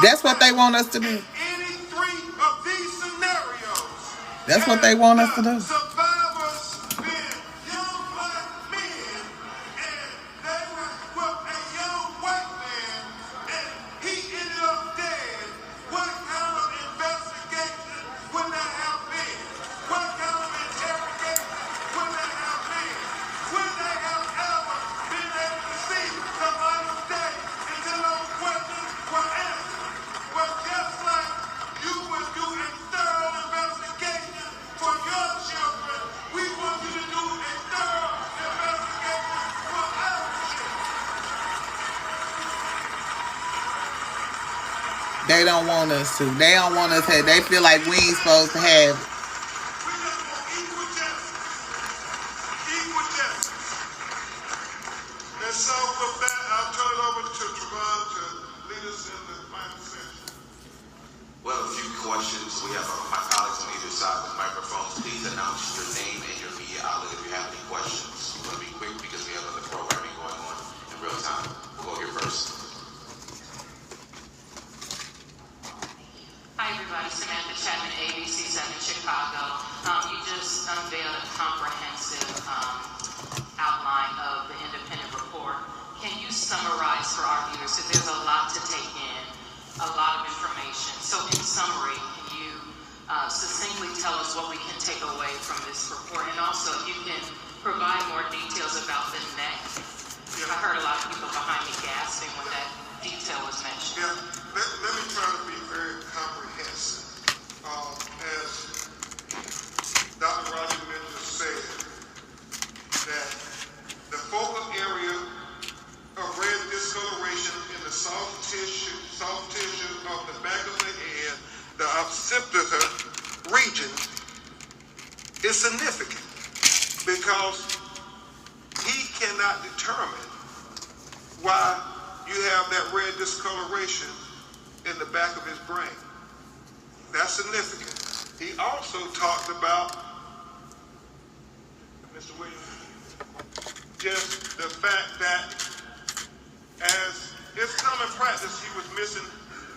That's what they want us to do. In any three of these scenarios, That's what they want us to do. survivors been young black men, and they were with a young white man, and he ended up dead. What kind of investigation would that have been? What kind of interrogation would that have been? Would they have ever been able to see the light of day until those questions were answered? Well, just like you would do a thorough investigation for your children, we want you to do a thorough investigation for our children. They don't want us to. They don't want us to. They feel like we ain't supposed to have it. We just want equal justice. Equal justice. And so with that, I'll turn it over to Trevon to lead us in the final session. Well, a few questions. We have my colleagues on either side with microphones. Please announce your name and your media outlet if you have any questions. We want to be quick because we have other programming going on in real time. We'll go here first. Hi, everybody. Samantha Chapman, ABC 7 Chicago. You just unveiled a comprehensive outline of the independent report. Can you summarize for our viewers? Because there's a lot to take in, a lot of information. So in summary, can you succinctly tell us what we can take away from this report? And also, if you can provide more details about the neck. I heard a lot of people behind me gasping when that detail was mentioned. Yeah, let me try to be very comprehensive. As Dr. Roger Mitchell said, that the focal area of red discoloration in the soft tissue of the back of the head, the occipital region, is significant because he cannot determine why you have that red discoloration in the back of his brain. That's significant. He also talked about, Mr. Williams, just the fact that as is common practice, he was missing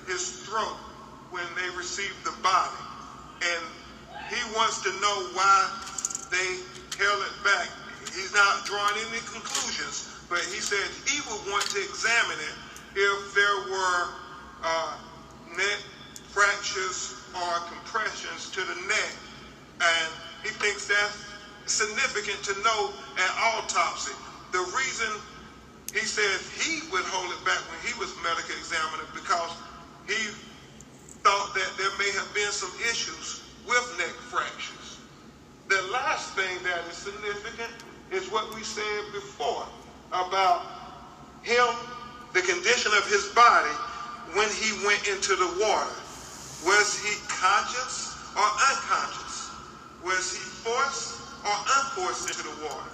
his throat when they received the body. And he wants to know why they held it back. He's not drawing any conclusions, but he said he would want to examine it if there were neck fractures or compressions to the neck. And he thinks that's significant to know at autopsy. The reason he says he would hold it back when he was medical examiner because he thought that there may have been some issues with neck fractures. The last thing that is significant is what we said before about him, the condition of his body when he went into the water. Was he conscious or unconscious? Was he forced or unforced into the water?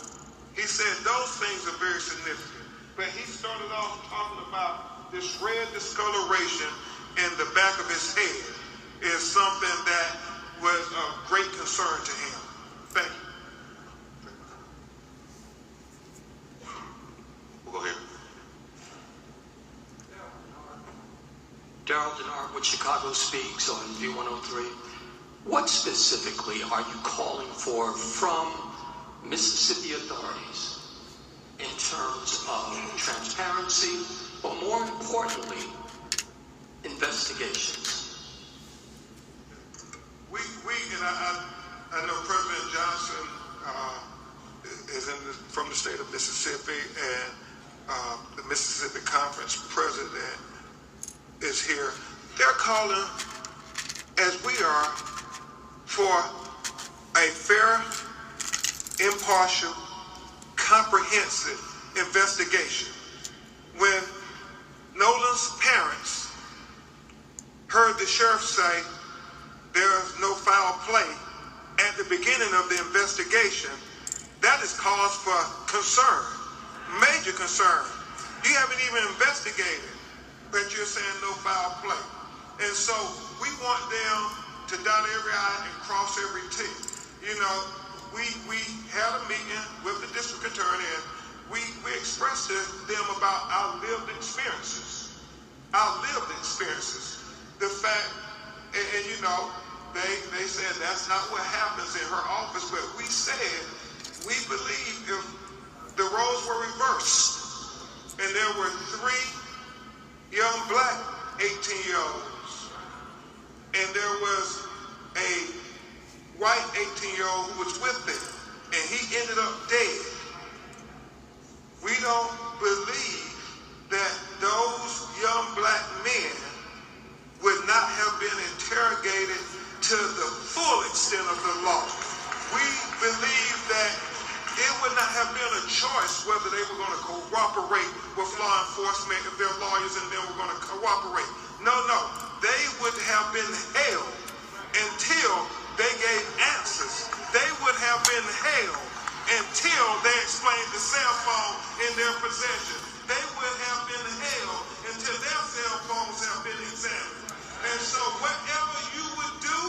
He said those things are very significant. But he started off talking about this red discoloration in the back of his head is something that was of great concern to him. Thank you. We'll go here. Daryl Denard with Chicago Speaks on V103. What specifically are you calling for from Mississippi authorities in terms of transparency, but more importantly, investigations? I know President Johnson is from the state of Mississippi, and the Mississippi Conference president is here. They're calling, as we are, for a fair, impartial, comprehensive investigation. When Nolan's parents heard the sheriff say there's no foul play at the beginning of the investigation, that is cause for concern, major concern. You haven't even investigated, but you're saying no foul play. And so we want them to dot every I and cross every T. You know, we had a meeting with the district attorney, and we expressed to them about our lived experiences. the fact, and you know, they said that's not what happens in her office, but we said we believe if the roles were reversed and there were 3 young black 18-year-olds and there was a white 18-year-old who was with them and he ended up dead, we don't believe that those young black men would not have been interrogated to the full extent of the law. We believe that it would not have been a choice whether they were going to cooperate with law enforcement if their lawyers and them were going to cooperate. No, they would have been held until they gave answers. They would have been held until they explained the cell phone in their possession. They would have been held until their cell phones have been examined. And so whatever you would do,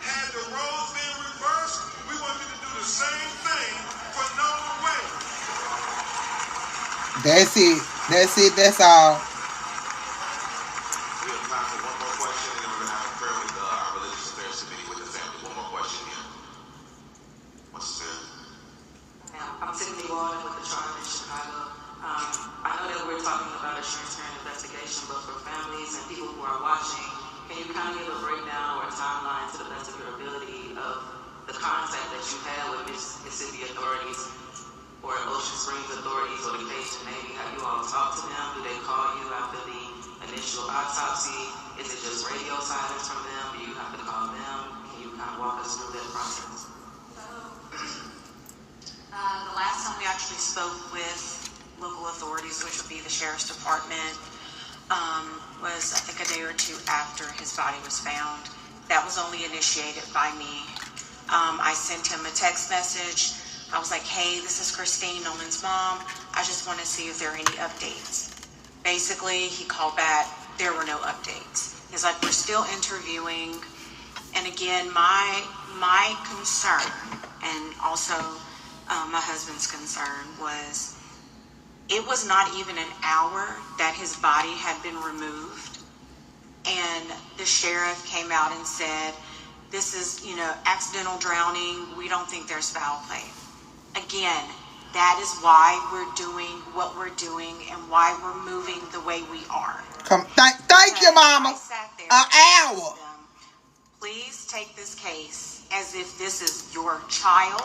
had the roles been reversed, we want you to do the same thing for Nolan Wayne. That's it. That's all. We have time for one more question, and then we're going to have a prayer with our Religious Affairs Committee with the family. One more question here. What's there? I'm Tiffany Walden with the Tribe in Chicago. I know that we're talking about a transparent investigation, but for families and people who are watching, can you kind of give a breakdown or a timeline to the best of your ability of the contact that you had with Mississippi authorities or Ocean Springs authorities or the Cajun Navy? Have you all talked to them? Do they call you after the initial autopsy? Is it just radio silence from them? Do you have to call them? Can you kind of walk us through that process? The last time we actually spoke with local authorities, which would be the Sheriff's Department, was I think a day or 2 after his body was found. That was only initiated by me. I sent him a text message. I was like, hey, this is Christine, Nolan's mom. I just want to see if there are any updates. Basically, he called back. There were no updates. He's like, we're still interviewing. And again, my concern, and also my husband's concern, was it was not even an hour that his body had been removed. And the sheriff came out and said, this is, accidental drowning. We don't think there's foul play. Again, that is why we're doing what we're doing and why we're moving the way we are. Thank you, Mama. I sat there An and hour. asked them, please take this case as if this is your child,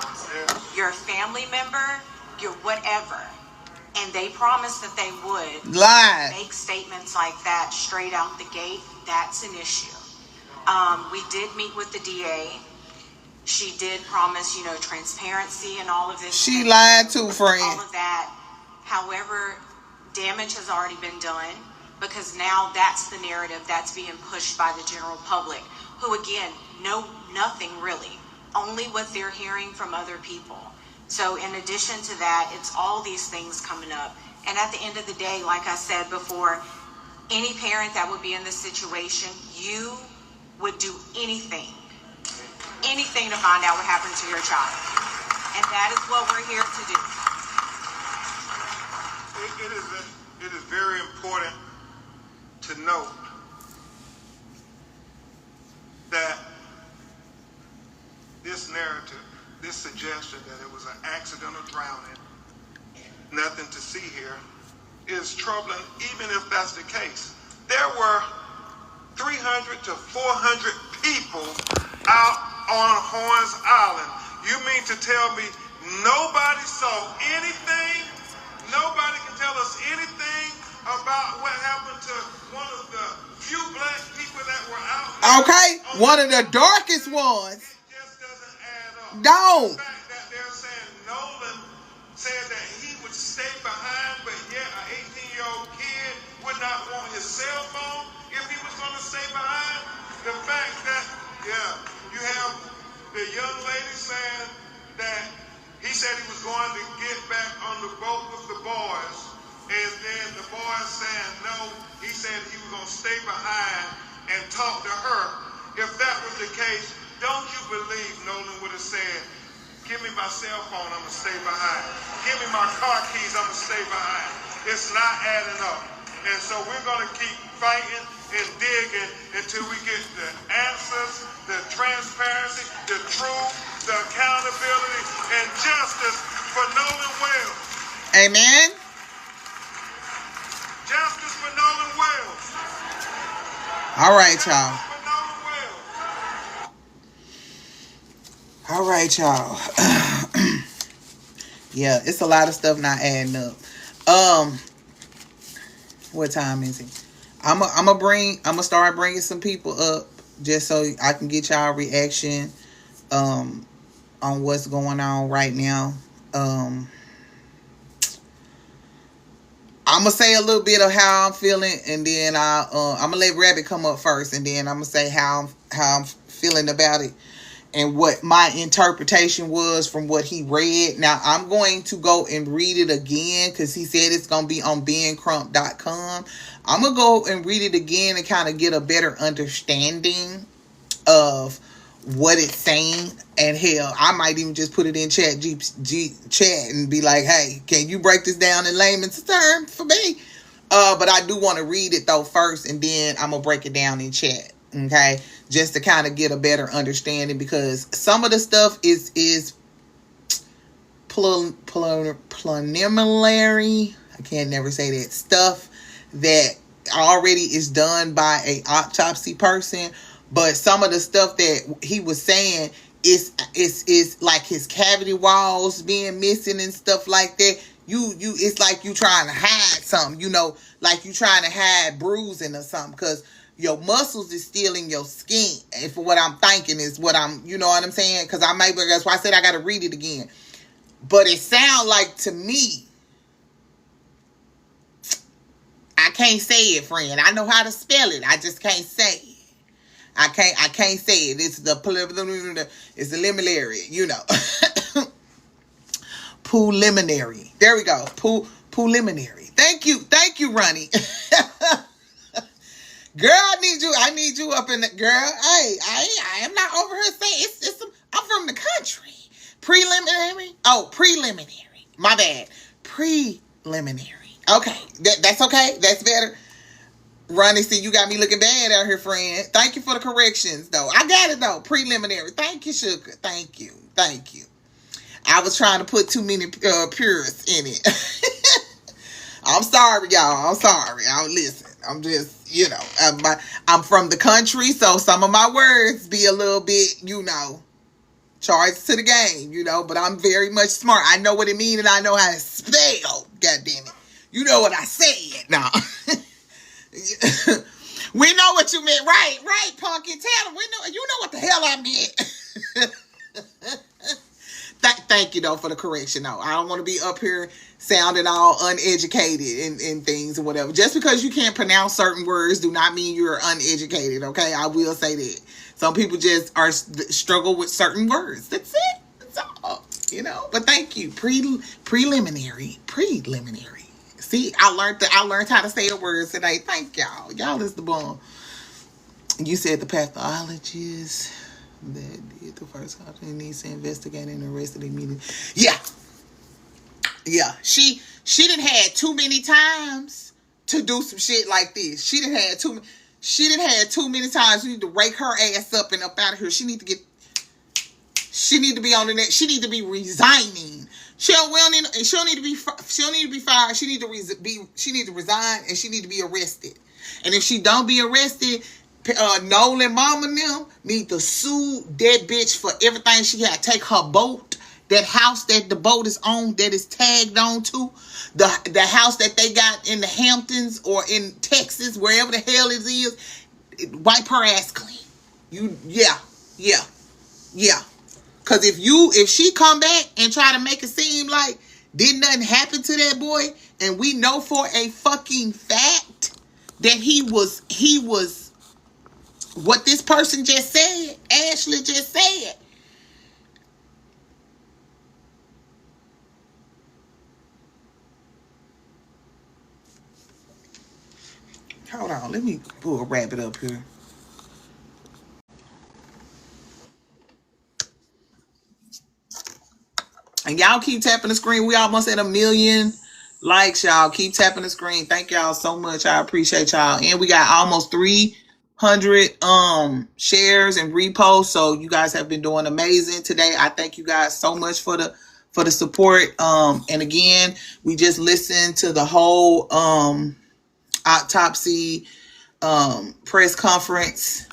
your family member, your whatever. And they promised that they would make statements like that straight out the gate. That's an issue. We did meet with the DA. She did promise, transparency and all of this. She lied too, friend. All of that. However, damage has already been done because now that's the narrative that's being pushed by the general public, who again know nothing really, only what they're hearing from other people. So in addition to that, it's all these things coming up. And at the end of the day, like I said before, any parent that would be in this situation, you would do anything to find out what happened to your child. And that is what we're here to do. It is very important to note that this narrative, this suggestion that it was an accidental drowning, nothing to see here, is troubling even if that's the case. There were 300 to 400 people out on Horns Island. You mean to tell me nobody saw anything? Nobody can tell us anything about what happened to one of the few black people that were out there? Okay, one of the darkest ones. It just doesn't add up. Don't. The fact that they're saying Nolan said that he would stay behind, but yet an 18-year-old kid would not want his cell phone if he was going to stay behind. The fact that, you have the young lady saying that he said he was going to get back on the boat with the boys, and then the boys saying no, he said he was going to stay behind and talk to her. If that was the case, don't you believe Nolan would have said, give me my cell phone, I'm going to stay behind. Give me my car keys, I'm going to stay behind. It's not adding up. And so we're going to keep fighting. and digging until we get the answers, the transparency, the truth, the accountability, and justice for Nolan Wells. Amen. Justice for Nolan Wells. All right, y'all. Justice for Nolan Wells. All right, y'all. Yeah, it's a lot of stuff not adding up. What time is it? I'm gonna start bringing some people up just so I can get y'all reaction on what's going on right now. I'm gonna say a little bit of how I'm feeling, and then I'm gonna let Rabbit come up first, and then I'm gonna say how I'm feeling about it and what my interpretation was from what he read. Now I'm going to go and read it again because he said it's gonna be on beingcrump.com. I'm gonna go and read it again and kind of get a better understanding of what it's saying. And hell, I might even just put it in chat and be like, hey, can you break this down in layman's terms for me? But I do want to read it though first, and then I'm gonna break it down in chat. Okay, just to kind of get a better understanding, because some of the stuff is preliminary. I can't never say that stuff that already is done by a autopsy person. But some of the stuff that he was saying is like his cavity walls being missing and stuff like that. It's like you trying to hide something, like you trying to hide bruising or something, because your muscles is still in your skin. And for what I'm thinking is what I'm, you know what I'm saying? Because that's why I said I got to read it again. But it sounds like to me, I can't say it, friend. I know how to spell it. I just can't say it. I can't say it. It's the preliminary, preliminary. There we go. Preliminary. Thank you, Ronnie. Girl, I need you up in the girl. Hey, I am not over here saying I'm from the country. Preliminary. Oh, preliminary. My bad. Preliminary. Okay, that's okay. That's better. Ronnie, see, you got me looking bad out here, friend. Thank you for the corrections, though. I got it, though. Preliminary. Thank you, sugar. Thank you. I was trying to put too many purists in it. I'm sorry, y'all. I'm sorry. Listen. I'm just, I'm from the country, so some of my words be a little bit, charged to the game, but I'm very much smart. I know what it means, and I know how to spell. God damn it. You know what I said. No. We know what you meant. Right, Punky. Tell them. You know what the hell I meant. Thank you, though, for the correction. No, I don't want to be up here sounding all uneducated and things or whatever. Just because you can't pronounce certain words do not mean you're uneducated, okay? I will say that. Some people just struggle with certain words. That's it. That's all, But thank you. Preliminary. See, I learned how to say the words today. Thank y'all. Y'all is the bomb. You said the pathologist that did the first company needs to investigate and arrest immediately. Yeah. She done had too many times to do some shit like this. She done had too many times. We need to rake her ass up and up out of here. She need to be on the net. She need to be resigning. She don't need to be fired. She need to resign, and she need to be arrested. And if she don't be arrested, Nolan mama and them need to sue that bitch for everything she had. Take her boat, that house that the boat is on, that is tagged on to, the house that they got in the Hamptons or in Texas, wherever the hell it is, wipe her ass clean. Yeah. Because if she come back and try to make it seem like did nothing happen to that boy, and we know for a fucking fact that he was what this person just said, Ashley just said. Hold on, let me pull a rabbit up here. And y'all keep tapping the screen. We almost at 1 million Likes, y'all. Keep tapping the screen. Thank y'all so much. I appreciate y'all. And we got almost 300 shares and reposts. So you guys have been doing amazing today. I thank you guys so much for the support. And again, we just listened to the whole autopsy press conference,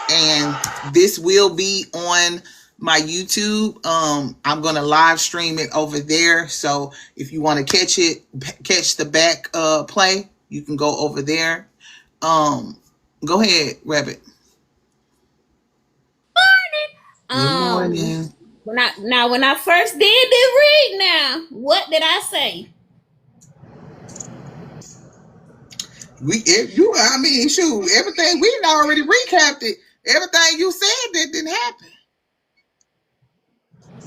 and this will be on my YouTube. I'm gonna live stream it over there. So if you want to catch the back play, you can go over there. Go ahead, Rabbit. Good morning. When I first did this read, now what did I say? Shoot, everything we already recapped it. Everything you said that didn't happen,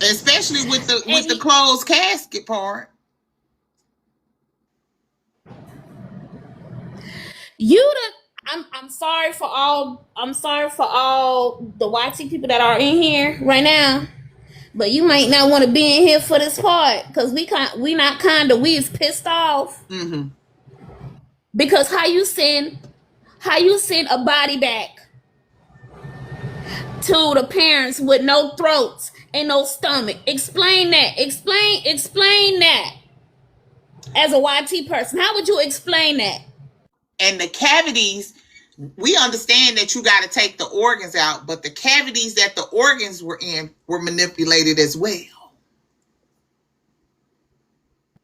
especially with the closed casket part. I'm sorry for all the YT people that are in here right now, but you might not want to be in here for this part because we is pissed off. Mm-hmm. Because how you send a body back to the parents with no throats and no stomach? Explain that. Explain that. As a YT person, how would you explain that? And the cavities, we understand that you got to take the organs out, but the cavities that the organs were in were manipulated as well.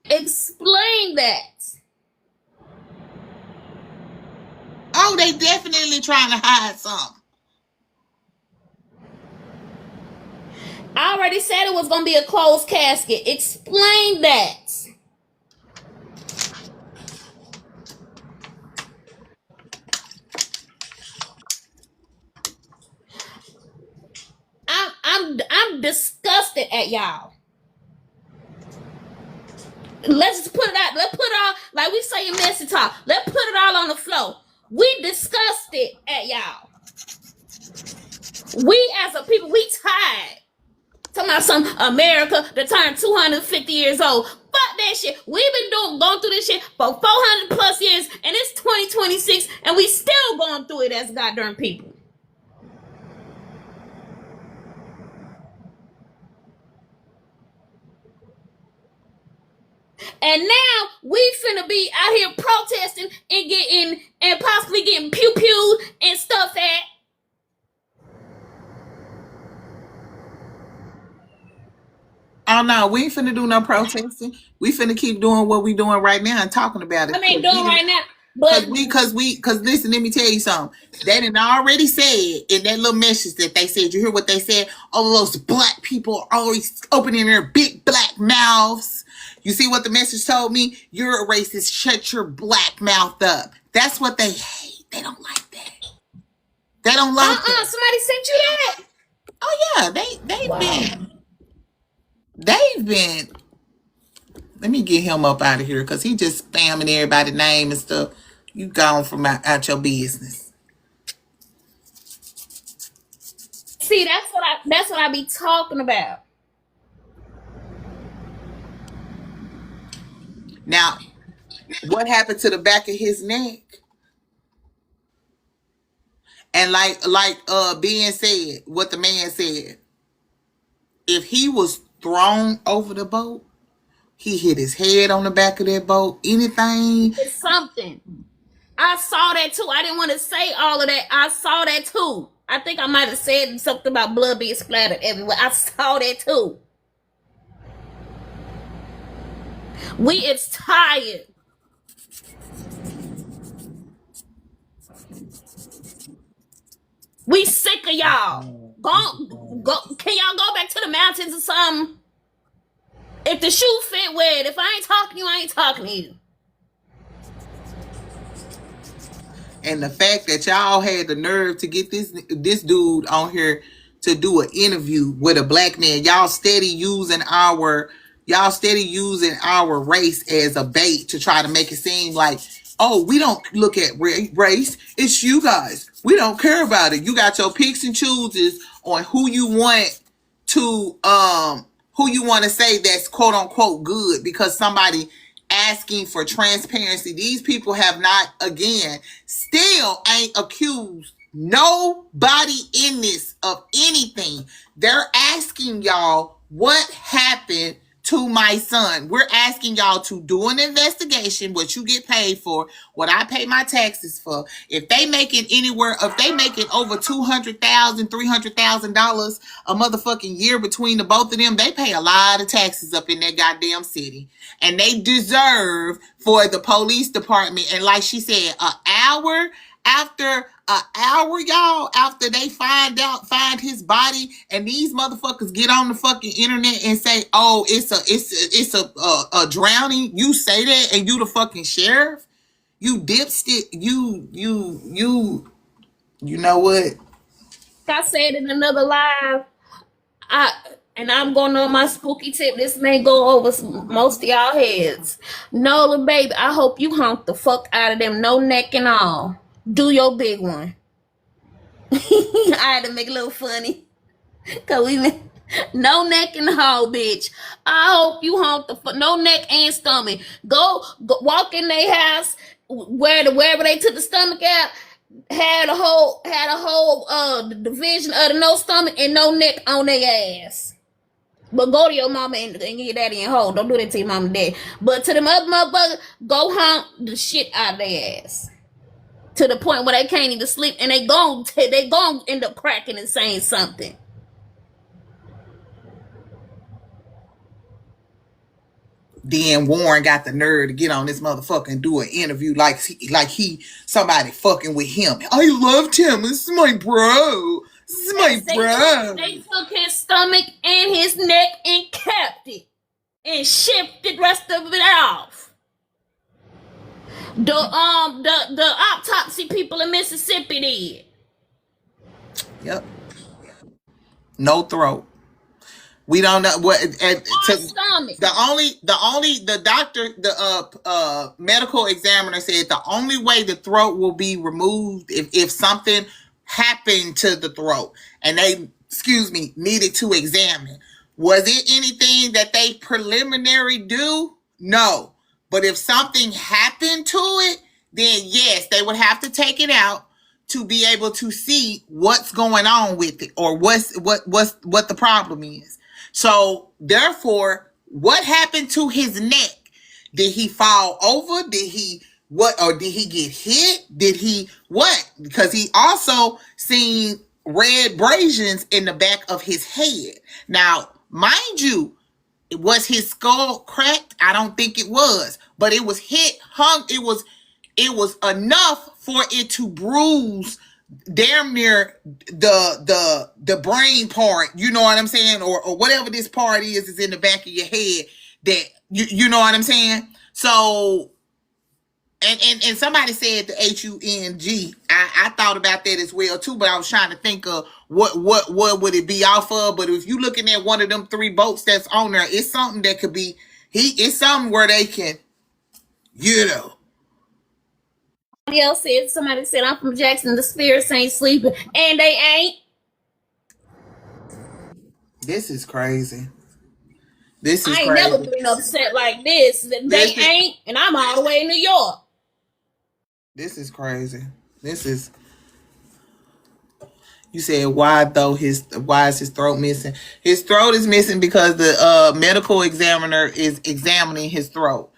Explain that. Oh, they definitely trying to hide something. I already said it was going to be a closed casket. Explain that. I'm disgusted at y'all. Let's just put it out. Let's put it all, like we say in messy talk. Let's put it all on the floor. We disgusted at y'all. We as a people, we tired. Talking about some America that turned 250 years old. Fuck that shit. We've been going through this shit for 400 plus years, and it's 2026, and we still going through it as goddamn people. And now we finna be out here protesting and possibly getting pew-pewed and stuff at. Oh no, we ain't finna do no protesting. We finna keep doing what we doing right now and talking about it. I mean, doing right now. But because listen, let me tell you something. They done already said in that little message that they said, you hear what they said? All those black people are always opening their big black mouths. You see what the message told me? You're a racist. Shut your black mouth up. That's what they hate. They don't like that. They don't like that. Somebody sent you that? Oh yeah, they've been. Let me get him up out of here because he just spamming everybody's name and stuff. You gone from out your business. See, that's what I be talking about. Now, what happened to the back of his neck? And like being said, what the man said, if he was thrown over the boat, he hit his head on the back of that boat, anything. It's something. I saw that too. I didn't want to say all of that. I saw that too. I think I might have said something about blood being splattered everywhere. I saw that too. We is tired. We sick of y'all. Go. Can y'all go back to the mountains or something? If the shoe fit, wear it. If I ain't talking to you, I ain't talking to you. And the fact that y'all had the nerve to get this dude on here to do an interview with a black man, y'all steady using our race as a bait to try to make it seem like, oh, we don't look at race. It's you guys. We don't care about it. You got your picks and chooses on who you want to say that's quote unquote good because somebody asking for transparency. These people have not, again, still ain't accused nobody in this of anything. They're asking y'all what happened to my son. We're asking y'all to do an investigation, what you get paid for, what I pay my taxes for. If they making over $200,000, $300,000 a motherfucking year between the both of them, they pay a lot of taxes up in that goddamn city. And they deserve for the police department. And like she said, after they find his body, and these motherfuckers get on the fucking internet and say, oh, it's a drowning. You say that, and you the fucking sheriff? You dipstick. You know what? I said in another live, I'm going on my spooky tip. This may go over most of y'all heads. Nolan, baby, I hope you honk the fuck out of them, no neck and all. Do your big one. I had to make it a little funny. Cause no neck and all, bitch. I hope you honk the no neck and stomach. Go walk in their house wherever they took the stomach out. Had a whole division of the no stomach and no neck on their ass. But go to your mama and your daddy and hold. Don't do that to your mama and dad. But to them other motherfuckers, go honk the shit out of their ass. To the point where they can't even sleep, and they gon' end up cracking and saying something. Then Warren got the nerve to get on this motherfucker and do an interview like he somebody fucking with him. I loved him. This is my bro. This is my bro. They took his stomach and his neck and kept it and shipped the rest of it off. The autopsy people in Mississippi did. Yep. No throat. We don't know what. The doctor, the medical examiner said the only way the throat will be removed if something happened to the throat, and they, needed to examine. Was it anything that they preliminary do? No. But if something happened to it, then yes, they would have to take it out to be able to see what's going on with it, or what the problem is. So therefore, what happened to his neck? Did he fall over? Did he get hit? Did he what? Because he also seen red abrasions in the back of his head. Now, mind you, was his skull cracked? I don't think it was, but it was it was enough for it to bruise damn near the brain part, you know what I'm saying, or whatever this part is in the back of your head, that you know what I'm saying. So and somebody said the HUNG. I thought about that as well too, but I was trying to think of what would it be off of. But if you looking at one of them 3 boats that's on there, it's something that could be it's something where they can, Somebody said, I'm from Jackson, the spirits ain't sleeping. And they ain't. This is crazy. I ain't never been upset like this. They ain't, and I'm all the way in New York. This is crazy. This is. You said why is his throat missing? His throat is missing because the medical examiner is examining his throat.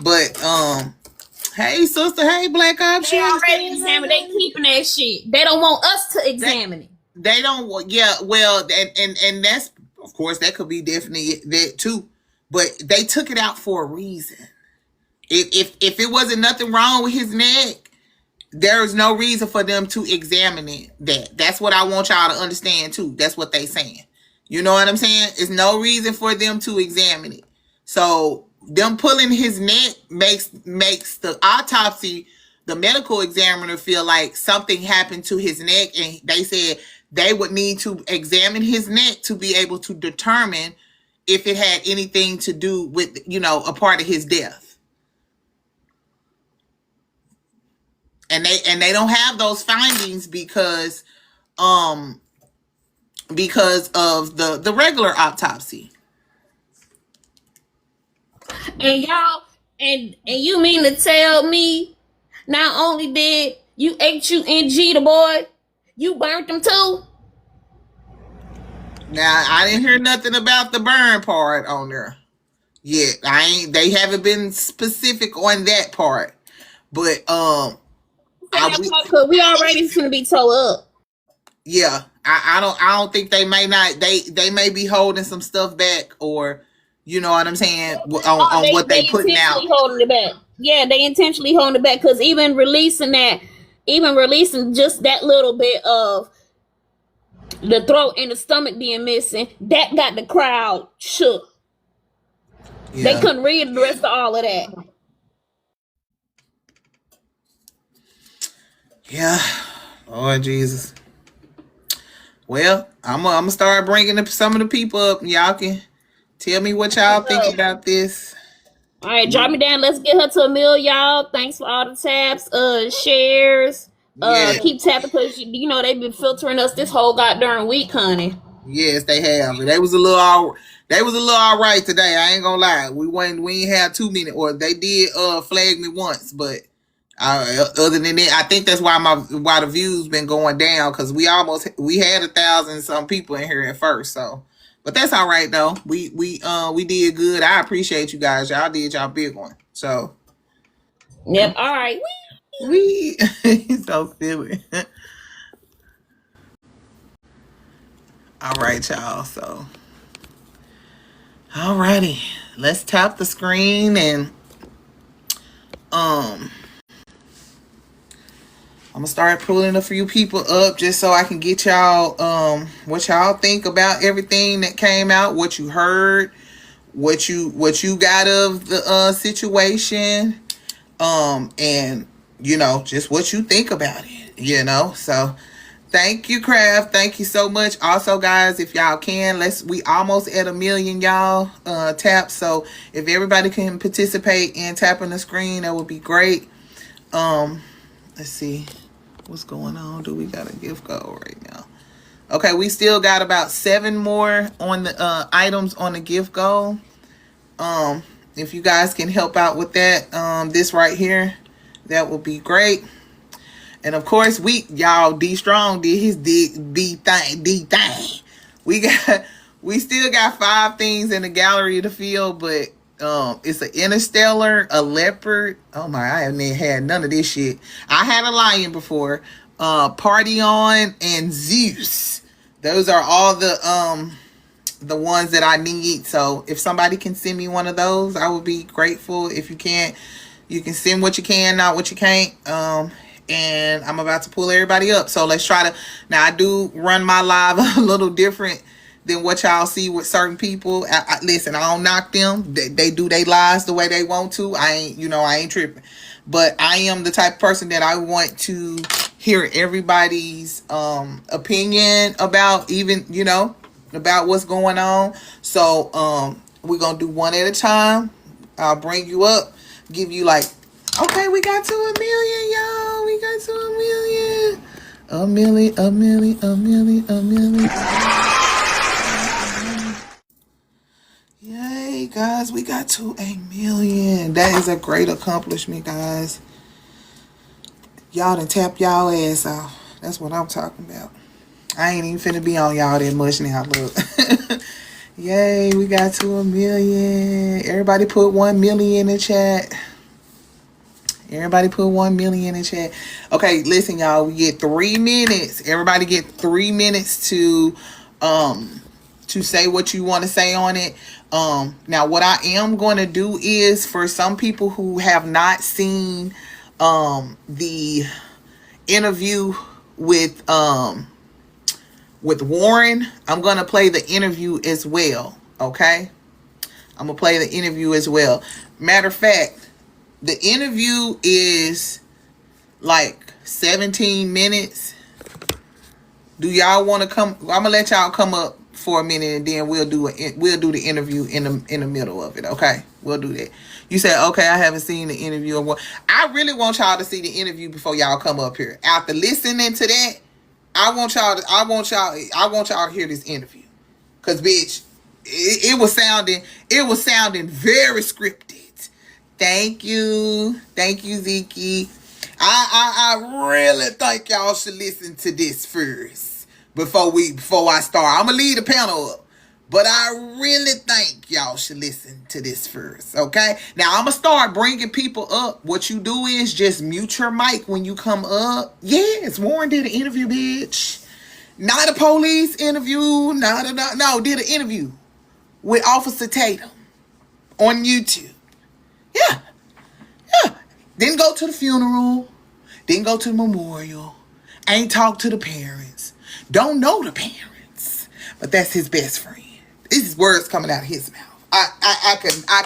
But hey sister, hey Black Ops. They already examined. They keeping that shit. They don't want us to examine it. They don't want. Yeah, well, and that's, of course, that could be definitely that too. But they took it out for a reason. If it wasn't nothing wrong with his neck, there is no reason for them to examine it. That's what I want y'all to understand too. That's what they saying. You know what I'm saying? There's no reason for them to examine it. So them pulling his neck makes the autopsy, the medical examiner, feel like something happened to his neck, and they said they would need to examine his neck to be able to determine if it had anything to do with, a part of his death. And they don't have those findings because of the regular autopsy. And y'all, And you mean to tell me not only did you HUNG the boy, you burnt him too? Now I didn't hear nothing about the burn part on there yet. They haven't been specific on that part. But Cause we already finna be towed up. yeah, I don't think they may be holding some stuff back, or you know what I'm saying, on what they putting out. Intentionally holding it back. Yeah, they intentionally holding it back because even releasing just that little bit of the throat and the stomach being missing, that got the crowd shook. Yeah. They couldn't read the rest of all of that. Yeah, Lord Jesus. Well, I'm gonna start bringing some of the people up. Y'all can tell me what y'all think about this. All right, drop me down. Let's get her to 1 million, y'all. Thanks for all the taps, shares. Keep tapping because you know they've been filtering us this whole goddamn week, honey. Yes, they have. They was a little all right today. I ain't gonna lie. We ain't had too many, or they did flag me once, but other than that, I think that's why the views been going down, because we had 1,000 some people in here at first. So, but that's all right though. We did good. I appreciate you guys. Y'all did y'all big one. So, yep. All right. We so silly. All right, y'all. So, alrighty, let's tap the screen and I'm gonna start pulling a few people up just so I can get y'all what y'all think about everything that came out, what you heard, what you got of the situation, and you know, just what you think about it, you know. So thank you, Craft. Thank you so much. Also, guys, if y'all can, we almost at 1 million, y'all, taps. So if everybody can participate in tapping the screen, that would be great. Let's see what's going on. Do we got a gift goal right now? Okay, we still got about 7 more on the items on the gift goal. If you guys can help out with that, this right here, that would be great. And of course, D Strong did his D thing. We still got 5 things in the gallery to fill, but it's an interstellar, a leopard. Oh my, I haven't had none of this shit. I had a lion before. Party On and Zeus. Those are all the ones that I need. So if somebody can send me one of those, I would be grateful. If you can't, you can send what you can, not what you can't. And I'm about to pull everybody up. So let's try to, now I do run my live a little different than what y'all see with certain people. Listen, I don't knock them. They do their lives the way they want to. I ain't tripping. But I am the type of person that I want to hear everybody's opinion about, even, about what's going on. So we're going to do one at a time. I'll bring you up, give you okay, we got to 1 million, y'all. We got to 1 million. 1 million, 1 million, 1 million, 1 million. Yay, guys, we got to 1 million. That is a great accomplishment, guys. Y'all done tap y'all ass off. That's what I'm talking about. I ain't even finna be on y'all that much now, look. Yay, we got to 1 million. Everybody put 1 million in the chat. Everybody put 1 million in the chat. Okay, listen, y'all. We get 3 minutes. Everybody get 3 minutes to say what you want to say on it. Now, what I am going to do is, for some people who have not seen the interview with Warren, I'm going to play the interview as well. Okay, I'm gonna play the interview as well. Matter of fact, the interview is 17 minutes. Do y'all want to come? I'm gonna let y'all come up for a minute, and then we'll do the interview in the middle of it. Okay, we'll do that. You said, okay, I haven't seen the interview. I really want y'all to see the interview before y'all come up here. After listening to that, I want y'all to hear this interview, cause bitch, it was sounding very scripted. Thank you, Zeke. I really think y'all should listen to this first before I start. I'm gonna leave the panel up, but I really think y'all should listen to this first. Okay? Now I'm gonna start bringing people up. What you do is just mute your mic when you come up. Yes, Warren did an interview, bitch. Not a police interview. No, did an interview with Officer Tatum on YouTube. Yeah. Didn't go to the funeral. Didn't go to the memorial. Ain't talked to the parents. Don't know the parents. But that's his best friend. This is words coming out of his mouth. I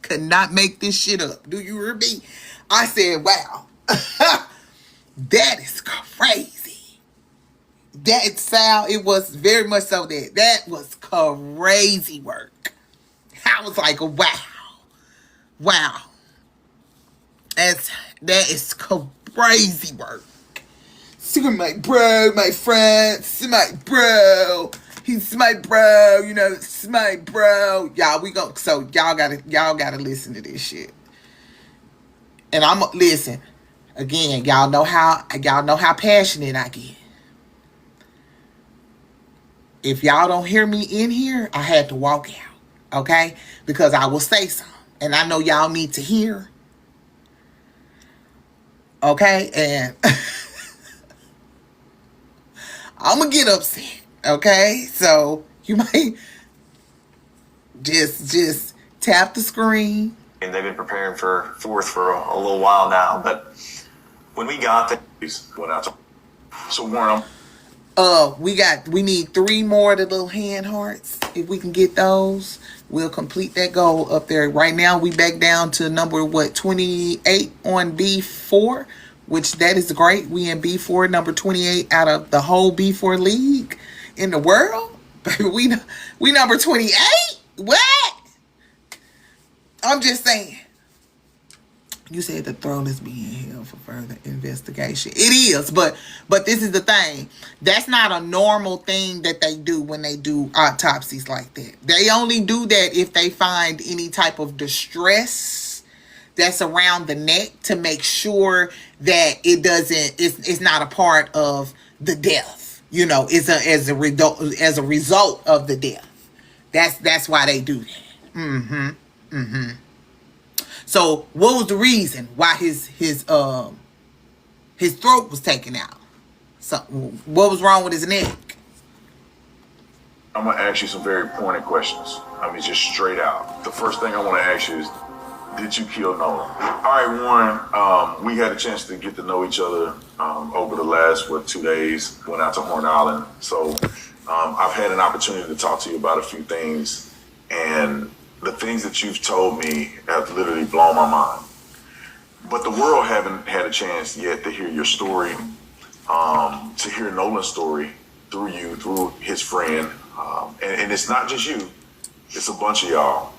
could not make this shit up. Do you hear me? I said, wow. That is crazy. It was very much so that was crazy work. I was like, wow. That is crazy work. So my bro, my friend, it's my bro. He's my bro, it's my bro. Y'all, y'all gotta listen to this shit. And listen, again, y'all know how passionate I get. If y'all don't hear me in here, I had to walk out, okay? Because I will say something. And I know y'all need to hear. Okay? And I'm going to get upset, okay? So you might just tap the screen. And they've been preparing for fourth for a little while now. But when we got there, went out to. So Warren, we need 3 more of the little hand hearts. If we can get those, we'll complete that goal up there. Right now, we back down to number 28 on B4, which that is great. We in B4, number 28 out of the whole B4 league in the world. we number 28. What? I'm just saying. You said the throne is being held for further investigation. It is, but this is the thing. That's not a normal thing that they do when they do autopsies like that. They only do that if they find any type of distress that's around the neck to make sure that it's not a part of the death. As a result of the death. That's why they do that. So what was the reason why his throat was taken out? So what was wrong with his neck? I'm going to ask you some very pointed questions. I mean, just straight out. The first thing I want to ask you is, did you kill Nolan? All right, Warren, we had a chance to get to know each other over the last, 2 days. Went out to Horn Island. So I've had an opportunity to talk to you about a few things. And the things that you've told me have literally blown my mind. But the world haven't had a chance yet to hear your story, to hear Nolan's story through you, through his friend. And it's not just you, it's a bunch of y'all.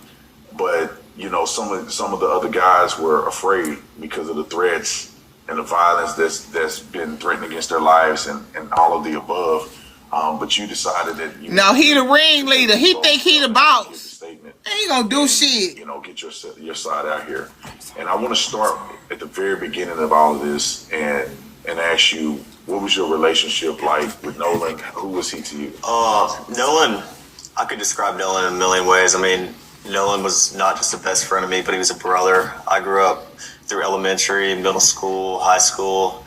But, some of the other guys were afraid because of the threats and the violence that's been threatened against their lives and all of the above. But you decided that No, he the ringleader. He think he the boss. Statement. Ain't gonna do shit. Get your side out here. And I want to start at the very beginning of all of this and ask you, what was your relationship like with Nolan? Who was he to you? Nolan, I could describe Nolan in a million ways. I mean, Nolan was not just the best friend of me, but he was a brother. I grew up through elementary, middle school, high school,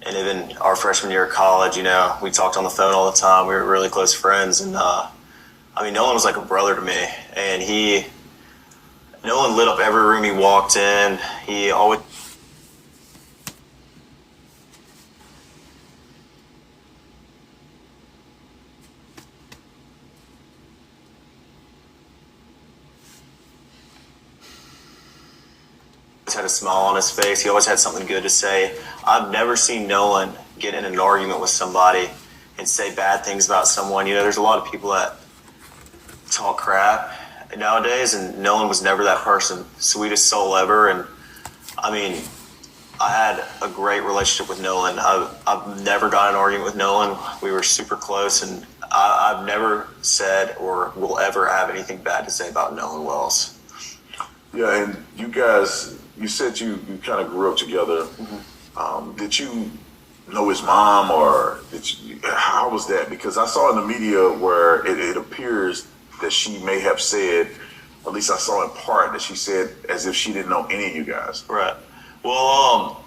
and even our freshman year of college. We talked on the phone all the time. We were really close friends. And Nolan was like a brother to me. And Nolan lit up every room he walked in. He always had a smile on his face. He always had something good to say. I've never seen Nolan get in an argument with somebody and say bad things about someone. There's a lot of people that talk crap nowadays, and Nolan was never that person. Sweetest soul ever. And I had a great relationship with Nolan. I've never got in an argument with Nolan. We were super close, and I've never said or will ever have anything bad to say about Nolan Wells. Yeah, and you guys, you said you kind of grew up together. Did you know his mom, or how was that? Because I saw in the media where it appears that she may have said, at least I saw in part, that she said as if she didn't know any of you guys. Right. Well,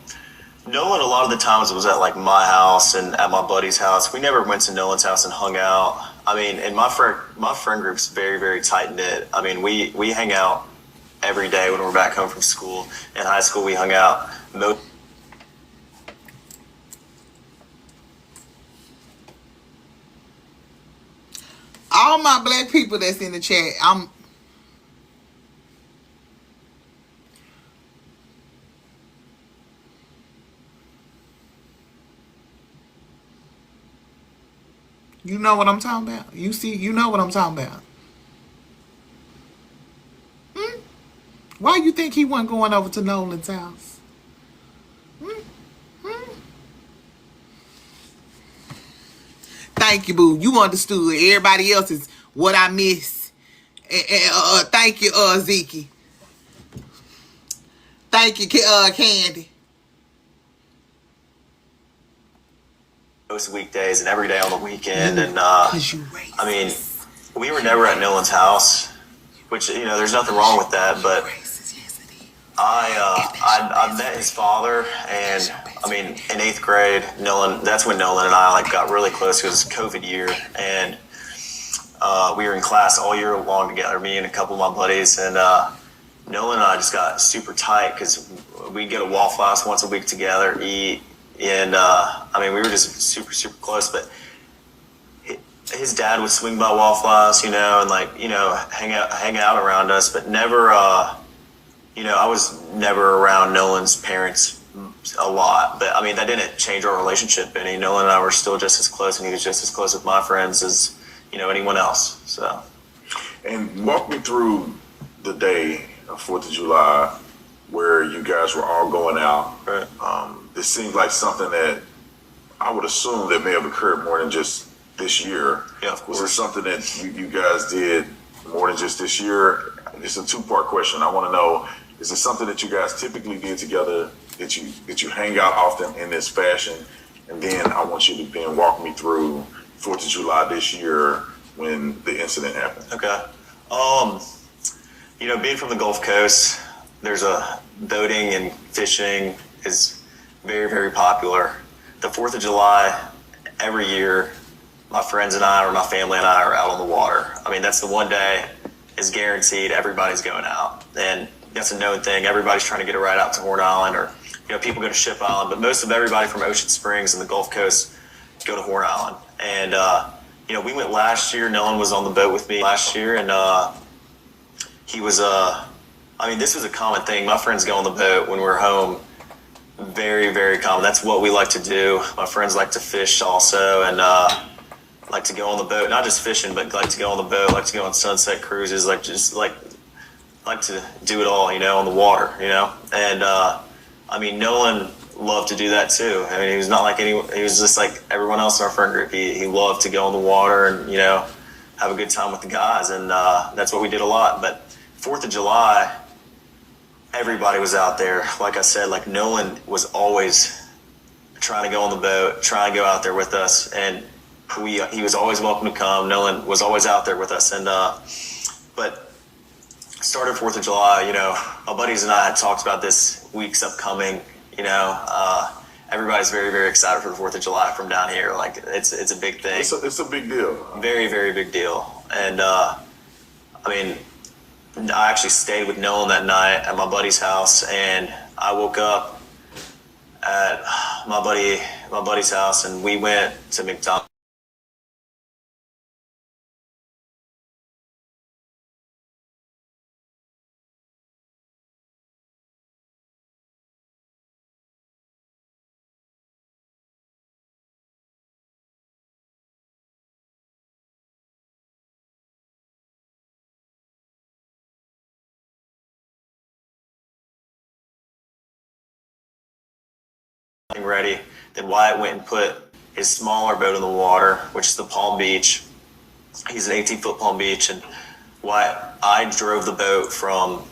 Nolan, a lot of the times was at like my house and at my buddy's house. We never went to Nolan's house and hung out. I mean, and my friend group's very, very tight knit. I mean, we hang out every day when we're back home from school. In high school, we hung out. All my black people that's in the chat, you know what I'm talking about. You know what I'm talking about. Why you think he wasn't going over to Nolan's house? Thank you, boo. You understood. Everybody else is what I miss. Thank you, Zeke. Thank you, Candy. Most weekdays and every day on the weekend, and I mean, we were never at Nolan's house, which, you know, there's nothing wrong with that, but I met his father, and I mean, in 8th grade, that's when Nolan and I like got really close. It was COVID year, and we were in class all year long together, me and a couple of my buddies, and Nolan and I just got super tight because we'd get a Waffle House once a week together, eat, and I mean, we were just super, super close. But his dad would swing by Waffle House, you know, and like, you know, hang out around us, but never, you know, I was never around Nolan's parents a lot, but I mean, that didn't change our relationship any. Nolan and I were still just as close, and he was just as close with my friends as, you know, anyone else. So, and walk me through the day of 4th of July where you guys were all going out. Right. This seems like something that I would assume that may have occurred more than just this year. Yeah, of course. Was it something that you guys did more than just this year? It's a 2-part question. I want to know, is it something that you guys typically did together, that you hang out often in this fashion? And then I want you to then walk me through 4th of July this year when the incident happened. Okay. You know, being from the Gulf Coast, there's a boating and fishing is very, very popular. The 4th of July, every year, my friends and I, or my family and I, are out on the water. I mean, that's the one day is guaranteed everybody's going out. And that's a known thing. Everybody's trying to get a ride out to Horn Island, or, you know, people go to Ship Island, but most of everybody from Ocean Springs and the Gulf Coast go to Horn Island. And, you know, we went last year. Nolan was on the boat with me last year, and he was, I mean, this was a common thing. My friends go on the boat when we're home. Very, very common. That's what we like to do. My friends like to fish also, and like to go on the boat. Not just fishing, but like to go on the boat, like to go on sunset cruises, like to do it all, you know, on the water, you know. And I mean, Nolan loved to do that too. I mean, he was not like he was just like everyone else in our friend group. He loved to go on the water and, you know, have a good time with the guys, and that's what we did a lot. But 4th of July, everybody was out there. Like I said, like Nolan was always trying to go on the boat, trying to go out there with us, and he was always welcome to come. Nolan was always out there with us, and but started 4th of July, you know, my buddies and I had talked about this week's upcoming, you know, everybody's very, very excited for the 4th of July from down here. Like, it's a big thing. It's a big deal. Very, very big deal. And, I mean, I actually stayed with Nolan that night at my buddy's house, and I woke up at my buddy's house, and we went to McDonald's. Ready. Then Wyatt went and put his smaller boat in the water, which is the Palm Beach. He's an 18-foot Palm Beach, and I drove the boat from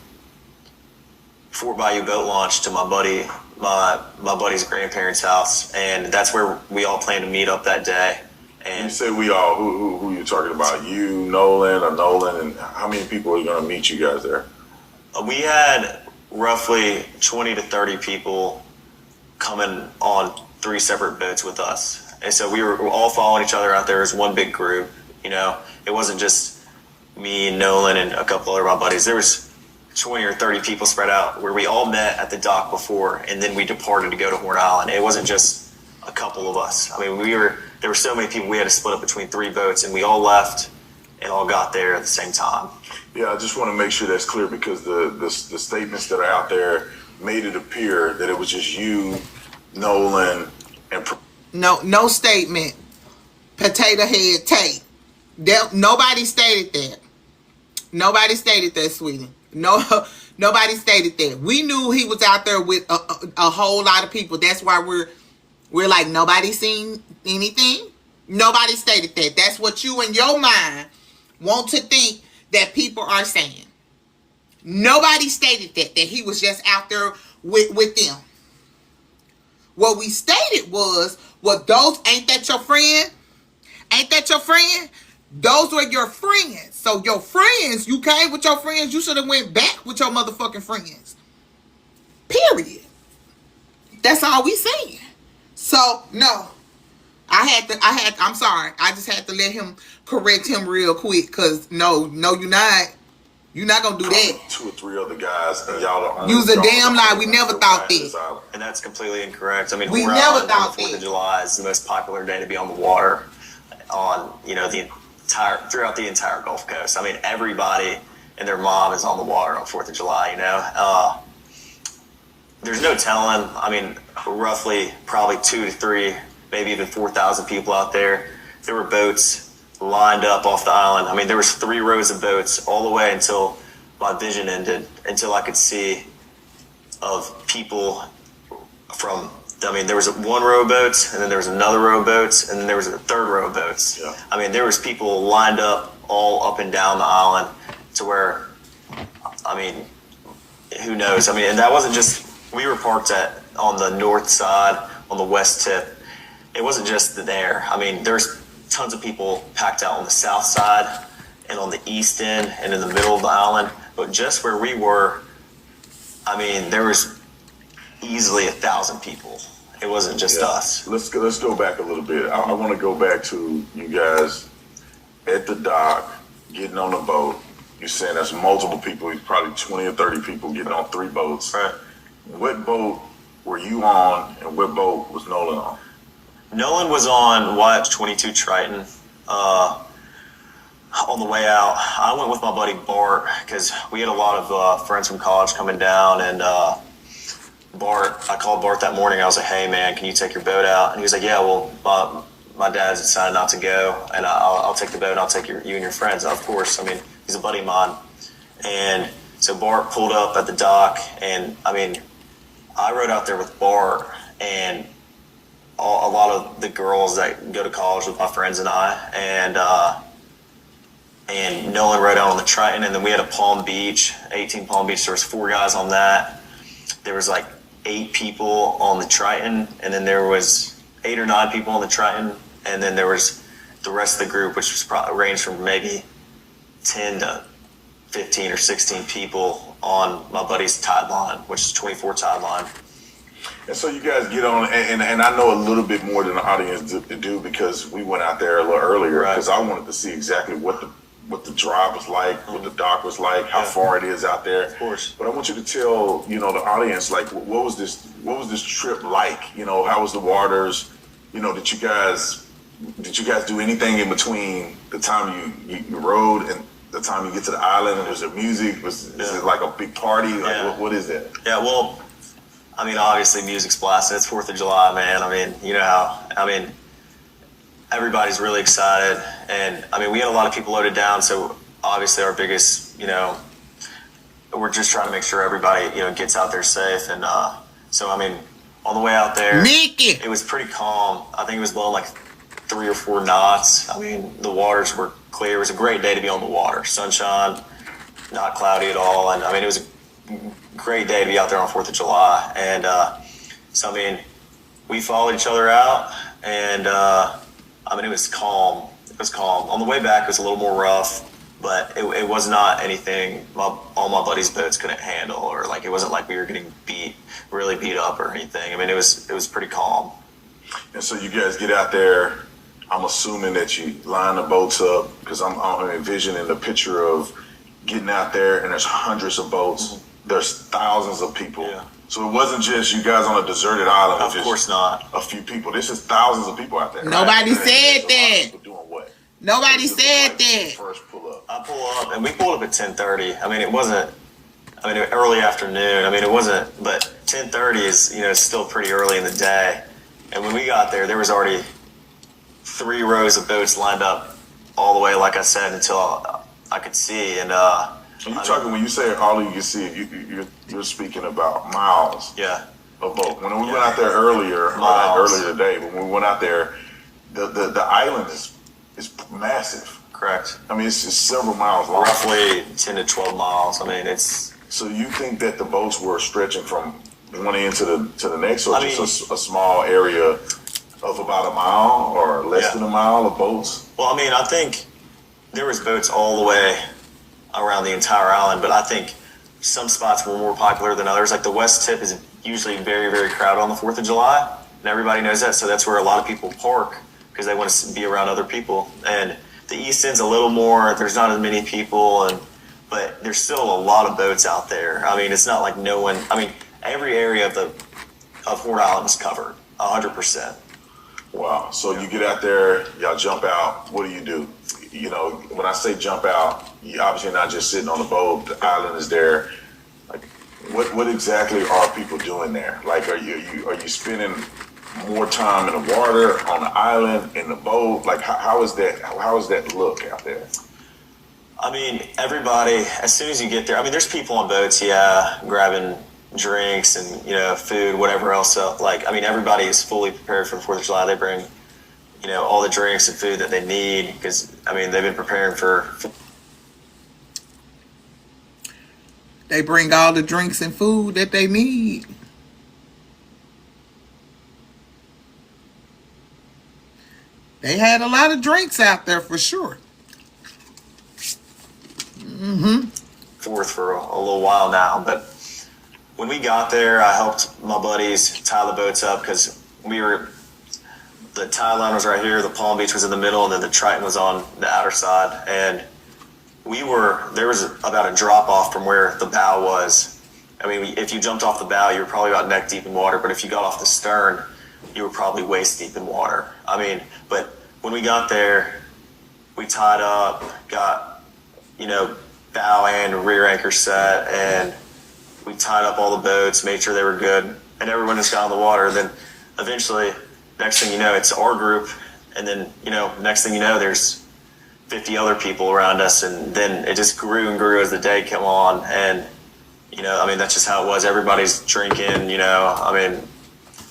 Fort Bayou boat launch to my buddy's grandparents' house, and that's where we all planned to meet up that day. And you say we all, who you talking about? You, Nolan, and how many people are going to meet you guys there? We had roughly 20 to 30 people coming on 3 separate boats with us. And so we were all following each other out there as one big group. You know, it wasn't just me and Nolan and a couple other of my buddies. There was 20 or 30 people spread out where we all met at the dock before, and then we departed to go to Horn Island. It wasn't just a couple of us. I mean, there were so many people, we had to split up between 3 boats, and we all left and all got there at the same time. Yeah, I just want to make sure that's clear, because the statements that are out there made it appear that it was just you, Nolan, and... No statement. Potato Head Tate. Nobody stated that. Nobody stated that, sweetie. No, nobody stated that. We knew he was out there with a whole lot of people. That's why we're like, nobody seen anything. Nobody stated that. That's what you in your mind want to think that people are saying. Nobody stated that he was just out there with them. What we stated was, those, ain't that your friend? Ain't that your friend? Those were your friends. So your friends, you came with your friends, you should have went back with your motherfucking friends. Period. That's all we saying. So, no. I'm sorry. I just had to let him correct him real quick, because no, you're not. You're not gonna do that. 2 or 3 other guys, and y'all are on. Use a damn lie. We never thought that. And that's completely incorrect. I mean, we never thought that. 4th of July is the most popular day to be on the water on, you know, throughout the entire Gulf Coast. I mean, everybody and their mom is on the water on 4th of July, you know. There's no telling. I mean, roughly probably 2 to 3, maybe even 4,000 people out there. There were boats lined up off the island. I mean, there was 3 rows of boats all the way until my vision ended, until I could see of people from, I mean, there was 1 row of boats, and then there was another row of boats, and then there was a 3rd row of boats. Yeah. I mean, there was people lined up all up and down the island to where, I mean, who knows? I mean, and that wasn't just, we were parked on the north side, on the west tip. It wasn't just there. I mean, there's tons of people packed out on the south side and on the east end and in the middle of the island. But just where we were, I mean, there was easily 1,000 people. It wasn't just us. Let's go back a little bit. I want to go back to you guys at the dock, getting on the boat. You're saying there's multiple people, probably 20 or 30 people getting on 3 boats. Right. What boat were you on, and what boat was Nolan on? Nolan was on Watch 22 Triton. On the way out, I went with my buddy Bart, because we had a lot of friends from college coming down, and I called Bart that morning. I was like, hey man, can you take your boat out? And he was like, yeah, well, my dad's decided not to go, and I'll take the boat, and I'll take you and your friends. Of course, I mean, he's a buddy of mine. And so Bart pulled up at the dock, and I mean, I rode out there with Bart, and a lot of the girls that go to college with my friends and I, and Nolan rode out on the Triton, and then we had a Palm Beach, 18 Palm Beach. There was 4 guys on that. There was like 8 people on the Triton, and then there was 8 or 9 people on the Triton, and then there was the rest of the group, which was probably ranged from maybe 10 to 15 or 16 people on my buddy's tide line, which is 24 tide line. And so you guys get on, and I know a little bit more than the audience do, because we went out there a little earlier, because I wanted to see exactly what the drive was like, what the dock was like, how far it is out there. Of course. But I want you to tell, the audience, like, what was this trip like? How was the waters? Did you guys do anything in between the time you rode and the time you get to the island? And was there music? Is it like a big party? Like, what is that? Yeah, well, I mean, obviously music's blasting. It's 4th of July, man. I mean, everybody's really excited. And, I mean, we had a lot of people loaded down, so obviously our biggest, we're just trying to make sure everybody, gets out there safe. And so, I mean, on the way out there, it was pretty calm. I think it was blowing like 3 or 4 knots. I mean, the waters were clear. It was a great day to be on the water. Sunshine, not cloudy at all. And, I mean, it was great day to be out there on 4th of July. And so, I mean, we followed each other out, and I mean, it was calm. It was calm. On the way back, it was a little more rough, but it was not anything all my buddies' boats couldn't handle, or like it wasn't like we were getting really beat up or anything. I mean, it was pretty calm. And so you guys get out there. I'm assuming that you line the boats up, because I'm envisioning the picture of getting out there and there's hundreds of boats. Mm-hmm. There's thousands of people. Yeah. So it wasn't just you guys on a deserted island. Of course not. A few people. This is thousands of people out there. Nobody right? said that. People doing what? Nobody said that. First pull up. I pull up, and we pulled up at 10:30. I mean, it wasn't. I mean, early afternoon. I mean, it wasn't. But 10:30 is still pretty early in the day. And when we got there, there was already 3 rows of boats lined up all the way, like I said, until I could see. And when you say all you can see, you're speaking about miles. Yeah. Of boat. When we went out there earlier today, when we went out there, the island is massive. Correct. I mean, it's several miles long. Roughly 10 to 12 miles. I mean, it's. So you think that the boats were stretching from one end to the next, or just a small area of about a mile or less than a mile of boats? Well, I mean, I think there was boats all the way around the entire island, but I think some spots were more popular than others. Like the west tip is usually very, very crowded on the 4th of July, and everybody knows that, so that's where a lot of people park because they want to be around other people. And the east end's a little more, there's not as many people, but there's still a lot of boats out there. I mean, it's not like no one, I mean, every area of Horn Island is covered, 100%. Wow. So you get out there, y'all jump out. What do? You know, when I say jump out, you obviously not just sitting on the boat. The island is there. Like, what exactly are people doing there? Like, are you spending more time in the water, on the island, in the boat? Like, how is that look out there? I mean, everybody, as soon as you get there, I mean, there's people on boats, grabbing drinks and, food, whatever else. Like, I mean, everybody is fully prepared for the 4th of July. They bring, all the drinks and food that they need because, I mean, they've been preparing for. They bring all the drinks and food that they need. They had a lot of drinks out there for sure. Forth for a little while now, but when we got there, I helped my buddies tie the boats up because the tie line was right here, the Palm Beach was in the middle, and then the Triton was on the outer side, and there was about a drop off from where the bow was. I mean, if you jumped off the bow, you were probably about neck deep in water, but if you got off the stern, you were probably waist deep in water. I mean, but when we got there, we tied up, got, bow and rear anchor set, and we tied up all the boats, made sure they were good, and everyone just got on the water. Then eventually, next thing you know, it's our group, and then, next thing you know, there's 50 other people around us, and then it just grew and grew as the day came on, and, I mean, that's just how it was. Everybody's drinking, I mean,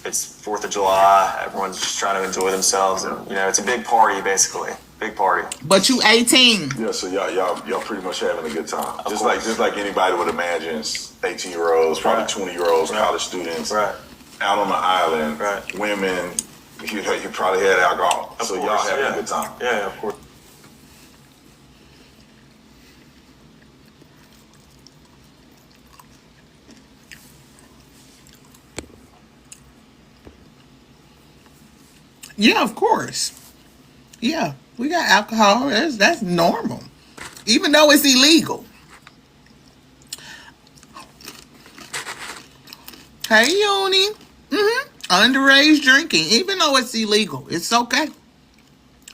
it's 4th of July, everyone's just trying to enjoy themselves, and, it's a big party, basically. Big party. But you 18. Yeah, so y'all pretty much having a good time. Just like anybody would imagine, 18-year-olds, probably 20-year-olds, college students, out on the island, women. You probably had alcohol, so y'all having a good time. Yeah, of course. Yeah, of course. Yeah, we got alcohol. That's normal, even though it's illegal. Hey, Uni. Underage drinking, even though it's illegal, it's okay.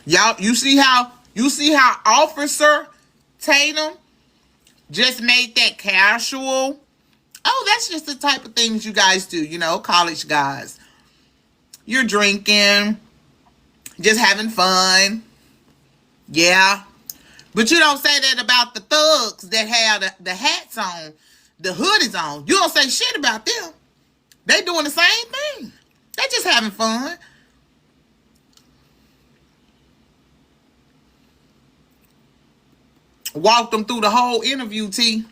Y'all, you see how Officer Tatum just made that casual? Oh, that's just the type of things you guys do, college guys. You're drinking. Just having fun. Yeah. But you don't say that about the thugs that have the hats on, the hoodies on. You don't say shit about them. They doing the same thing. They just having fun. Walked them through the whole interview, T.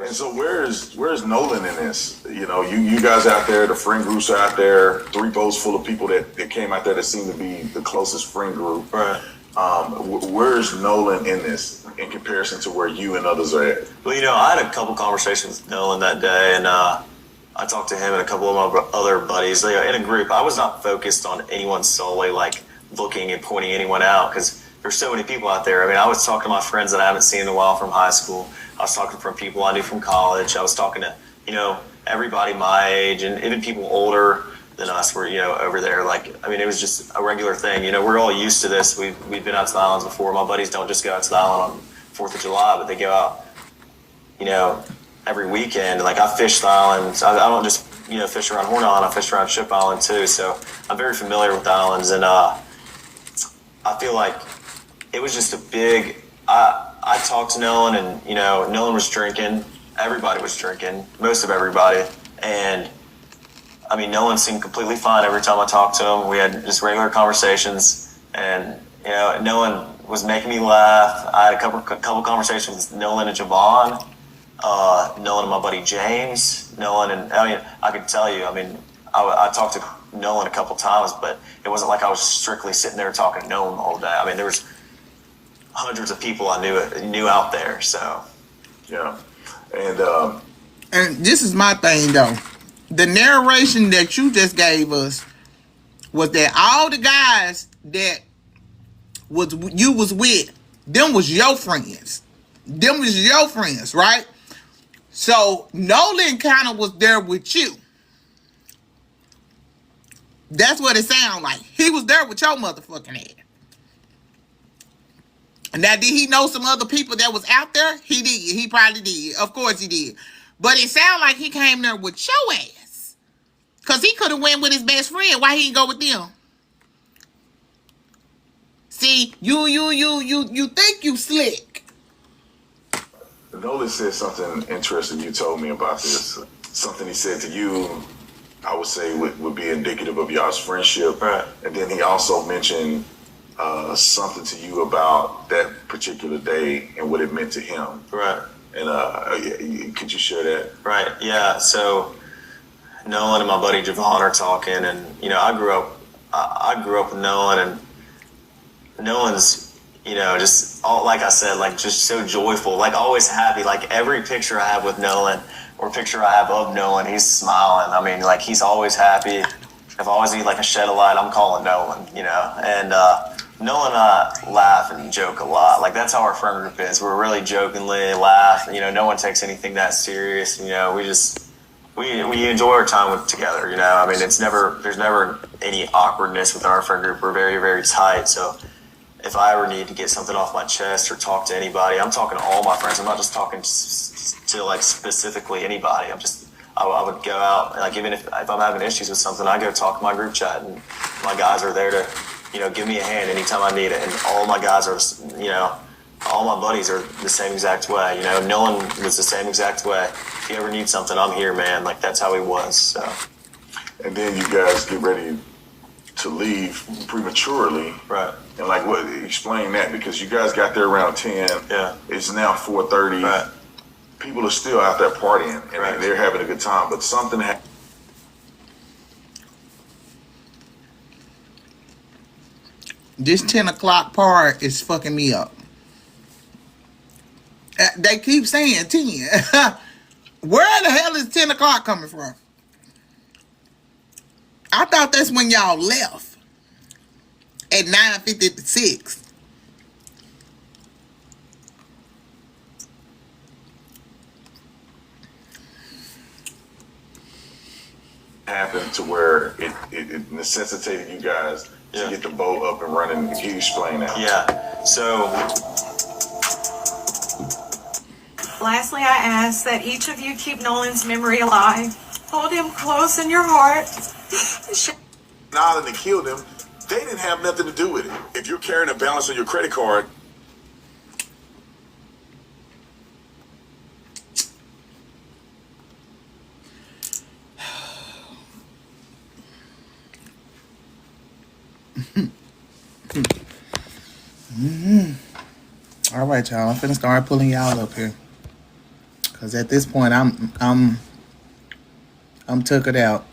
And so where's Nolan in this? You know, you guys out there, the friend groups are out there, 3 boats full of people that came out there that seem to be the closest friend group. Right. Where's Nolan in this in comparison to where you and others are at? Well, you know, I had a couple conversations with Nolan that day, and I talked to him and a couple of my other buddies. In a group, I was not focused on anyone solely, like looking and pointing anyone out, because there's so many people out there. I mean, I was talking to my friends that I haven't seen in a while from high school. I was talking from people I knew from college. I was talking to, you know, everybody my age, and even people older than us were, you know, over there. Like, I mean, it was just a regular thing. You know, we're all used to this. We've been out to the islands before. My buddies don't just go out to the island on 4th of July, but they go out, you know, every weekend. Like, I fish the islands. I don't just, you know, fish around Horn Island. I fish around Ship Island too. So I'm very familiar with the islands, and I feel like it was just a big. I talked to Nolan, and, you know, Nolan was drinking. Everybody was drinking, most of everybody. And, I mean, Nolan seemed completely fine every time I talked to him. We had just regular conversations. And, you know, Nolan was making me laugh. I had a couple conversations with Nolan and Javon, Nolan and my buddy James, Nolan. And, I mean, I could tell you, I mean, I talked to Nolan a couple times, but it wasn't like I was strictly sitting there talking to Nolan the whole day. I mean, there was hundreds of people I knew out there. So, yeah, and this is my thing though. The narration that you just gave us was that all the guys that you was with, them was your friends. Them was your friends, right? So Nolan kind of was there with you. That's what it sounded like. He was there with your motherfucking ass. Now, did he know some other people that was out there? He did. He probably did. Of course he did. But it sounded like he came there with your ass. Because he could have went with his best friend. Why he didn't go with them? See, you think you slick. Nolan said something interesting you told me about this. Something he said to you, I would say would be indicative of y'all's friendship. Right. And then he also mentioned something to you about that particular day and what it meant to him. right. And could you share that? Right, yeah. So Nolan and my buddy Javon are talking, and, you know, I grew up with Nolan, and Nolan's, you know, just all, like I said, like, just so joyful, like, always happy. Like, every picture I have with Nolan or picture I have of Nolan, he's smiling. I mean, like, he's always happy. If I always need like a shed of light, I'm calling Nolan, you know. And Nolan and I laugh and joke a lot. Like, that's how our friend group is. We're really jokingly laugh. You know, no one takes anything that serious. You know, we enjoy our time together. You know, I mean, there's never any awkwardness with our friend group. We're very, very tight. So if I ever need to get something off my chest or talk to anybody, I'm talking to all my friends. I'm not just talking to like specifically anybody. I would go out, like, even if I'm having issues with something, I go talk to my group chat, and my guys are there to, you know, give me a hand anytime I need it. And all my guys are, you know, all my buddies are the same exact way. You know, Nolan was the same exact way. If you ever need something, I'm here, man. Like, that's how he was. So. And then you guys get ready to leave prematurely. Right. And like, what? Explain that, because you guys got there around 10. Yeah. It's now 4:30. Right. People are still out there partying, and Right. they're having a good time. But something happened. This 10 o'clock part is fucking me up. They keep saying 10. Where the hell is 10 o'clock coming from? I thought that's when y'all left. At 9:56. Happened to where it necessitated you guys to get the boat up and running. Can you explain that? Yeah. So. Lastly, I ask that each of you keep Nolan's memory alive. Hold him close in your heart. Nolan that killed him, they didn't have nothing to do with it. If you're carrying a balance on your credit card, All right, y'all. I'm finna start pulling y'all up here. Cause at this point I'm took it out.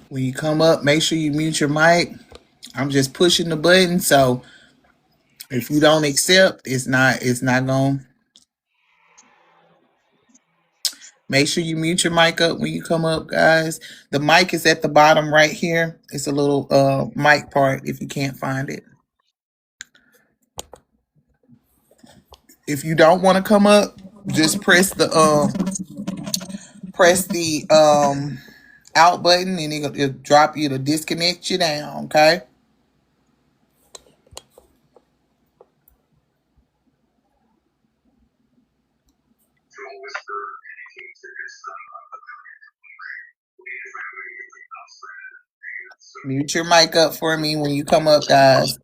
When you come up, make sure you mute your mic. I'm just pushing the button, so if you don't accept, it's not going. Make sure you mute your mic up when you come up, guys. The mic is at the bottom right here. It's a little mic part if you can't find it. If you don't want to come up, just press the out button and it'll drop you to disconnect you down, okay? Mute your mic up for me when you come up, guys.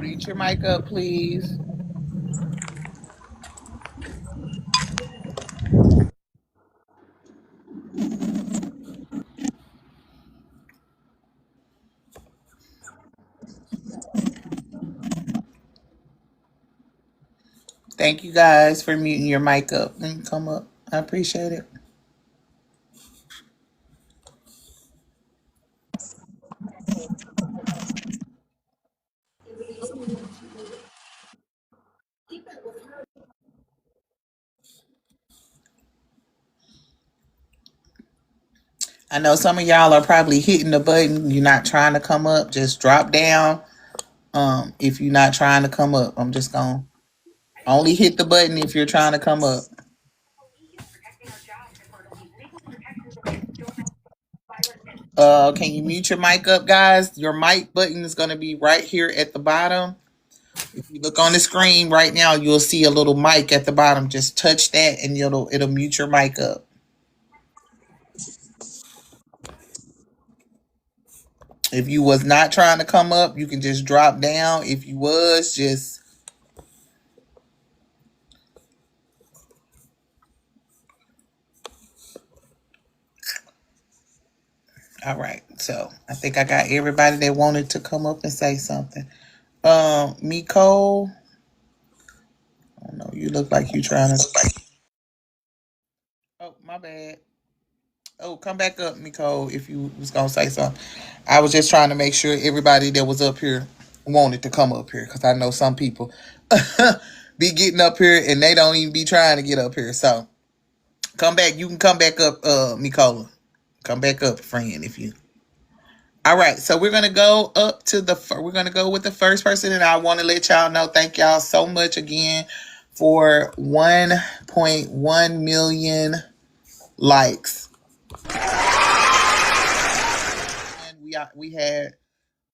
Mute your mic up, please. Thank you guys for muting your mic up when you come up. I appreciate it. I know some of y'all are probably hitting the button. You're not trying to come up. Just drop down. If you're not trying to come up, I'm just gonna only hit the button if you're trying to come up. Can you mute your mic up, guys? Your mic button is gonna be right here at the bottom. If you look on the screen right now, you'll see a little mic at the bottom. Just touch that and it'll mute your mic up. If you was not trying to come up, you can just drop down. If you was, just all right. So I think I got everybody that wanted to come up and say something. Miko, I don't know. You look like you trying to. Oh, my bad. Oh, come back up, Miko, if you was gonna say something. I was just trying to make sure everybody that was up here wanted to come up here because I know some people be getting up here and they don't even be trying to get up here. So come back. You can come back up, Mikola. Come back up, friend, if you. All right, so we're gonna go up to we're gonna go with the first person, and I want to let y'all know. Thank y'all so much again for 1.1 million likes. And we had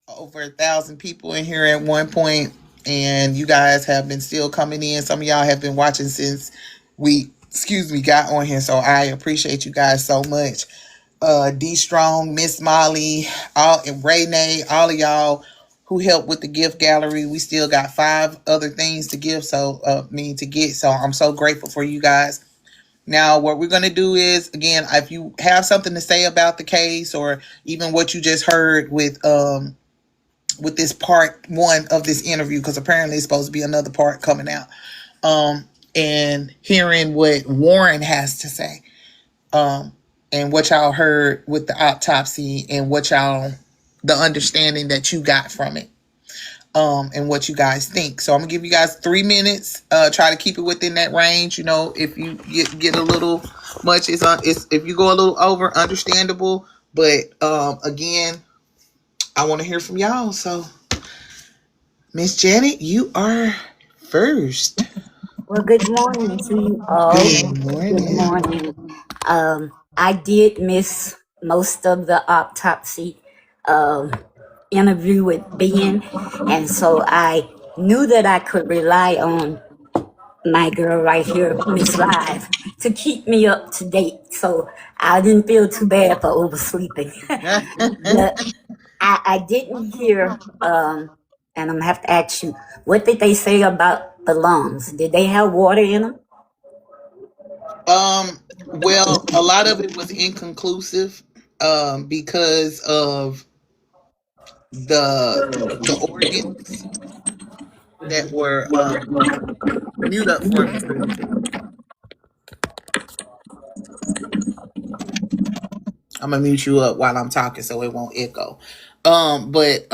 over 1,000 people in here at one point, and you guys have been still coming in. Some of y'all have been watching since we got on here, so I appreciate you guys so much. D Strong, Miss Molly, and Renee, all of y'all who helped with the gift gallery. We still got 5 other things to give, so to get. So I'm so grateful for you guys. Now, what we're gonna do is, again, if you have something to say about the case or even what you just heard with this part 1 of this interview, because apparently it's supposed to be another part coming out, and hearing what Warren has to say. And what y'all heard with the autopsy and the understanding that you got from it. and what you guys think. So I'm gonna give you guys 3 minutes. Try to keep it within that range. You know, if you get a little much, it's if you go a little over, understandable. But again, I want to hear from y'all. So, Miss Janet, you are first. Well, good morning to you all. Good Good morning. morning. I did miss most of the autopsy um, interview with Ben, and so I knew that I could rely on my girl right here, Miss Live, to keep me up to date. So I didn't feel too bad for oversleeping. But I didn't hear, and I'm gonna have to ask you, what did they say about the lungs? Did they have water in them? Um, well, a lot of it was inconclusive, because of the organs that were mute up for me, please. I'm gonna mute you up while I'm talking so it won't echo. But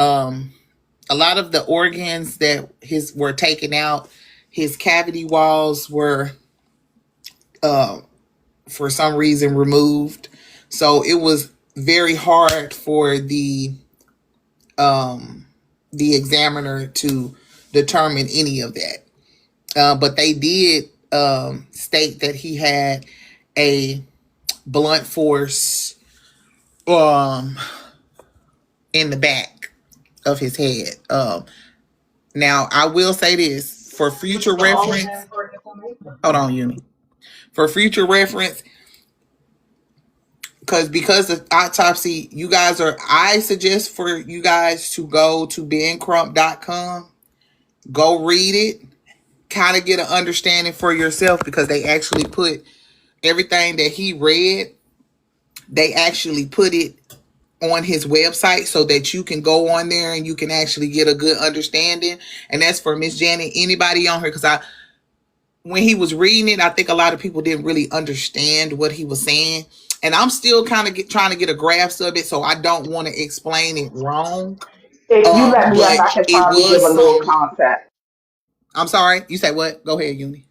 a lot of the organs that his were taken out, his cavity walls were uh, for some reason removed. So it was very hard for um, the examiner to determine any of that. But they did state that he had a blunt force um, in the back of his head. Now, I will say this for future reference. Hold on, Uni. For future reference, because of autopsy, you guys are. I suggest for you guys to go to bencrump.com, go read it, kind of get an understanding for yourself because they actually put everything that he read. They actually put it on his website so that you can go on there and you can actually get a good understanding. And that's for Miss Janet. Anybody on her, because when he was reading it, I think a lot of people didn't really understand what he was saying. And I'm still kind of trying to get a grasp of it, so I don't want to explain it wrong. If you let me up, But I could it probably give a was little some. context. I'm sorry. You said what? Go ahead, Uni.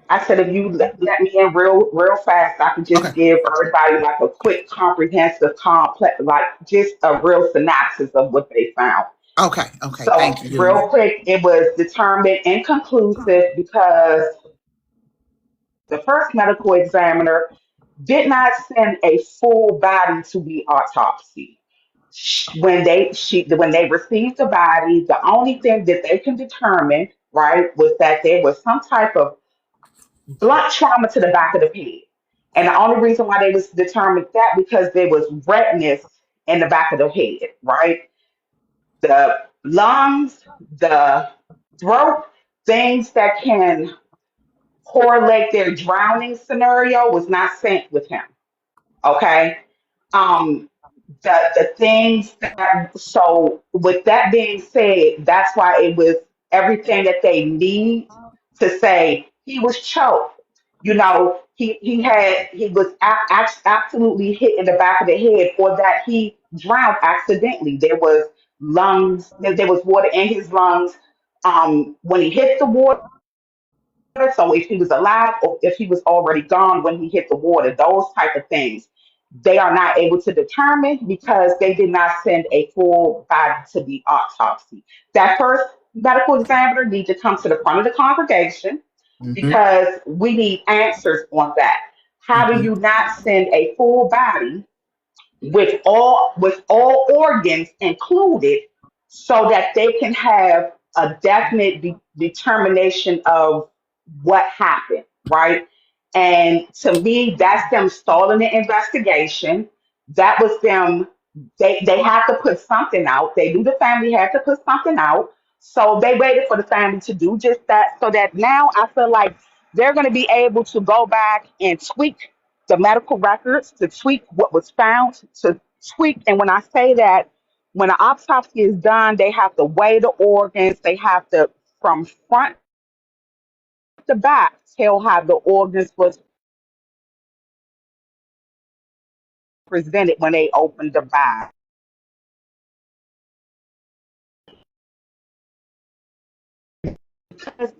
I said if you let me in real fast, I could Okay. just give everybody like a quick, comprehensive, complex, like just a real synopsis of what they found. Okay. Okay. So Thank you, Uni. real quick, it was determined inconclusive because the first medical examiner did not send a full body to be autopsy. When they received the body, the only thing that they can determine, right, was that there was some type of blunt trauma to the back of the head. And the only reason why they was determined that because there was redness in the back of the head, right? The lungs, the throat, things that can correlate their drowning scenario was not synced with him. Okay. Um, the things that so with that being said, that's why it was everything that they need to say he was choked. You know, he was absolutely hit in the back of the head, or that he drowned accidentally. There was there was water in his lungs. When he hit the water, so if he was alive or if he was already gone when he hit the water, those type of things, they are not able to determine because they did not send a full body to the autopsy. That first medical examiner needs to come to the front of the congregation Mm-hmm. because we need answers on that. How do Mm-hmm. you not send a full body with all organs included so that they can have a definite determination of what happened, right? And to me, that's them stalling the investigation. That was them. They have to put something out. They knew the family had to put something out. So they waited for the family to do just that. So that now I feel like they're going to be able to go back and tweak the medical records, to tweak what was found, to tweak. And when I say that, when an autopsy is done, they have to weigh the organs. They have to, from front to back, tell how the organs was presented when they opened the bag. because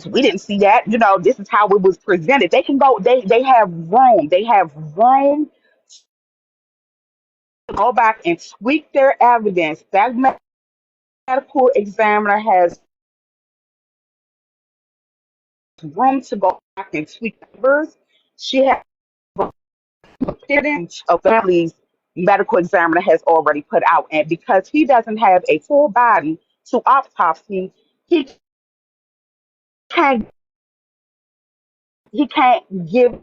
we didn't see that. This is how it was presented. They can go. They have room. They have room to go back and tweak their evidence. That medical examiner has room to go back and tweak numbers. She has evidence of families medical examiner has already put out, and because he doesn't have a full body to autopsy, he can't he can't give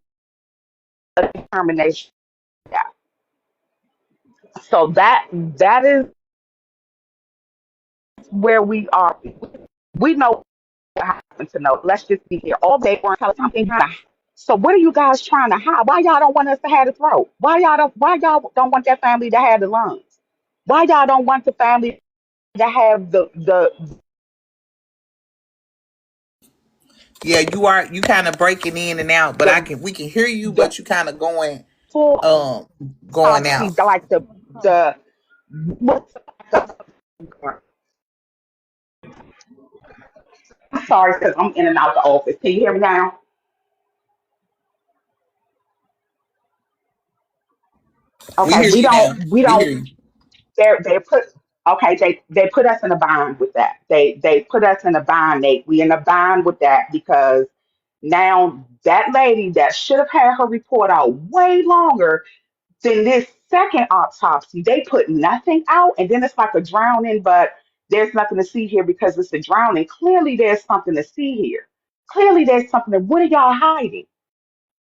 a determination. So that is where we are. We know what happened to know. Let's just be here all day or until something happens. So what are you guys trying to hide? Why y'all don't want us to have the throat? Why y'all don't want that family to have the lungs? Why y'all don't want the family to have Yeah, you kind of breaking in and out, but we can hear you, the but you kind of going full going autopsy, out. like the what's I'm sorry because I'm in and out the office. Can you hear me now? We Okay, hear we you don't now. we We hear don't you. they put okay, they put us in a bind with that. They put us in a bind, Nate. We in a bind with that because now that lady that should have had her report out way longer than this second autopsy, they put nothing out, and then it's like a drowning, but there's nothing to see here because it's a drowning. Clearly there's something to see here. Clearly there's something. What are y'all hiding?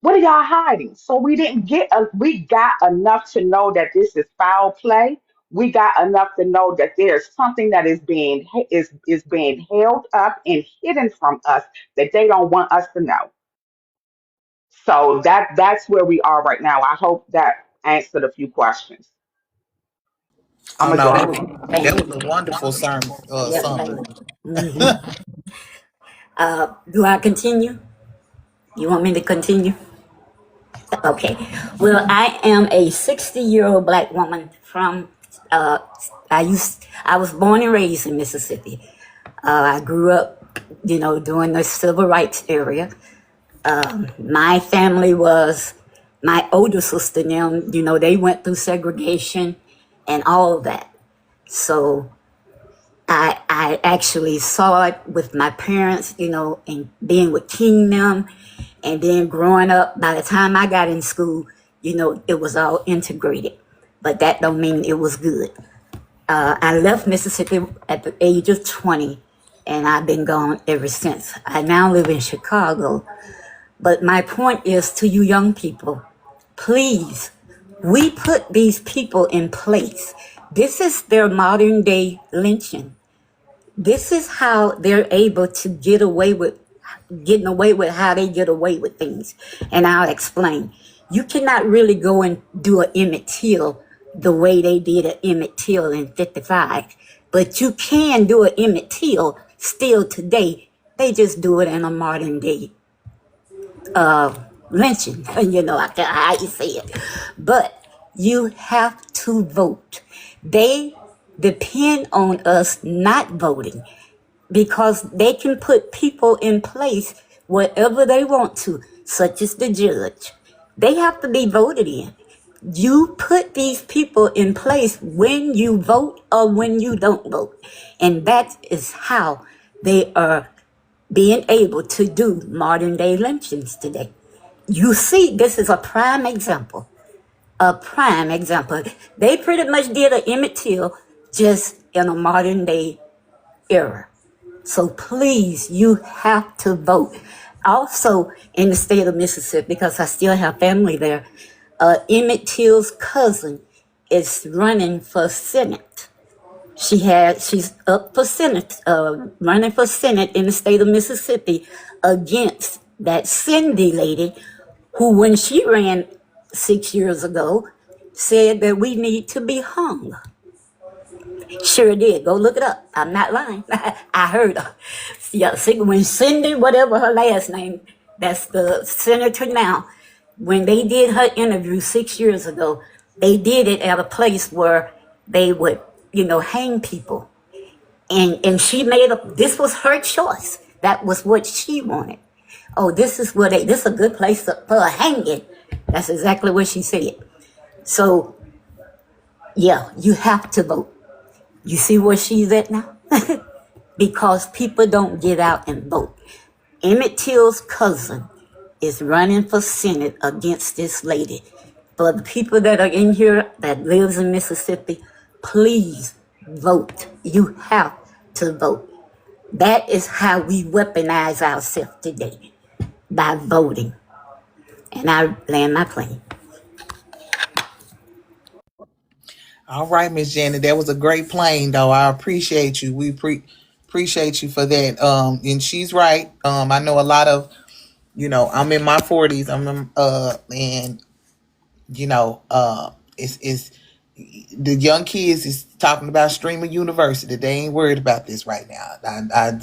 What are y'all hiding? So we got enough to know that this is foul play. We got enough to know that there's something that is being held up and hidden from us that they don't want us to know. So that's where we are right now. I hope that answered a few questions. I'm Oh gonna no, go. that was a wonderful Yep, thank summary. you. Do I continue? You want me to continue? Okay. Well, I am a 60-year-old black woman from. Uh, I was born and raised in Mississippi. I grew up, during the civil rights area. My family was my older sister. Them, they went through segregation and all of that. So I actually saw it with my parents, and being with King them, and then growing up. By the time I got in school, it was all integrated, but that don't mean it was good. I left Mississippi at the age of 20, and I've been gone ever since. I now live in Chicago, but my point is to you young people, please, we put these people in place. This is their modern day lynching. This is how they're able to getting away with how they get away with things. And I'll explain. You cannot really go and do an Emmett Till the way they did an Emmett Till in 55. But you can do an Emmett Till still today. They just do it in a modern day lynching. I can how you say it. But you have to vote. They depend on us not voting because they can put people in place wherever they want to, such as the judge. They have to be voted in. You put these people in place when you vote or when you don't vote. And that is how they are being able to do modern day lynchings today. You see, this is a prime example. A prime example. They pretty much did an Emmett Till just in a modern day era. So please, you have to vote. Also, in the state of Mississippi, because I still have family there, Emmett Till's cousin is running for Senate. She's up for Senate, running for Senate in the state of Mississippi against that Cindy lady, who, when she ran 6 years ago, said that we need to be hung. Sure did. Go look it up. I'm not lying. I heard her. Yeah, see, when Cindy, whatever her last name, that's the senator now, when they did her interview 6 years ago, they did it at a place where they would, hang people. And she made up. This was her choice. That was what she wanted. Oh, this is where this is a good place for a hanging. That's exactly what she said. So yeah, you have to vote. You see where she's at now? Because people don't get out and vote. Emmett Till's cousin is running for Senate against this lady. For the people that are in here that lives in Mississippi, please vote. You have to vote. That is how we weaponize ourselves today, by voting. And I land my plane. All right, Miss Janet, that was a great plane, though. I appreciate you. We appreciate you for that. And she's right. I know a lot of, I'm in my 40s. And it's the young kids is talking about streaming university. They ain't worried about this right now.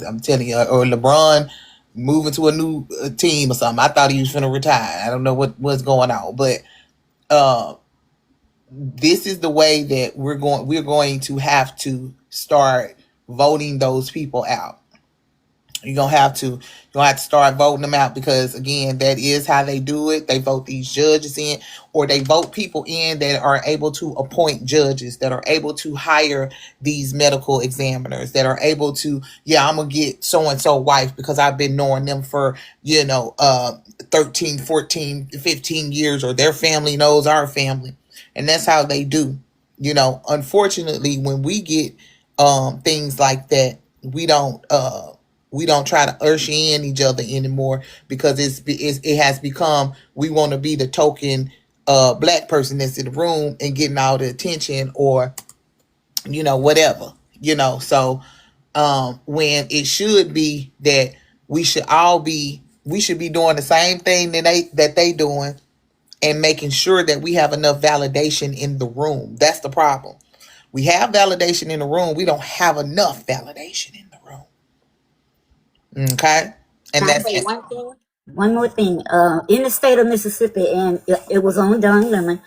I'm telling you, or LeBron moving to a new team or something. I thought he was going to retire. I don't know what's going on, but uh, this is the way that we're going to have to start voting those people out. You're gonna have to start voting them out, because again, that is how they do it. They vote these judges in, or they vote people in that are able to appoint judges, that are able to hire these medical examiners, that are able to, I'm gonna get so and so wife because I've been knowing them for 13, 14, 15 years, or their family knows our family. And that's how they do. Unfortunately, when we get things like that, we don't try to usher in each other anymore, because it has become, we want to be the token black person that's in the room and getting all the attention, or whatever. So when it should be that we should be doing the same thing that they doing, and making sure that we have enough validation in the room. That's the problem. We have validation in the room. We don't have enough validation in the room. Okay? And Can I that's say one thing? One more thing. In the state of Mississippi, and it was on Don Lemon,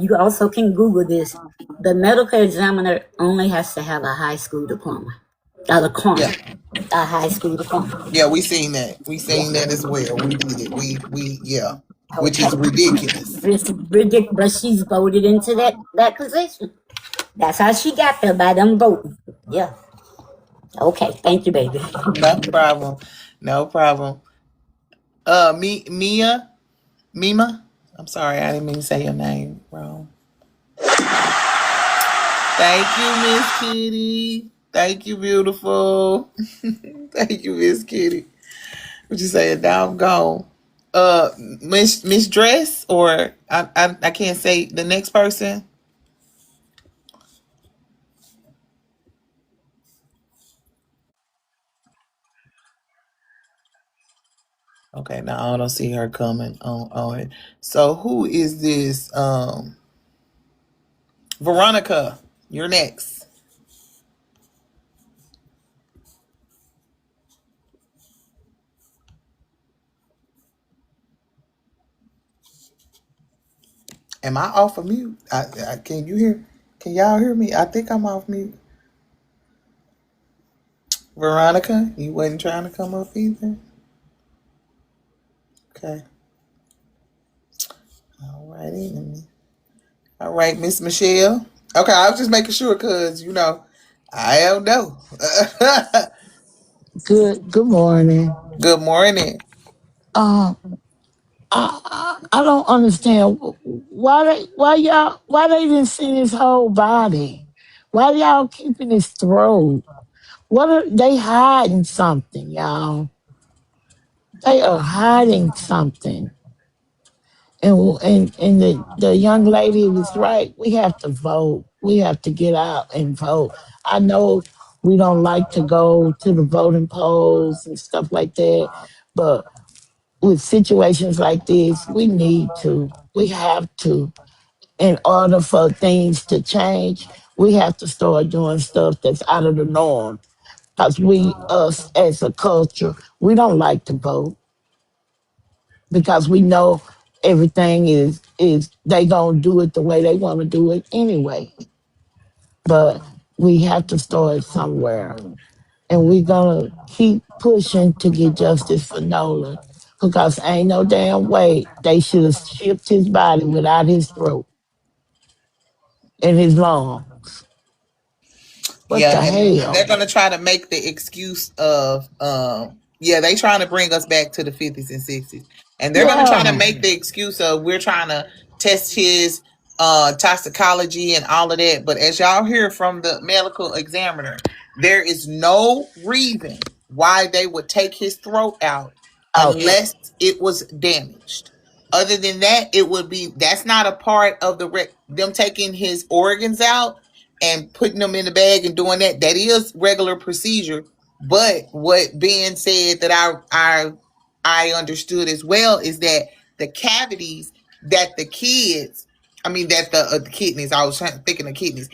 you also can Google this. The medical examiner only has to have a high school diploma. The coroner, a high school diploma. yeah, we seen that. We Yeah. seen that as well. We did it. We which Okay. is ridiculous. It's ridiculous, but she's voted into that position. That's how she got there, by them voting. Yeah. Okay. Thank you, baby. No problem. No problem. Mima. I'm sorry, I didn't mean to say your name wrong. Thank you, Miss Kitty. Thank you, beautiful. Thank you, Miss Kitty. What you say? Doggone. Miss Dress, or I can't say the next person. Okay, now I don't see her coming on it. So who is this? Veronica, you're next. Am I off of mute? Can you hear? Can y'all hear me? I think I'm off mute. Veronica, you wasn't trying to come up either. Okay. Alrighty. All right, Miss Michelle. Okay, I was just making sure, because I don't know. Good morning. Good morning. Uh, I don't understand why they didn't see his whole body. Why y'all keeping his throat? What are they hiding something, y'all? They are hiding something. And the young lady was right. We have to vote. We have to get out and vote. I know we don't like to go to the voting polls and stuff like that, but with situations like this, we need to. We have to. In order for things to change, we have to start doing stuff that's out of the norm. Because us as a culture, we don't like to vote because we know everything is they gonna do it the way they want to do it anyway. But We have to start somewhere. And we're gonna keep pushing to get justice for Nolan. Because ain't no damn way they should have shipped his body without his throat and his lungs. What Yeah, the and they're hell? gonna try to make the excuse of yeah, they trying to bring us back to the 50s and 60s. And they're gonna try to Yeah. make the excuse of we're trying to test his toxicology and all of that. But as y'all hear from the medical examiner, there is no reason why they would take his throat out Oh, unless it was damaged. Other than that, it would be that's not a part of them taking his organs out and putting them in the bag and doing that. That is regular procedure. But what Ben said that I understood as well is that the cavities that the kids, I mean that the kidneys, I was thinking of kidneys,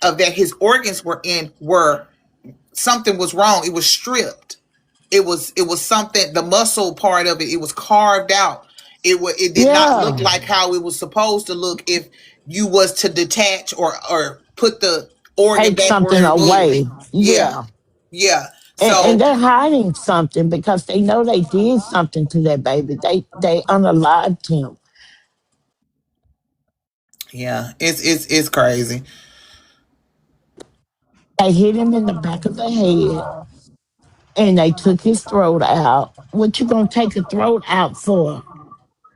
of that his organs were in were something was wrong. It was stripped. It was something, the muscle part of it was carved out. It did not look yeah. like how it was supposed to look if you was to detach or put the organ Take back where something it was. away. Yeah. Yeah. Yeah. And So they're hiding something because they know they did something to that baby. They unalived him. yeah, it's crazy. They hit him in the back of the head and they took his throat out. What you gonna take a throat out for?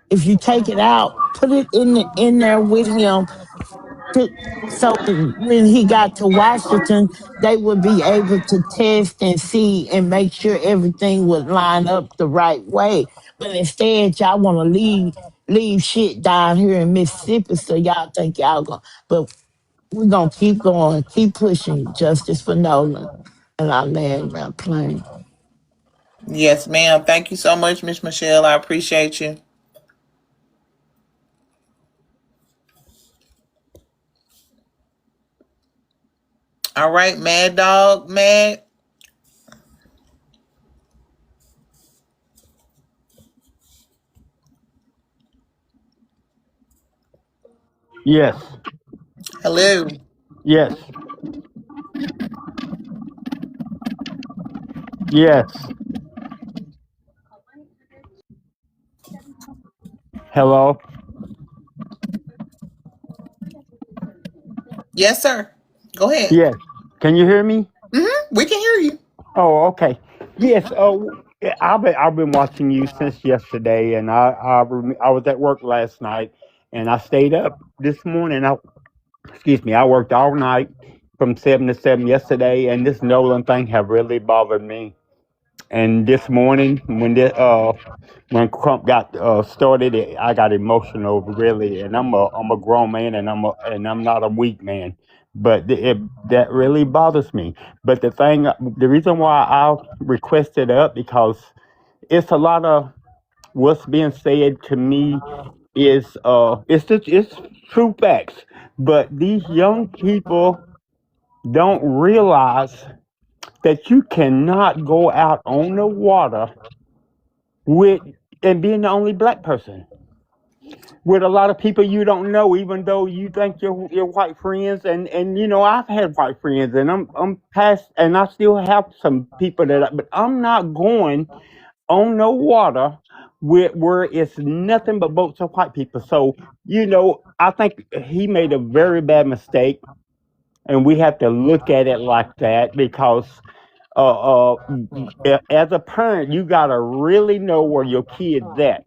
If you take it out, put it in there with him to, so when he got to Washington, they would be able to test and see and make sure everything would line up the right way. But instead, y'all want to leave shit down here in Mississippi, so y'all think y'all go. But we're gonna keep going, keep pushing justice for Nolan, and I land my plane. Yes, ma'am. Thank you so much, Miss Michelle. I appreciate you. All right, Mad Dog, Mad. Yes, Hello. yes, yes. Hello? Yes, sir. Go ahead. Yes. Can you hear me? We can hear you. Oh, okay. Yes. Oh, I've been watching you since yesterday, and I was at work last night, and I stayed up this morning. Excuse me. I worked all night from 7 to 7 yesterday, and this Nolan thing have really bothered me. And this morning, when Crump got started, I got emotional really, and I'm a grown man, and I'm not a weak man, but that really bothers me. But the reason why I requested up because it's a lot of what's being said to me is it's true facts, but these young people don't realize that you cannot go out on the water with and being the only black person with a lot of people you don't know, even though you think you're white friends. And I've had white friends, and I'm past, and I still have some people but I'm not going on no water where it's nothing but boats of white people. So I think he made a very bad mistake, and we have to look at it like that because as a parent, you gotta really know where your kid's at.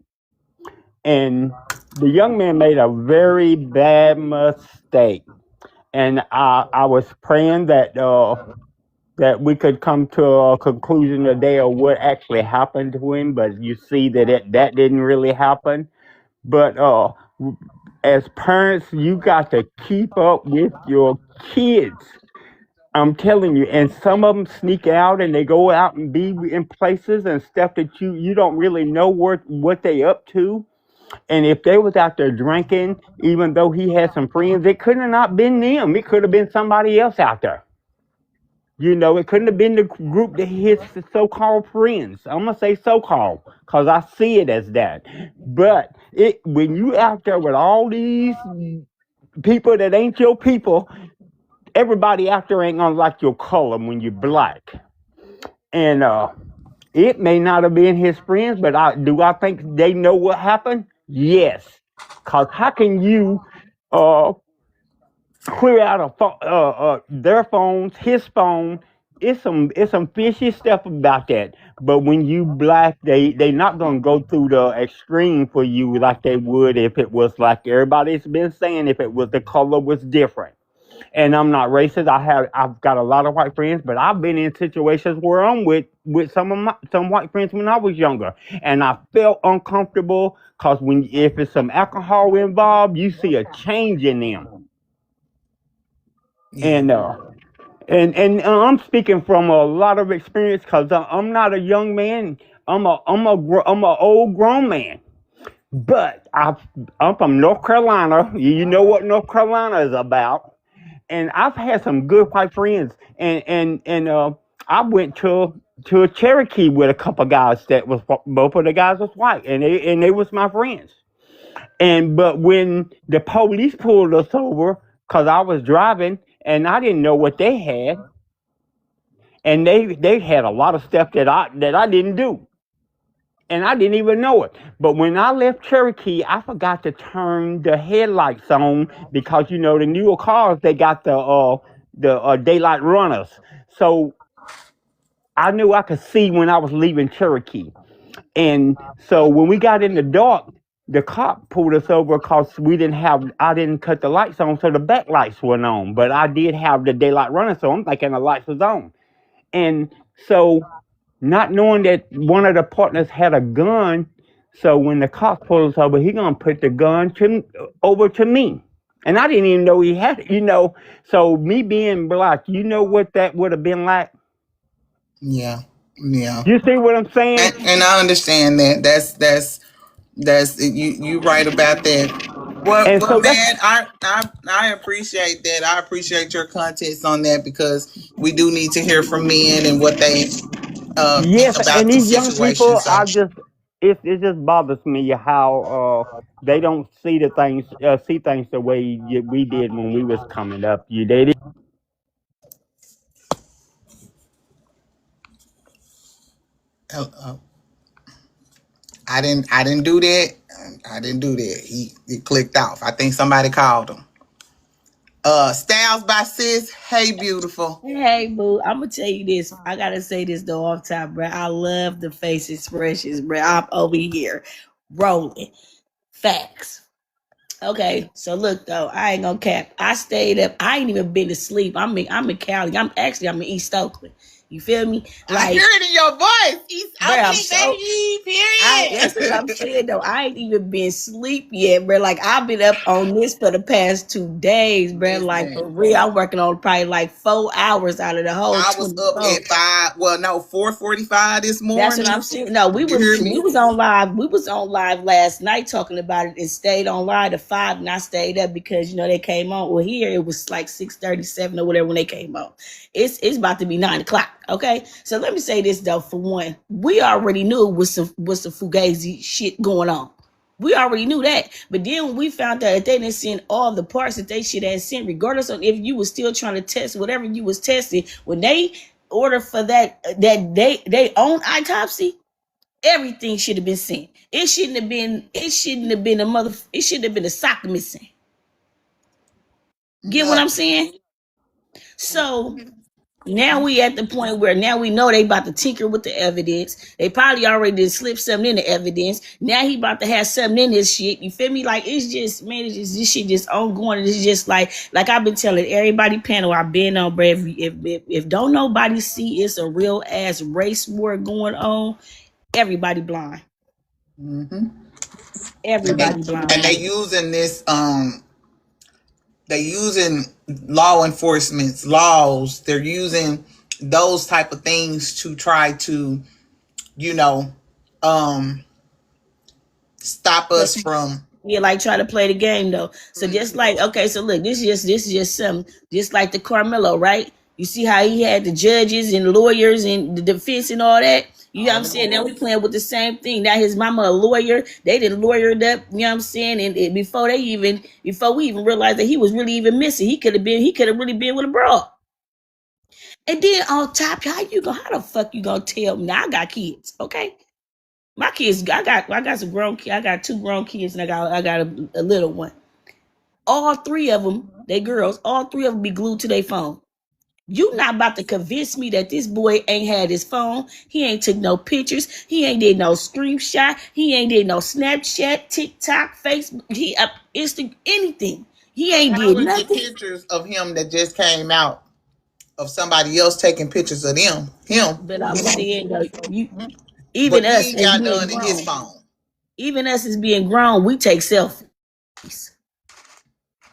And the young man made a very bad mistake. And I was praying that we could come to a conclusion today of what actually happened to him. But you see that didn't really happen. But as parents, you got to keep up with your kids. I'm telling you, and some of them sneak out and they go out and be in places and stuff that you don't really know what they up to. And if they was out there drinking, even though he had some friends, it couldn't have not been them. It could have been somebody else out there. It couldn't have been the group that his so-called friends. I'm gonna say so-called because I see it as that. But when you out there with all these people that ain't your people, everybody out there ain't gonna like your color when you're black. And it may not have been his friends, but I think they know what happened? Yes. Cause how can you uh clear out their phones, his phone? It's some fishy stuff about that. But when you black, they not gonna go through the extreme for you like they would if it was like everybody's been saying, if it was the color was different. And I'm not racist. I've got a lot of white friends, but I've been in situations where I'm with some white friends when I was younger, and I felt uncomfortable because if it's some alcohol involved, you see a change in them. Yeah. And I'm speaking from a lot of experience because I'm not a young man. I'm a old grown man. But I'm from North Carolina. You know what North Carolina is about. And I've had some good white friends, and I went to a Cherokee with a couple guys that was both of the guys was white, and they was my friends. But when the police pulled us over, cause I was driving and I didn't know what they had, and they had a lot of stuff that I didn't do, and I didn't even know it. But when I left Cherokee, I forgot to turn the headlights on because the newer cars they got the daylight runners. So I knew I could see when I was leaving Cherokee. And so when we got in the dark, the cop pulled us over because I didn't cut the lights on, so the back lights weren't on. But I did have the daylight running, so I'm thinking the lights was on. And so not knowing that one of the partners had a gun, so when the cops pulled us over, he gonna put the gun over to me. And I didn't even know he had it. So me being black, you know what that would have been like? Yeah. Yeah. You see what I'm saying? And I understand that. That's you right about that. Well, And so that's man, I appreciate that. I appreciate your contents on that because we do need to hear from men and what they think yes, about and the these young situation. people, So it just bothers me how they don't see things the way we did when we was coming up. They didn't. uh, I didn't do that. I didn't do that. He clicked off. I think somebody called him. Styles by Sis. Hey, beautiful. Hey, boo, I'm gonna tell you this. I gotta say this though off top, bro. I love the face expressions, bro. I'm over here rolling. Facts. Okay, so look though, I ain't gonna cap. I stayed up. I ain't even been to sleep. I'm in Cali. I'm in East Oakland. You feel me? I hear Like, it in your voice. He's bro, I'm ugly, so that's what I'm baby. Period. saying though. I ain't even been sleep yet, bro. Like I've been up on this for the past 2 days, bro. Like for Listen, real, I'm working on probably like 4 hours out of the whole I was up 24. at 5. Well, no, 4:45 this That's what morning. I'm saying. No, we You was hear we me? was on live. We was on live last night talking about it and stayed on live to 5, and I stayed up because they came on. Well, here it was like 6:37 or whatever when they came on. It's about to be 9 o'clock. Okay, so let me say this though. For one, we already knew was some fugazi shit going on. We already knew that. But then when we found out that they didn't send all the parts that they should have sent, regardless of if you was still trying to test whatever you was testing, when they order for that they own autopsy, everything should have been sent. It shouldn't have been a sock missing. Get what No. I'm saying? So now we at the point where now we know they about to tinker with the evidence. They probably already did slip something in the evidence. Now he about to have something in this shit. You feel me? Like it's just, man, this shit just ongoing. It's just like I've been telling everybody panel I've been on, bro. If don't nobody see it's a real ass race war going on, everybody blind. Mm-hmm. Everybody And they blind. using this. They using law enforcement's laws. They're using those type of things to try to, you know, stop us from. Yeah, like try to play the game though. So just like, okay, so look, this is just something just like the Carmelo, right? You see how he had the judges and lawyers and the defense and all that. You know what I'm saying? Now we playing with the same thing. Now his mama a lawyer. They didn't lawyer it up. You know what I'm saying? And before we even realized that he was really even missing, he could have really been with a broad. And then on top, how the fuck you gonna tell me? Now I got kids, okay? My kids, I got some grown kids. I got 2 grown kids, and I got a little one. All 3 of them, they girls. All 3 of them be glued to their phone. You not about to convince me that this boy ain't had his phone. He ain't took no pictures. He ain't did no screenshot. He ain't did no Snapchat, TikTok, Facebook. He Insta anything. He ain't How did is the nothing. pictures of him that just came out of somebody else taking pictures of him? But I'm saying, But even he us ain't as got being none in his grown, phone. even us as being grown, we take selfies.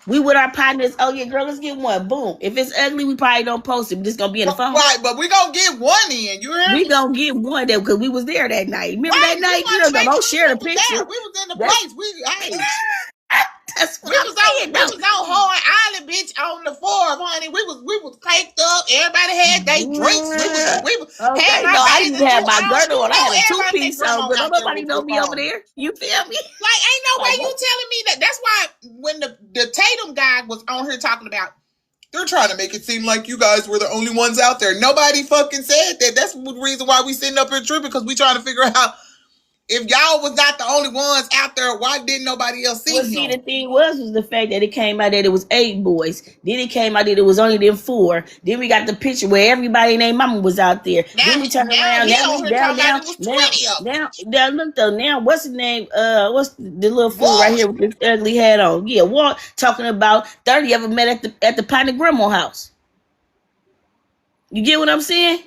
We with our partners. Oh yeah, girl, let's get one. Boom. If it's ugly, we probably don't post it. But it's gonna be in the phone. Right, but we gonna get one in. You hear We me? gonna get one there because we was there that night. Remember Right, that we night, want girl? to make Don't sure share we the was there. picture. We was in the That's place. that's what We I'm was on saying. No. Hard Island, bitch, on the 4th, honey. We was caked up. Everybody had their drinks. We was had Okay, my no, I didn't bathing have suit my on. girdle You on. I know had a everybody and 2-piece their on, grandma but don't out there nobody with know their me over phone. there. You feel me? Like, ain't no way Like you what? telling me that. That's why when the Tatum guy was on here talking about, they're trying to make it seem like you guys were the only ones out there. Nobody fucking said that. That's the reason why we sitting up here tripping, because we trying to figure out if y'all was not the only ones out there, why didn't nobody else Well, see see, him? the thing was the fact that it came out that it was 8 boys. Then it came out that it was only them 4. Then we got the picture where everybody and their mama was out there. Then we turn Now around. he Now on we here talking about it was 20 of them. now look though. Now what's his name? What's the little fool right What? here with this ugly hat on? Yeah, Walt talking about 30 of them met at the Pine Grandma house. You get what I'm saying?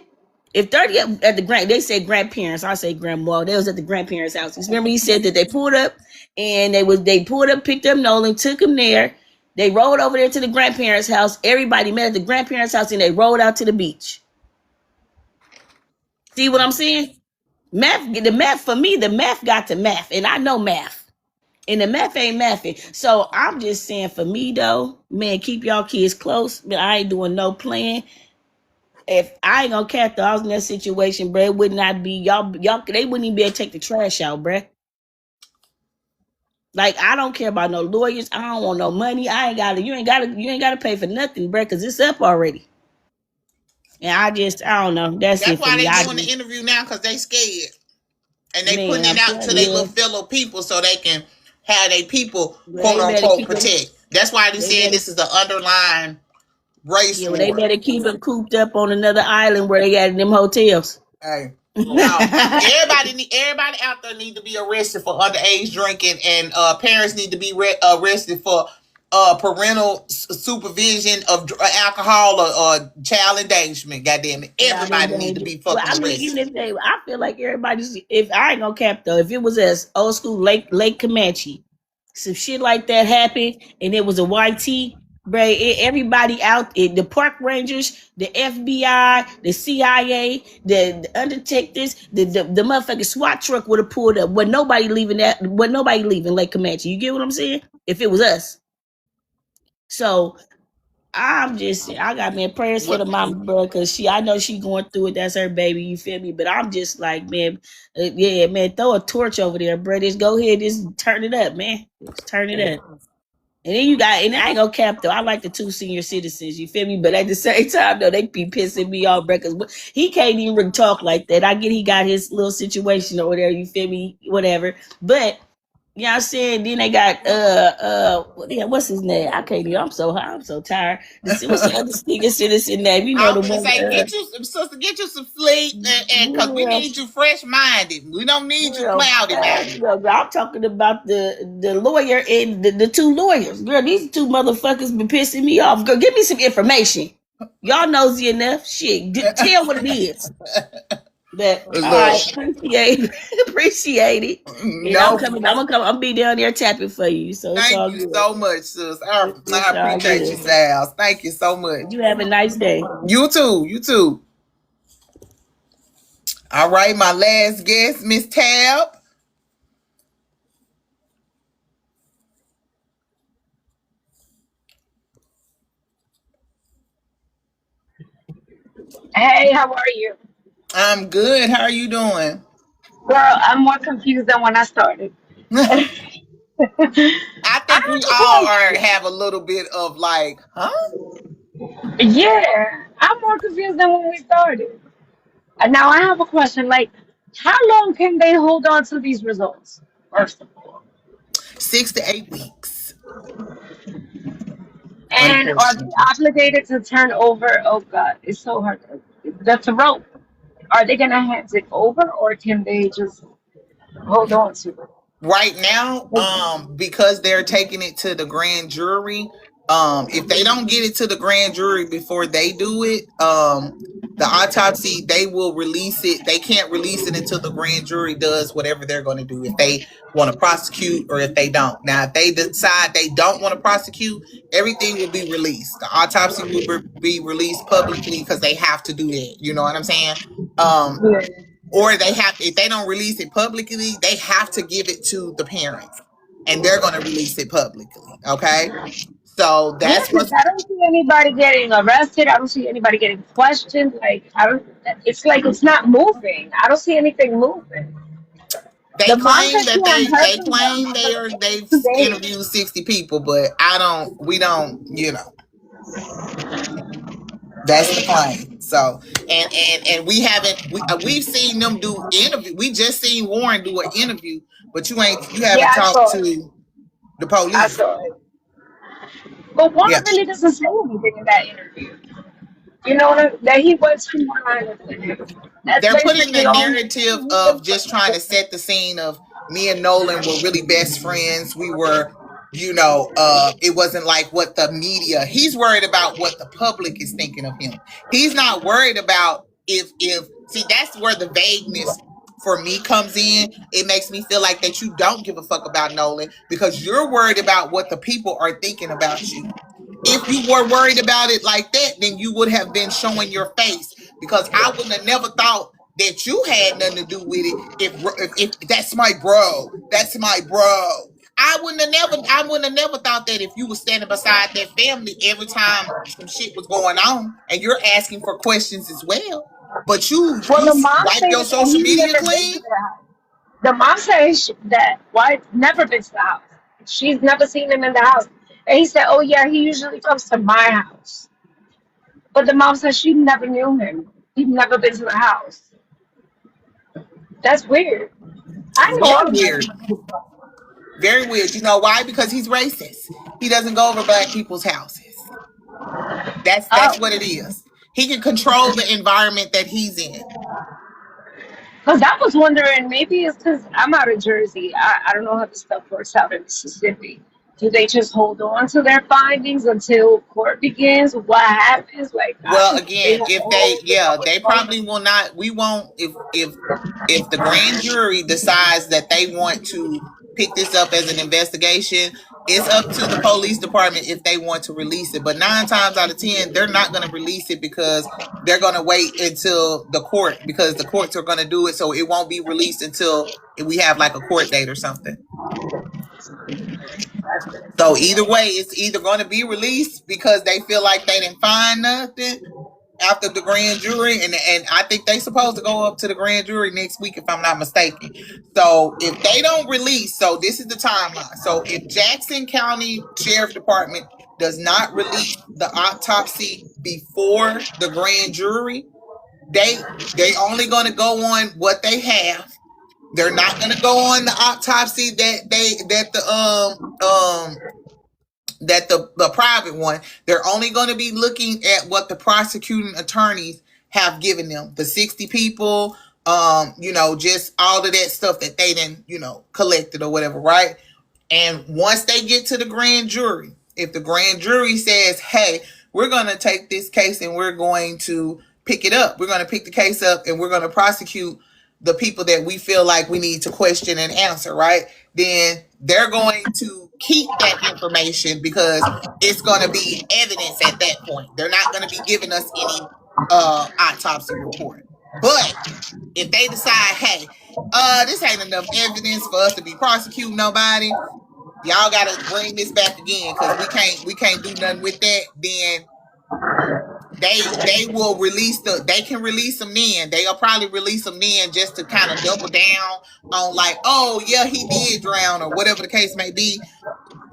If 30 at the they say grandparents, I say grandma. They was at the grandparents' house. Remember, he said that they pulled up and they pulled up, picked up Nolan, took him there. They rode over there to the grandparents' house. Everybody met at the grandparents' house and they rode out to the beach. See what I'm saying? The math for me, the math got to math, and I know math. And the math ain't mathing. So I'm just saying for me though, man, keep y'all kids close. But I ain't doing no plan. If I ain't gonna catch though, I was in that situation, bro. It would not be y'all. They wouldn't even be able to take the trash out, bro. Like I don't care about no lawyers. I don't want no money. I ain't got to. You ain't got to. You ain't got to pay for nothing, bro, because it's up already. And I don't know. That's That's it for why me. they I doing the just, interview now, because they scared. And they man, putting it I'm out to telling their you, little fellow people so they can have their people, well, quote they better unquote, keep them. protect. That's why they They saying better, this is an underlying race yeah, well, they war. better keep them cooped up on another island where they got in them hotels. Hey, no. Everybody out there need to be arrested for underage drinking, and parents need to be arrested for parental supervision of alcohol or child endangerment. Goddamn it, Child everybody need to endangered. be Well, fucking I mean, even arrested. if they, I feel like everybody's. If I ain't gonna cap though, if it was as old school Lake Comanche, some shit like that happened, and it was a YT, bruh, everybody out, the park rangers, the FBI, the CIA, the undertakers, the motherfucking SWAT truck would have pulled up. But nobody leaving that. But nobody leaving Lake Comanche. You get what I'm saying? If it was us, so I'm just, I got man prayers for What? the mama, bro, because I know she going through it. That's her baby. You feel me? But I'm just like, man, yeah, man, throw a torch over there, bro. Just go ahead, just turn it up, man. Just turn it up. And then you got, and I ain't gonna cap though. I like the 2 senior citizens. You feel me? But at the same time, though, they be pissing me off, bro, because he can't even really talk like that. I get he got his little situation or whatever. You feel me? Whatever, but. You know what I'm saying? Then they got what's his name? I can't even, I'm so high, I'm so tired. What's the other senior citizen name? You know I'm the gonna one say, get you some sister, get you some sleep, and because we real, need you fresh minded. We don't need you real cloudy fast. minded. Girl, I'm talking about the lawyer and the 2 lawyers. Girl, these 2 motherfuckers been pissing me off. Girl, give me some information. Y'all nosy enough. Shit. Tell what it is. But all Look, right, appreciate it. And I'm no, coming, I'm be down there tapping for you. So it's thank all you good. so much, sis. I It's all appreciate you, good. Sals. Thank you so much. You have a nice day. You too. You too. All right, my last guest, Miss Tab. Hey, how are you? I'm good. How are you doing? Girl, I'm more confused than when I started. I I think we have a all are question. have a little bit of like, huh? Yeah, I'm more confused than when we started. And now I have a question. Like, how long can they hold on to these results? First of all, 6 to 8 weeks, and are they unfortunately. obligated to turn over? Oh God, it's so hard. The throat. Are they gonna hand it over, or can they just hold on to it? Right now, because they're taking it to the grand jury, if they don't get it to the grand jury before they do it, the autopsy, they will release it. They can't release it until the grand jury does whatever they're going to do, if they want to prosecute or if they don't. Now, if they decide they don't want to prosecute, everything will be released. The autopsy will be released publicly because they have to do that. You know what I'm saying? Um, Yeah. or they have, if they don't release it publicly, they have to give it to the parents and they're going to release it publicly. Okay. So Yeah, that's because what's I don't see anybody getting arrested. I don't see anybody getting questioned. Like, I don't. It's like it's not moving. I don't see anything moving. they The mom said claim she that hadn't heard they from them claim for like they've 2 days. interviewed 60 people, but I don't, we don't, that's the claim. So, and we haven't, we've seen them do interview. We just seen Warren do an interview, but you Yeah, haven't I talked saw it. to the I police. saw it. But Yeah. Warren really doesn't say anything in that interview. You know that he was from one line of the. That's They're putting the basically all he narrative was of just trying to from. set the scene of me and Nolan were really best friends. We were, it wasn't like what the media, he's worried about what the public is thinking of him. He's not worried about see, that's where the vagueness for me comes in. It makes me feel like that you don't give a fuck about Nolan because you're worried about what the people are thinking about you. If you were worried about it like that, then you would have been showing your face because I wouldn't have never thought that you had nothing to do with it. If that's my bro, that's my bro. I wouldn't have never thought that if you were standing beside that family every time some shit was going on and you're asking for questions as well. But Well, you the mom wipe your stated that social he's media never been to clean. their house. The mom says that wife never been to the house. She's never seen him in the house. And he said, "Oh yeah, he usually comes to my house." But the mom says she never knew him. He'd never been to the house. That's weird. I know Very all about weird. him. Very weird. You know why? Because he's racist. He doesn't go over black people's houses. That's Oh, what it is. He can control the environment that he's in. because I was wondering, maybe it's because I'm out of Jersey. I don't know how this stuff works out in Mississippi. Do they just hold on to their findings until court begins? What happens? Like, Well, they again, have if they, all yeah, they probably will not. We won't. If the grand jury decides that they want to pick this up as an investigation, it's up to the police department if they want to release it. But 9 times out of 10, they're not going to release it because they're going to wait until the court because the courts are going to do it. So it won't be released until we have like a court date or something. So either way, it's either going to be released because they feel like they didn't find nothing after the grand jury, and I think they supposed to go up to the grand jury next week if I'm not mistaken. So if they don't release, so this is the timeline. So if Jackson County Sheriff Department does not release the autopsy before the grand jury, they only going to go on what they have. They're not going to go on the autopsy that the private one. They're only going to be looking at what the prosecuting attorneys have given them, the 60 people, just all of that stuff that they didn't, collected or whatever, right? And once they get to the grand jury, if the grand jury says, hey, we're going to take this case and we're going to pick it up, we're going to pick the case up and we're going to prosecute the people that we feel like we need to question and answer, right? Then they're going to keep that information because it's going to be evidence at that point. They're not going to be giving us any autopsy report. But if they decide, hey, this ain't enough evidence for us to be prosecuting nobody, y'all gotta bring this back again because we can't do nothing with that, then they will release they can release them then. They'll probably release them then just to kind of double down on like, oh yeah, he did drown or whatever the case may be.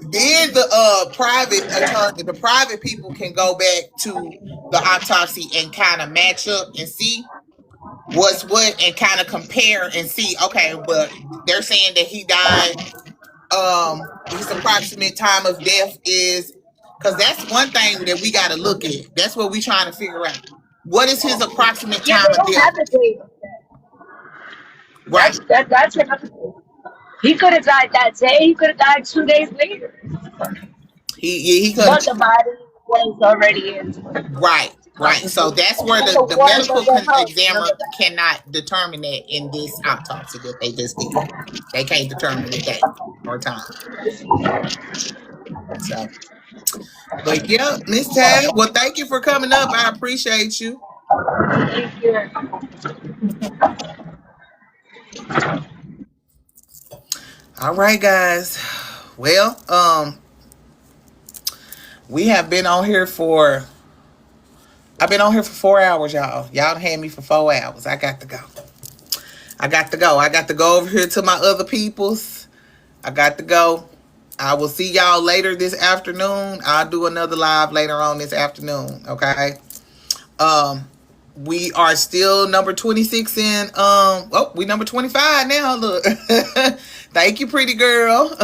Then the private attorney, the private people can go back to the autopsy and kind of match up and see what's what and kind of compare and see, okay, but they're saying that he died, his approximate time of death is, because that's one thing that we got to look at. That's what we trying to figure out. What is his approximate Yeah, time they of don't death? have a date. Right. That's another thing. He could have died that day. He could have died 2 days later. He could. But the body was already in. Right. So that's where And the the water medical doesn't help. examiner cannot determine that in this autopsy that they just did. They can't determine the date or time. So, but yeah, Miss Tab, well, thank you for coming up. I appreciate you. Thank you. All right, guys. Well, we have been on here for. I've been on here for 4 hours, y'all. Y'all had me for 4 hours. I got to go. I got to go over here to my other peoples. I got to go. I will see y'all later this afternoon. I'll do another live later on this afternoon. Okay. We are still number 26 in we number 25 now. Look. Thank you, pretty girl.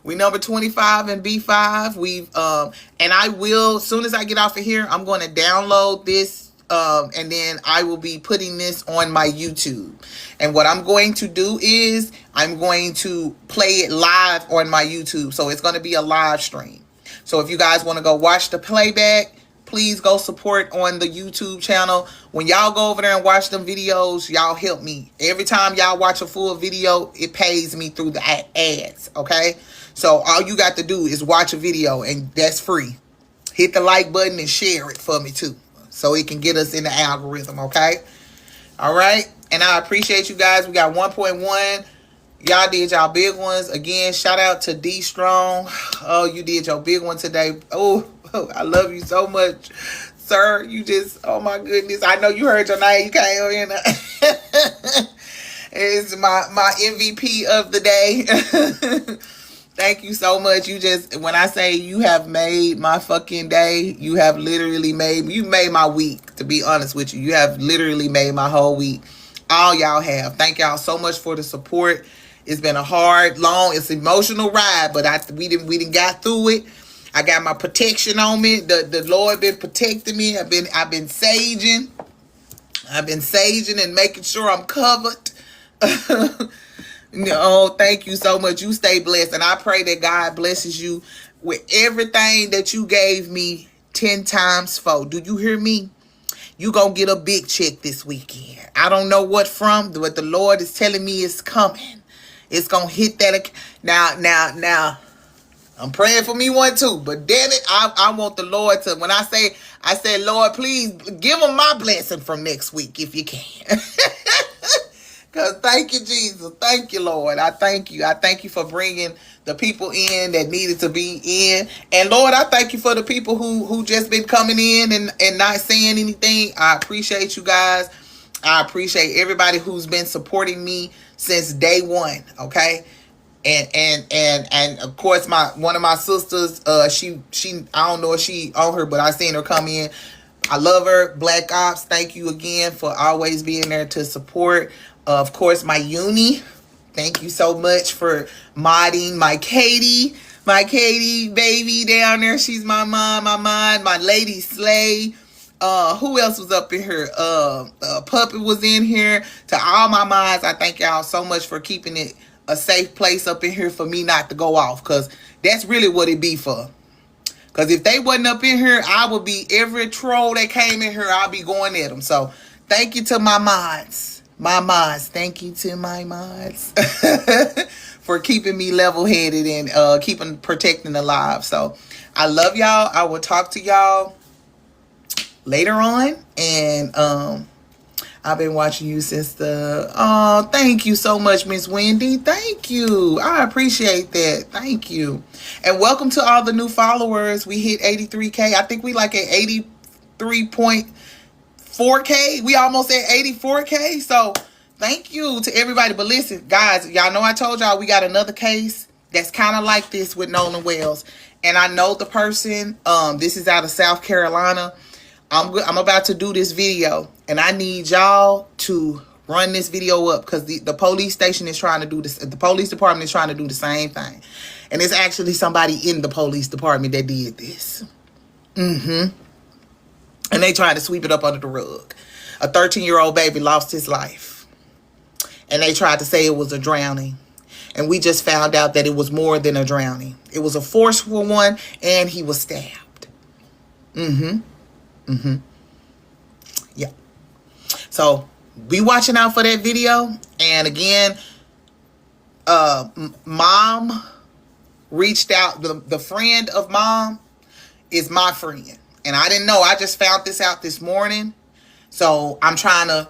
We number 25 in B5. We've and I will, as soon as I get off of here, I'm going to download this and then I will be putting this on my YouTube. And what I'm going to do is I'm going to play it live on my YouTube. So it's going to be a live stream. So if you guys want to go watch the playback, please go support on the YouTube channel. When y'all go over there and watch them videos, y'all help me. Every time y'all watch a full video, it pays me through the ads, okay? So all you got to do is watch a video, and that's free. Hit the like button and share it for me too, so it can get us in the algorithm, okay? All right? And I appreciate you guys. We got 1.1. Y'all did y'all big ones. Again, shout out to D Strong. Oh, you did your big one today. Oh, I love you so much, sir. You just, oh my goodness. I know you heard your name. You came in. It's my MVP of the day. Thank you so much. You just, when I say you have made my fucking day, you have literally made my week, to be honest with you. You have literally made my whole week. All y'all have. Thank y'all so much for the support. It's been a hard, long, it's emotional ride, but we didn't got through it. I got my protection on me. The Lord been protecting me. I've been saging. I've been saging and making sure I'm covered. No, thank you so much. You stay blessed. And I pray that God blesses you with everything that you gave me 10 times 4. Do you hear me? You gonna get a big check this weekend. I don't know what from, but the Lord is telling me it's coming. It's gonna hit that. Now. I'm praying for me one too, but damn it, I want the Lord to, when I say, Lord, please give them my blessing from next week if you can. Because thank you, Jesus. Thank you, Lord. I thank you. I thank you for bringing the people in that needed to be in. And Lord, I thank you for the people who just been coming in and not saying anything. I appreciate you guys. I appreciate everybody who's been supporting me since day one. Okay. And of course one of my sisters, she I don't know if she on her, but I seen her come in. I love her. Black Ops, thank you again for always being there to support. Of course, my uni, thank you so much for modding my Katie baby down there. She's my mom, my lady Slay. Who else was up in here? Puppet was in here. To all my mods, I thank y'all so much for keeping it a safe place up in here for me not to go off, because that's really what it be for. Because if they wasn't up in here, I would be, every troll that came in here, I'll be going at them. So thank you to my mods. Thank you to my mods for keeping me level-headed and protecting the lives. So I love y'all. I will talk to y'all later on. And I've been watching you since thank you so much, Miss Wendy. Thank you. I appreciate that. Thank you. And welcome to all the new followers. We hit 83K. I think we like at 83.4K. We almost at 84K. So thank you to everybody. But listen, guys, y'all know I told y'all we got another case that's kind of like this with Nolan Wells. And I know the person. This is out of South Carolina. I'm about to do this video, and I need y'all to run this video up because the police station is trying to do this. The police department is trying to do the same thing. And it's actually somebody in the police department that did this. And they tried to sweep it up under the rug. A 13-year-old baby lost his life. And they tried to say it was a drowning. And we just found out that it was more than a drowning. It was a forceful one, and he was stabbed. Yeah. So be watching out for that video. And again, mom reached out. The friend of mom is my friend. And I didn't know. I just found this out this morning. So I'm trying to,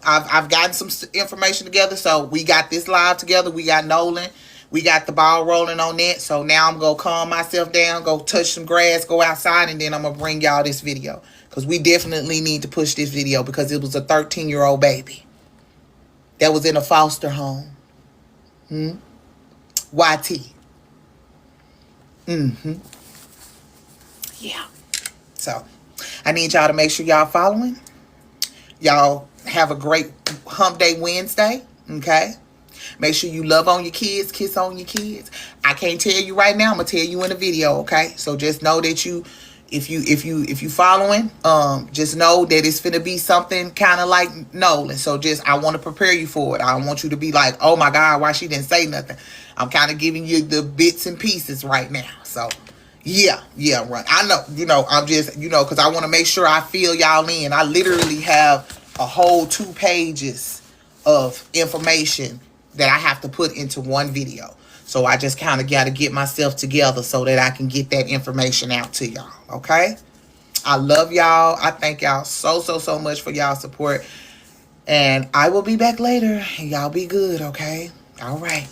I've gotten some information together. So we got this live together. We got Nolan. We got the ball rolling on that. So now I'm going to calm myself down, go touch some grass, go outside, and then I'm going to bring y'all this video. Because we definitely need to push this video because it was a 13-year-old baby that was in a foster home. YT. Yeah. So I need y'all to make sure y'all following. Y'all have a great Hump Day Wednesday. Okay? Make sure you love on your kids, kiss on your kids. I can't tell you right now. I'm gonna tell you in the video, okay? So just know that if you following, just know that it's finna be something kind of like Nolan. So I want to prepare you for it. I don't want you to be like, oh my God, why she didn't say nothing. I'm kind of giving you the bits and pieces right now. So yeah, right. I know, I'm just, because I want to make sure I fill y'all in. I literally have a whole 2 pages of information that I have to put into one video. So I just kind of got to get myself together so that I can get that information out to y'all. Okay? I love y'all. I thank y'all so much for y'all support. And I will be back later. Y'all be good, okay? All right.